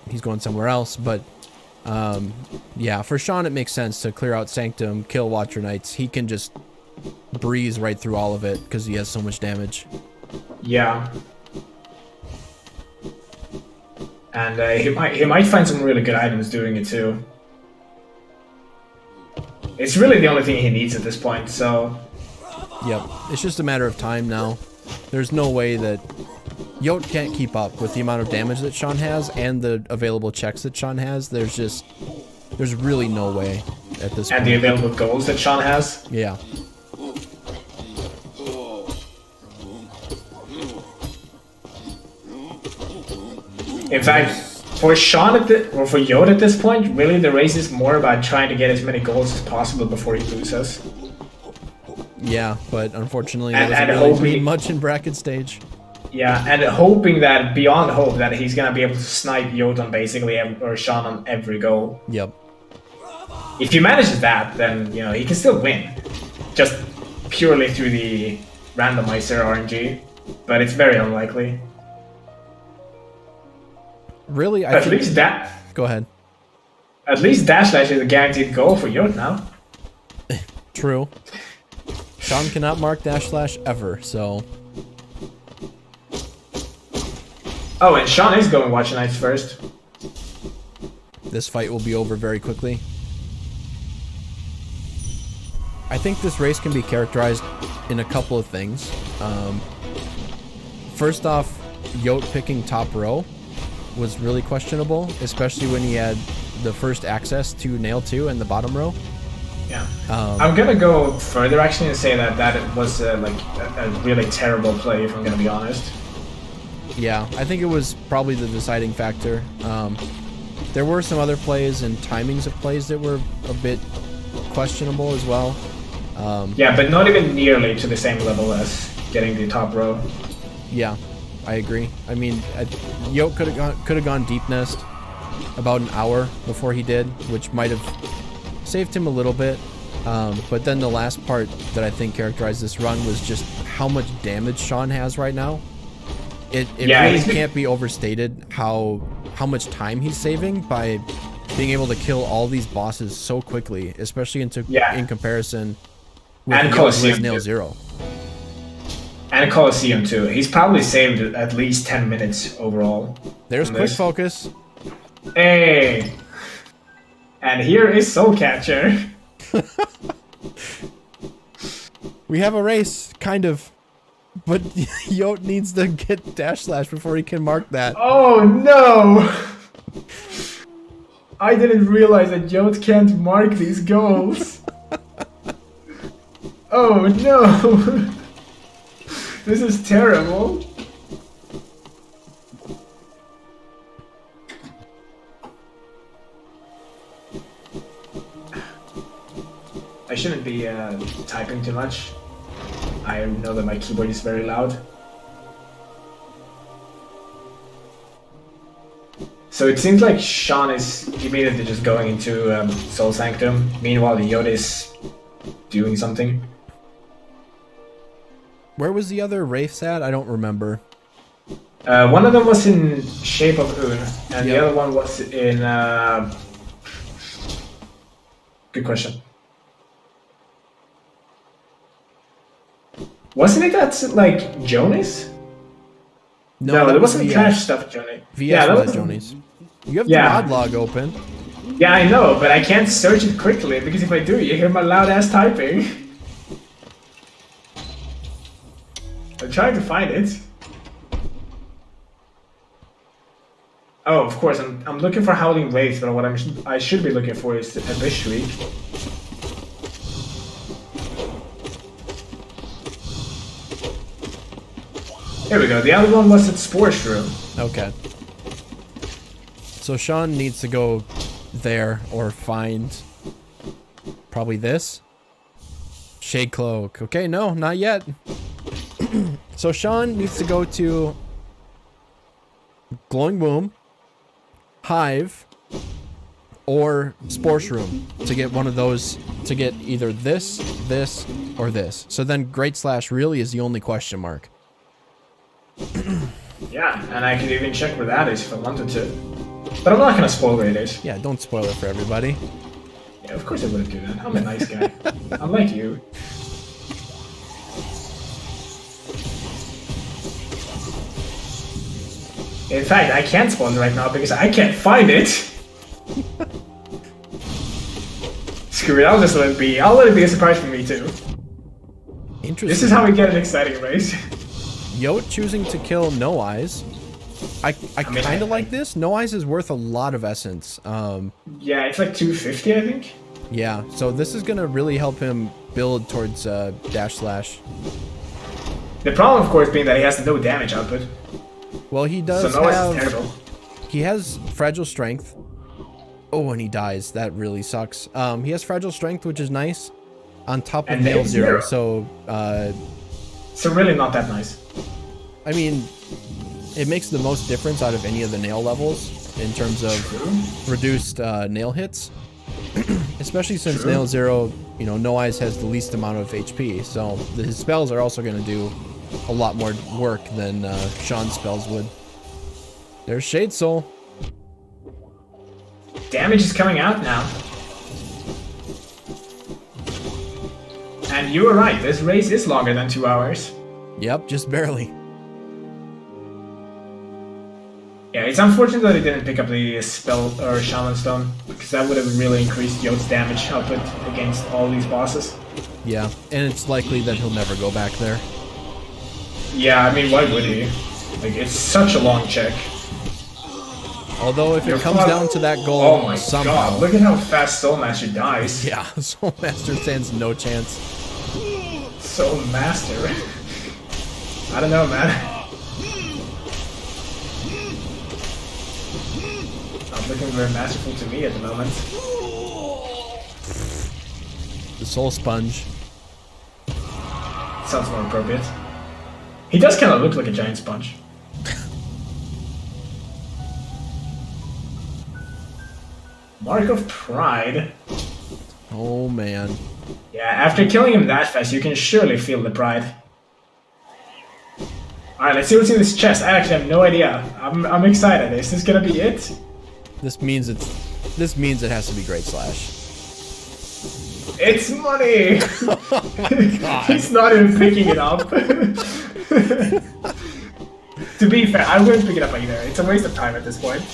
He's going somewhere else, but yeah, for Sean it makes sense to clear out Sanctum, kill Watcher Knights. He can just breeze right through all of it because he has so much damage. Yeah. And he might find some really good items doing it too. It's really the only thing he needs at this point, so... Yep, it's just a matter of time now. There's no way that Yote can't keep up with the amount of damage that Sean has and the available checks that Sean has. There's really no way at this point. And the available goals that Sean has. Yeah. In fact, for Sean or for Yote at this point, really the race is more about trying to get as many goals as possible before he loses. Yeah, but unfortunately And that doesn't really hopefully- mean much in bracket stage. Yeah, and hoping that, beyond hope, that he's gonna be able to snipe Yote on basically, or Sean on every goal. Yep. If he manages that, then he can still win, just purely through the randomizer RNG, but it's very unlikely. Really, at least that. Go ahead. At least dash slash is a guaranteed goal for Yote now. True. Sean cannot mark dash slash ever, so. Oh, and Sean is going Watch Nights first. This fight will be over very quickly. I think this race can be characterized in a couple of things. First off, Yote picking top row was really questionable, especially when he had the first access to nail 2 and the bottom row. Yeah. I'm gonna go further actually and say that was like a really terrible play, if I'm gonna be honest. Yeah, I think it was probably the deciding factor. There were some other plays and timings of plays that were a bit questionable as well. Yeah, but not even nearly to the same level as getting the top row. Yeah, I agree. I mean, Yote could have gone deep nest about an hour before he did, which might have saved him a little bit. But then the last part that I think characterized this run was just how much damage Sean has right now. It really can't be overstated how much time he's saving by being able to kill all these bosses so quickly, especially in comparison with Yote's nail 0. And Colosseum too. He's probably saved at least 10 minutes overall. There's quick focus. Hey! And here is Soul Catcher. We have a race, kind of. But Yote needs to get dash slash before he can mark that. Oh no! I didn't realize that Yote can't mark these goals. Oh no! This is terrible. I shouldn't be typing too much. I know that my keyboard is very loud. So it seems like Sean is immediately just going into Soul Sanctum. Meanwhile, Yote is doing something. Where was the other Wraiths at? I don't remember. One of them was in Shape of Un, and the other one was in... Good question. Wasn't it that, like, Jonas? No, it wasn't trash stuff, Jonas. VS was Jonas. You have the mod log open. Yeah, I know, but I can't search it quickly, because if I do, you hear my loud-ass typing. I'm trying to find it. Oh, of course, I'm looking for Howling Wraith, but what I should be looking for is Abyss Shriek. Here we go, the other one was at Sports Room. Okay. So Sean needs to go there or find probably this. Shade Cloak. Okay, no, not yet. So Sean needs to go to Glowing Womb, Hive, or Sports Room to get one of those, to get either this, this, or this. So then Great Slash really is the only question mark. Yeah, and I could even check where that is if I wanted to. But I'm not gonna spoil where it is. Yeah, don't spoil it for everybody. Yeah, of course I wouldn't do that. I'm a nice guy. I'm like you. In fact, I can't spawn right now because I can't find it. Screw it, I'll just let it be. I'll let it be a surprise for me too. Interesting. This is how we get an exciting race. Yote choosing to kill No Eyes. I kind of like this. No Eyes is worth a lot of essence. Yeah, it's like 250, I think. Yeah, so this is gonna really help him build towards dash slash. The problem, of course, being that he has no damage output. Well, he does so have... is terrible. He has Fragile Strength. Oh, and he dies. That really sucks. He has Fragile Strength, which is nice. On top of Nail 0, so... So really not that nice. I mean, it makes the most difference out of any of the nail levels in terms of reduced nail hits. Especially since True. Nail Zero, you know, No Eyes has the least amount of HP, so his spells are also going to do a lot more work than Sean's spells would. There's Shade Soul. Damage is coming out now. And you were right, this race is longer than 2 hours. Yep, just barely. Yeah, it's unfortunate that he didn't pick up the spell or Shaman Stone, because that would have really increased Yote's damage output against all these bosses. Yeah, and it's likely that he'll never go back there. Yeah, I mean, why would he? Like, it's such a long check. Although if it comes down to that goal, oh my somehow... god, look at how fast Soul Master dies. Yeah, Soul Master stands no chance. Soul Master? I don't know, man. Not looking very masterful to me at the moment. The Soul Sponge. Sounds more appropriate. He does kind of look like a giant sponge. Mark of Pride. Oh man. Yeah, after killing him that fast, you can surely feel the pride. Alright, let's see what's in this chest. I actually have no idea. I'm excited. Is this gonna be it? This means it has to be Great Slash. It's money! Oh my god. He's not even picking it up. To be fair, I wouldn't pick it up either. It's a waste of time at this point.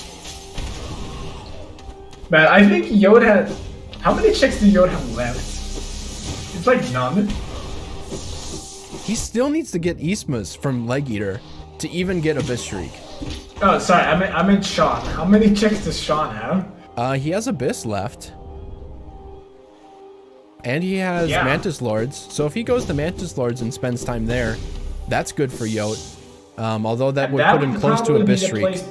Man, I think Yote had... How many checks do Yote have left? It's like none. He still needs to get Ismas from Leg Eater to even get Abyss Shriek. Oh, sorry, I meant Sean. How many checks does Sean have? He has Abyss left. And he has Mantis Lords. So if he goes to Mantis Lords and spends time there, that's good for Yote. Although that would put him close to Abyss Shriek.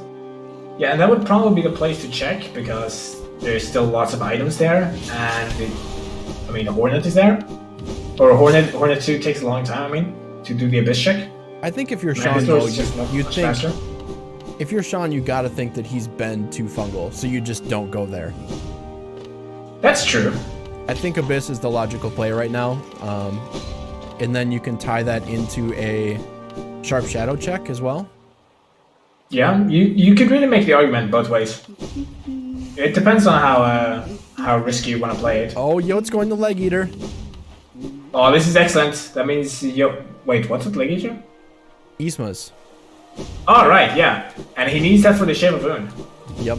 Yeah, and that would probably be the place to check, because there's still lots of items there, and I mean, the Hornet is there. Or Hornet 2 takes a long time, I mean, to do the Abyss check. I think if you're Sean, though, you'd think... Faster. If you're Sean, you gotta think that he's been to Fungal, so you just don't go there. That's true. I think Abyss is the logical play right now. And then you can tie that into a Sharp Shadow check as well. Yeah, you could really make the argument both ways. It depends on how risky you want to play it. Oh, Yote's going to Leg Eater. Oh, this is excellent. That means wait, what's it, Leg Eater? Ismas. Oh, right, yeah. And he needs that for the Shape of Wound. Yep.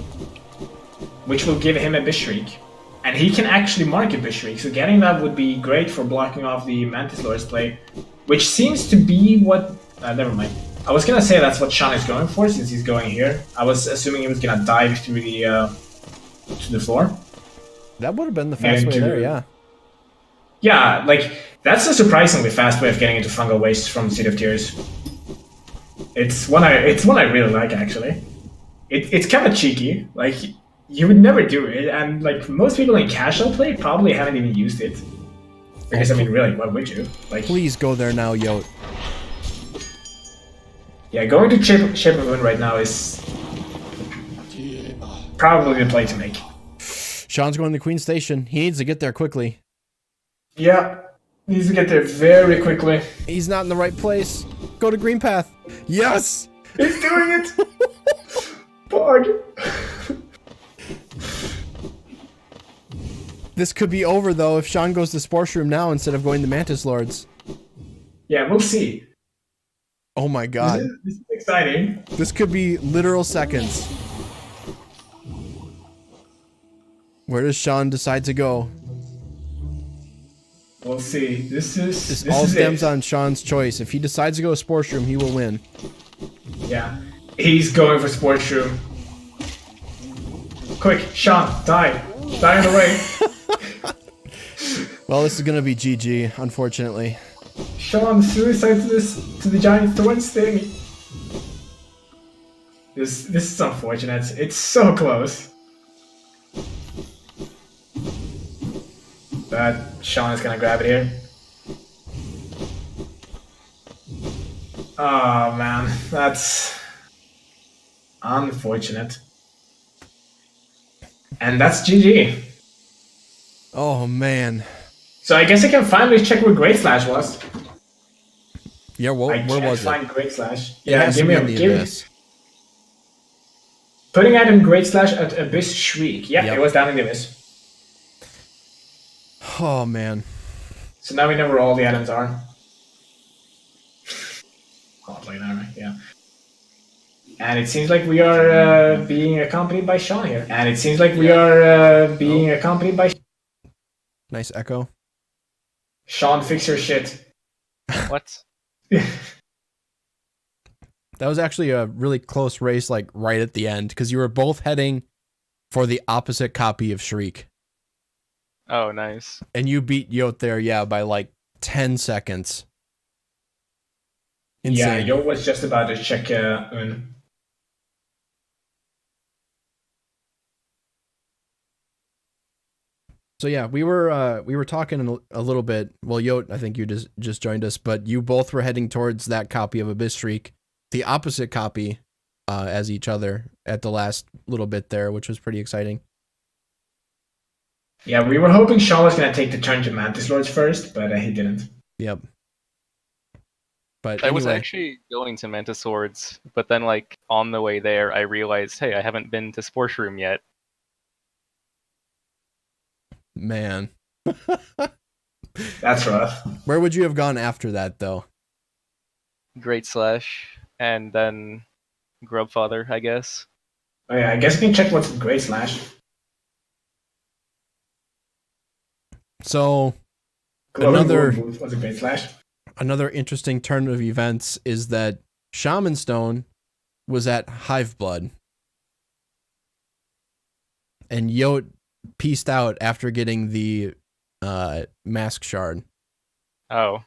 Which will give him a Abyss Shriek. And he can actually mark a Abyss Shriek, so getting that would be great for blocking off the Mantis Lord's play. Which seems to be what... never mind. I was gonna say that's what Sean is going for, since he's going here. I was assuming he was gonna dive through the to the floor. That would have been the fast way there, yeah. Yeah, like, that's a surprisingly fast way of getting into Fungal Waste from City of Tears. It's one I really like, actually. It's kind of cheeky. Like, you would never do it, and like most people in casual play probably haven't even used it. Because I mean, really, why would you? Like, please go there now, Yote. Yeah, going to Shape of Wound right now is probably the play to make. Sean's going to Queen Station. He needs to get there quickly. Yeah, needs to get there very quickly. He's not in the right place. Go to Green Path. Yes! He's doing it! Bug. This could be over, though, if Sean goes to Sports Room now instead of going to Mantis Lords. Yeah, we'll see. Oh my god. This is exciting. This could be literal seconds. Where does Sean decide to go? We'll see. This all stems on Sean's choice. If he decides to go to Sports Room, he will win. Yeah. He's going for Sports Room. Quick, Sean, die. Die in the way. Well, this is gonna be GG, unfortunately. Sean, suicide to the giant thorns thing. This is unfortunate. It's so close. But Sean is gonna grab it here. Oh man, that's unfortunate. And that's GG. Oh man. So I guess I can finally check where Great Slash was. Yeah, I where can't was it? find Great Slash. It Yeah, has to give me be a in the give. abyss. Putting item Great Slash at Abyss Shriek. Yeah, Yep. it was down in the Abyss. Oh man. So now we know where all the items are. Oh, like that, right? Yeah. And it seems like we are being accompanied by Sean here. And it seems like we are being accompanied by Nice echo. Sean. Fix your shit. What? That was actually a really close race, like right at the end, because you were both heading for the opposite copy of Shriek. Oh, nice. And you beat Yote there, yeah, by like 10 seconds. Insane. Yeah, Yo was just about to check Un. So yeah, we were talking a little bit. Well, Yote, I think you just joined us, but you both were heading towards that copy of Abyss Shriek, the opposite copy, as each other at the last little bit there, which was pretty exciting. Yeah, we were hoping Sean was going to take the turn to Mantis Lords first, but he didn't. Yep. But I anyway, was actually going to Manta Swords, but then like on the way there, I realized, hey, I haven't been to Sports Room yet. man, That's rough. where would you have gone after that, though? Great Slash, and then Grubfather, I guess. Oh yeah, I guess we can check what's in Great Slash. So Another was a Great Slash. another interesting turn of events is that Shaman Stone was at Hive Blood, and Yote pieced out after getting the mask shard. Oh.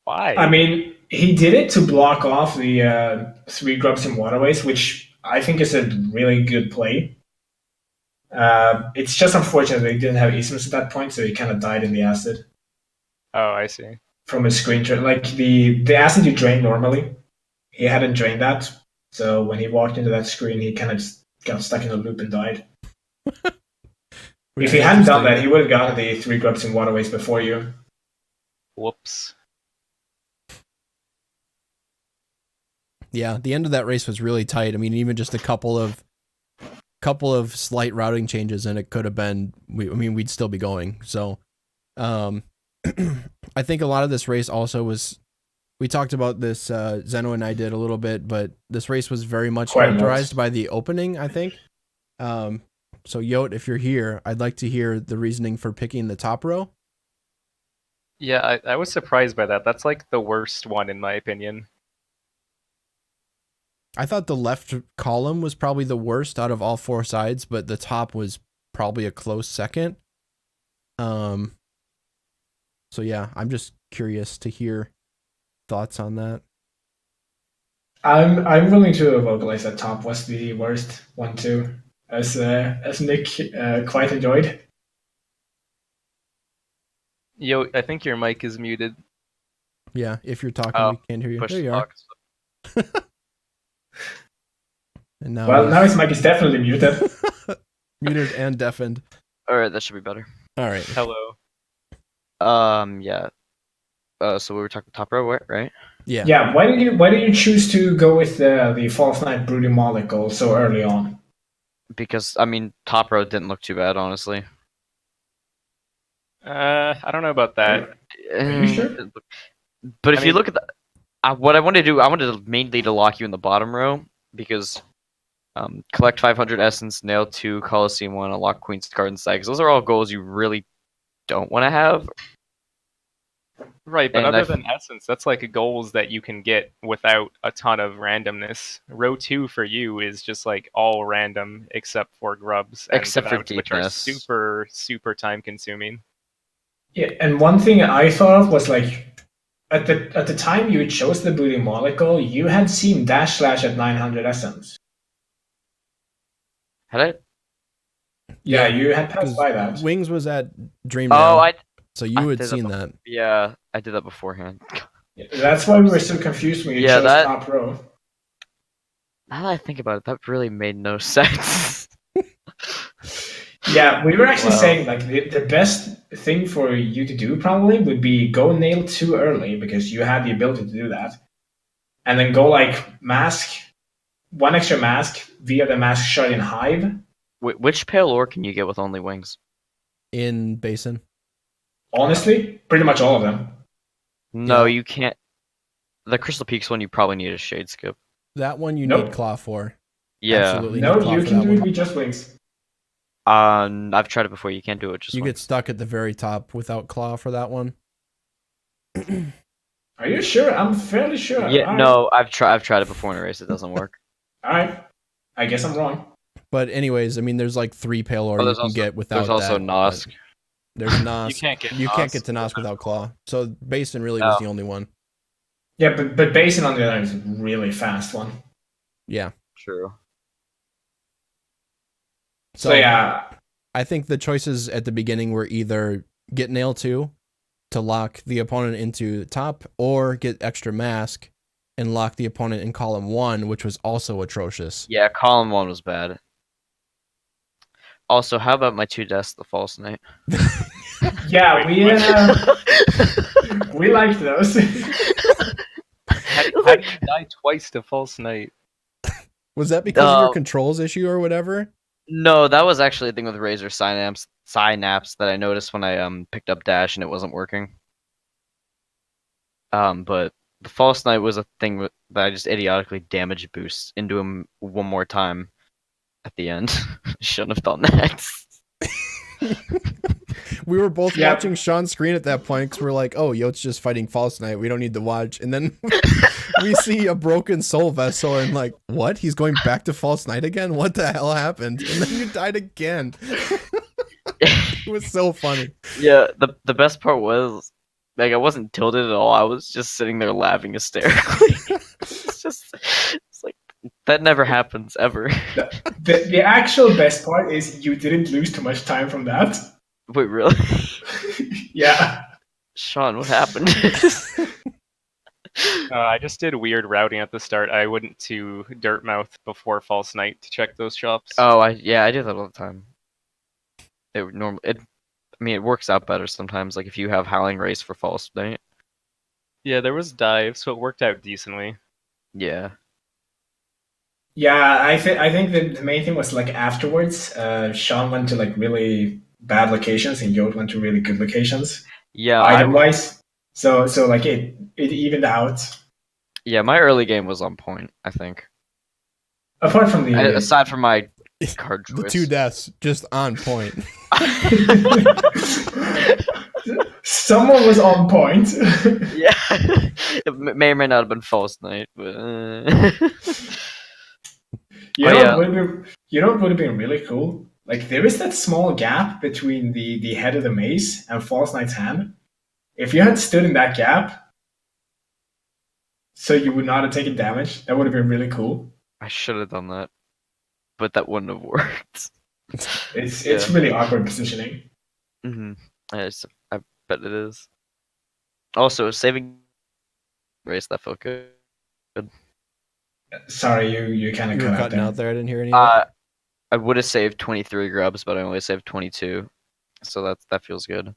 Why? I mean, he did it to block off the 3 grubs and waterways, which I think is a really good play. It's just unfortunate that he didn't have Ismus at that point, so he kind of died in the acid. Oh, I see. From his screen turn. Like the acid you drain normally, he hadn't drained that. So when he walked into that screen, he kind of just got stuck in a loop and died. If he hadn't done that, he would have gotten the 3 grubs and waterways before you. Whoops. Yeah, the end of that race was really tight. I mean, even just a couple of slight routing changes, and it could have been. We'd still be going. So, I think a lot of this race also was. We talked about this. Zeno and I did a little bit, but this race was very much characterized by the opening, I think. So Yote, if you're here, I'd like to hear the reasoning for picking the top row. Yeah, I was surprised by that. That's like the worst one in my opinion. I thought the left column was probably the worst out of all 4 sides, but the top was probably a close second. So yeah, I'm just curious to hear thoughts on that. I'm willing to vocalize that top was the worst one too, as Nick quite enjoyed. Yo, I think your mic is muted. Yeah, if you're talking, we can't hear you. There you are. And now his mic is definitely muted. Muted and deafened. Alright, that should be better. All right. Hello. Yeah. So we were talking top row, right? Yeah. Yeah. Why did you choose to go with the False Knight Broody Molecule so early on? Because I mean, top row didn't look too bad, honestly. I don't know about that. Are you sure? But if you look at what I wanted to do, I wanted to mainly to lock you in the bottom row because collect 500 essence, nail 2, Coliseum 1, unlock Queen's Garden side. Because those are all goals you really don't want to have. Right, but And other than essence, that's like goals that you can get without a ton of randomness. Row 2 for you is just like all random except for grubs, and Except for which are deepness. super time consuming. Yeah, and one thing I thought of was like at the time you chose the Broody Molecule, you had seen Dash Slash at 900 essence. Had I? Yeah, you had passed by that. Wings was at Dream. So you had seen that. Yeah, I did that beforehand. That's why we were so confused when you chose top row. Now that I think about it, that really made no sense. Yeah, we were actually Wow. saying like the best thing for you to do probably would be go nail too early because you had the ability to do that, and then go like mask one extra mask via the mask shot in hive. Which pale ore can you get with only wings? In Basin. Honestly, pretty much all of them. No, Yeah. you can't. The Crystal Peaks one, you probably need a shade skip. That one you Nope. need claw for. Yeah. Absolutely No, need claw you for can that do it one. with just wings. I've tried it before. You can't do it just You get once. stuck at the very top without claw for that one. Are you sure? I'm fairly sure. Yeah, All right. no, I've tried it before in a race. It doesn't work. All right. I guess I'm wrong. But anyways, I mean, there's like 3 pale ore you there's can also- get without There's also that. Nosk. but There's Nosk. You can't get You can't Nosk get to Nosk without without claw. claw. So Basin really was the only one. Yeah, but Basin on the other hand is a really fast one. Yeah. True. So yeah, I think the choices at the beginning were either get nail 2 to lock the opponent into the top, or get extra mask and lock the opponent in column 1, which was also atrocious. Yeah, column 1 was bad. Also, how about my 2 deaths the false night? yeah, we liked those. How did you die twice to False Knight? Was that because of your controls issue or whatever? No, that was actually a thing with Razor Synapse that I noticed when I picked up Dash and it wasn't working. But the False Knight was a thing that I just idiotically damage boost into him one more time at the end. Shouldn't have done that. We were both Yeah. watching Sean's screen at that point because we're like, oh, Yote's just fighting False Knight. We don't need to watch. And then we see a broken soul vessel and like, what? He's going back to False Knight again? What the hell happened? And then you died again. It was so funny. Yeah, the best part was like I wasn't tilted at all. I was just sitting there laughing hysterically. It's like that never happens ever. The actual best part is you didn't lose too much time from that. Wait, really? Yeah. Sean, what happened? I just did weird routing at the start. I went to Dirtmouth before False Knight to check those shops. Oh, I do that all the time. It works out better sometimes. Like if you have Howling Race for False Knight. Yeah, there was dive, so it worked out decently. Yeah. Yeah, I think the main thing was like afterwards, Sean went to like really bad locations and Yote went to really good locations. Yeah. Item-wise. So like it evened out. Yeah, my early game was on point, I think. Apart from the Aside from my card choice. The 2 deaths, just on point. someone was on point. Yeah. It may or may not have been False Knight, but You know what would have been really cool? Like there is that small gap between the head of the mace and False Knight's hand. If you had stood in that gap, so you would not have taken damage, that would have been really cool. I should have done that. But that wouldn't have worked. It's really awkward positioning. Mm-hmm. I bet it is. Also, saving race, that felt good. Sorry, you kind of You were cut out cutting there. out there. I didn't hear any of it. I would have saved 23 grubs, but I only saved 22. So that feels good.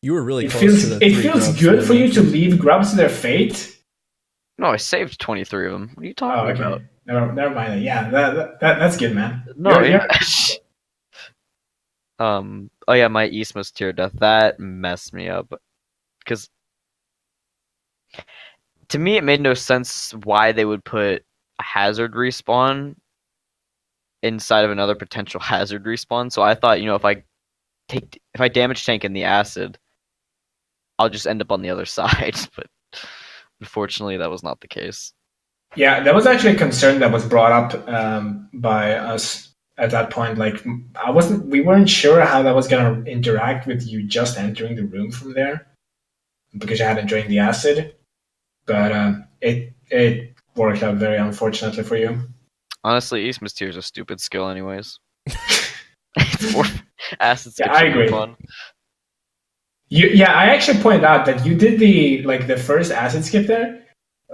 You were really It close to the feels 3 grubs good that for I you to mentioned. leave grubs to their fate. No, I saved 23 of them. What are you Oh, talking okay. about? Never mind. Then. Yeah, that's good, man. No, You're- Oh yeah, my Eastmost tier death. That messed me up. Because to me, it made no sense why they would put a hazard respawn inside of another potential hazard respawn. So I thought, if I damage tank in the acid, I'll just end up on the other side. But unfortunately, that was not the case. Yeah, that was actually a concern that was brought up by us at that point. Like, we weren't sure how that was gonna interact with you just entering the room from there because you hadn't drained the acid. But it worked out very unfortunately for you. Honestly, East Mysteria is a stupid skill, anyways. It's more acid skips Yeah, I are more agree. fun. I actually pointed out that you did the first acid skip there,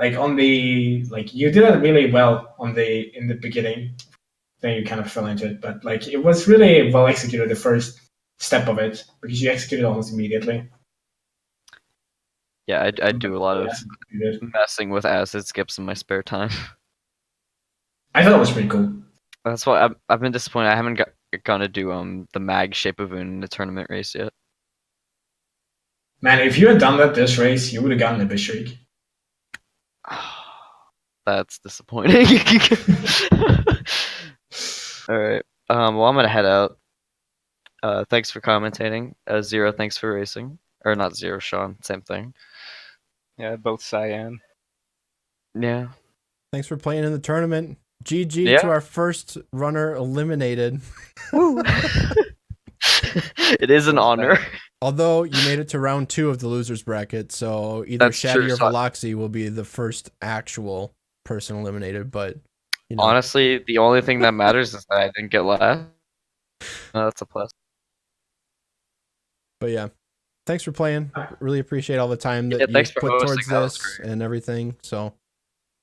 you did it really well in the beginning. then you kind of fell into it. But like it was really well executed the first step of it because you executed almost immediately. Yeah, I do a lot of Yeah, messing with acid skips in my spare time. I thought it was pretty cool. That's why I've been disappointed. I haven't gonna do the mag shape of in the tournament race yet. Man, if you had done that this race, you would have gotten a bit streak. That's disappointing. All right. Well, I'm gonna head out. Thanks for commentating. Zero, thanks for racing. Or not Zero, Sean. Same thing. Yeah, both cyan. Yeah. Thanks for playing in the tournament. GG Yeah. to our first runner eliminated. It is an honor. Although you made it to round 2 of the losers bracket, so either That's Shaddy true, or so- Veloxy will be the first actual person eliminated. But you know, Honestly, the only thing that matters is that I didn't get last. No, that's a plus. but yeah, thanks for playing. Really appreciate all the time that Yeah, you thanks for put hosting. towards That was this great. and everything. So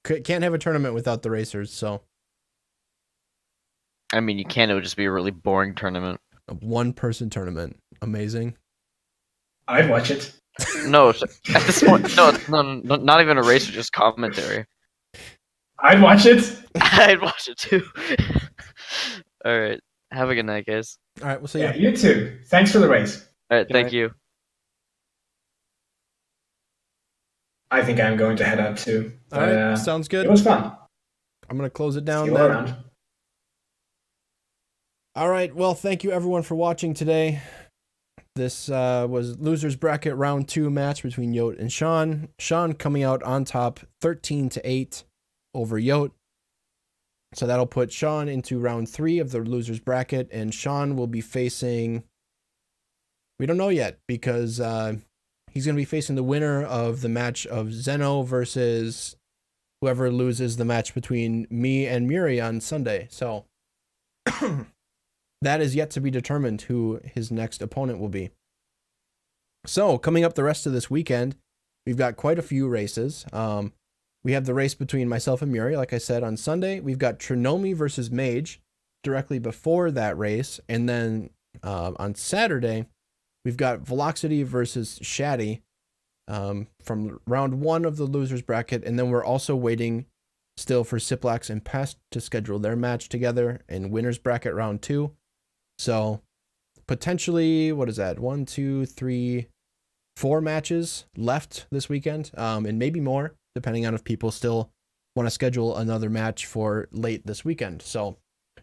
can't have a tournament without the racers. So I mean, you can. It would just be a really boring tournament. a 1-person tournament, amazing. I'd watch it. No, at this point, no, not even a race, just commentary. I'd watch it. I'd watch it too. All right. Have a good night, guys. All right, we'll see Yeah, you. you too. Thanks for the race. All right. Good Thank night. you. I think I'm going to head out too. All right, sounds good. It was fun. I'm gonna close it See down you all then. around. All right. Well, thank you everyone for watching today. This was losers bracket round 2 match between Yote and Sean. Sean coming out on top 13-8 over Yote. So that'll put Sean into round 3 of the losers bracket, and Sean will be facing, we don't know yet, because he's going to be facing the winner of the match of Zeno versus whoever loses the match between me and Muri on Sunday. So that is yet to be determined who his next opponent will be. So coming up the rest of this weekend, we've got quite a few races. We have the race between myself and Muri, like I said, on Sunday. We've got Trinomi versus Mage directly before that race. And then on Saturday, we've got Velocity versus Shaddy from round 1 of the losers bracket. And then we're also waiting still for Siplax and Pest to schedule their match together in winners bracket round 2. So potentially, what is that? 1, 2, 3, 4 matches left this weekend, and maybe more, depending on if people still want to schedule another match for late this weekend. So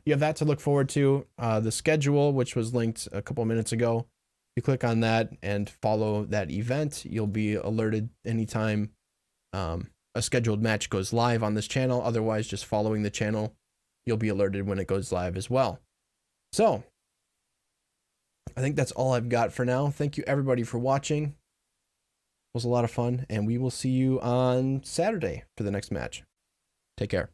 you have that to look forward to. The schedule, which was linked a couple minutes ago, you click on that and follow that event, you'll be alerted anytime a scheduled match goes live on this channel. Otherwise, just following the channel, you'll be alerted when it goes live as well. So I think that's all I've got for now. Thank you everybody for watching. It was a lot of fun, and we will see you on Saturday for the next match. Take care.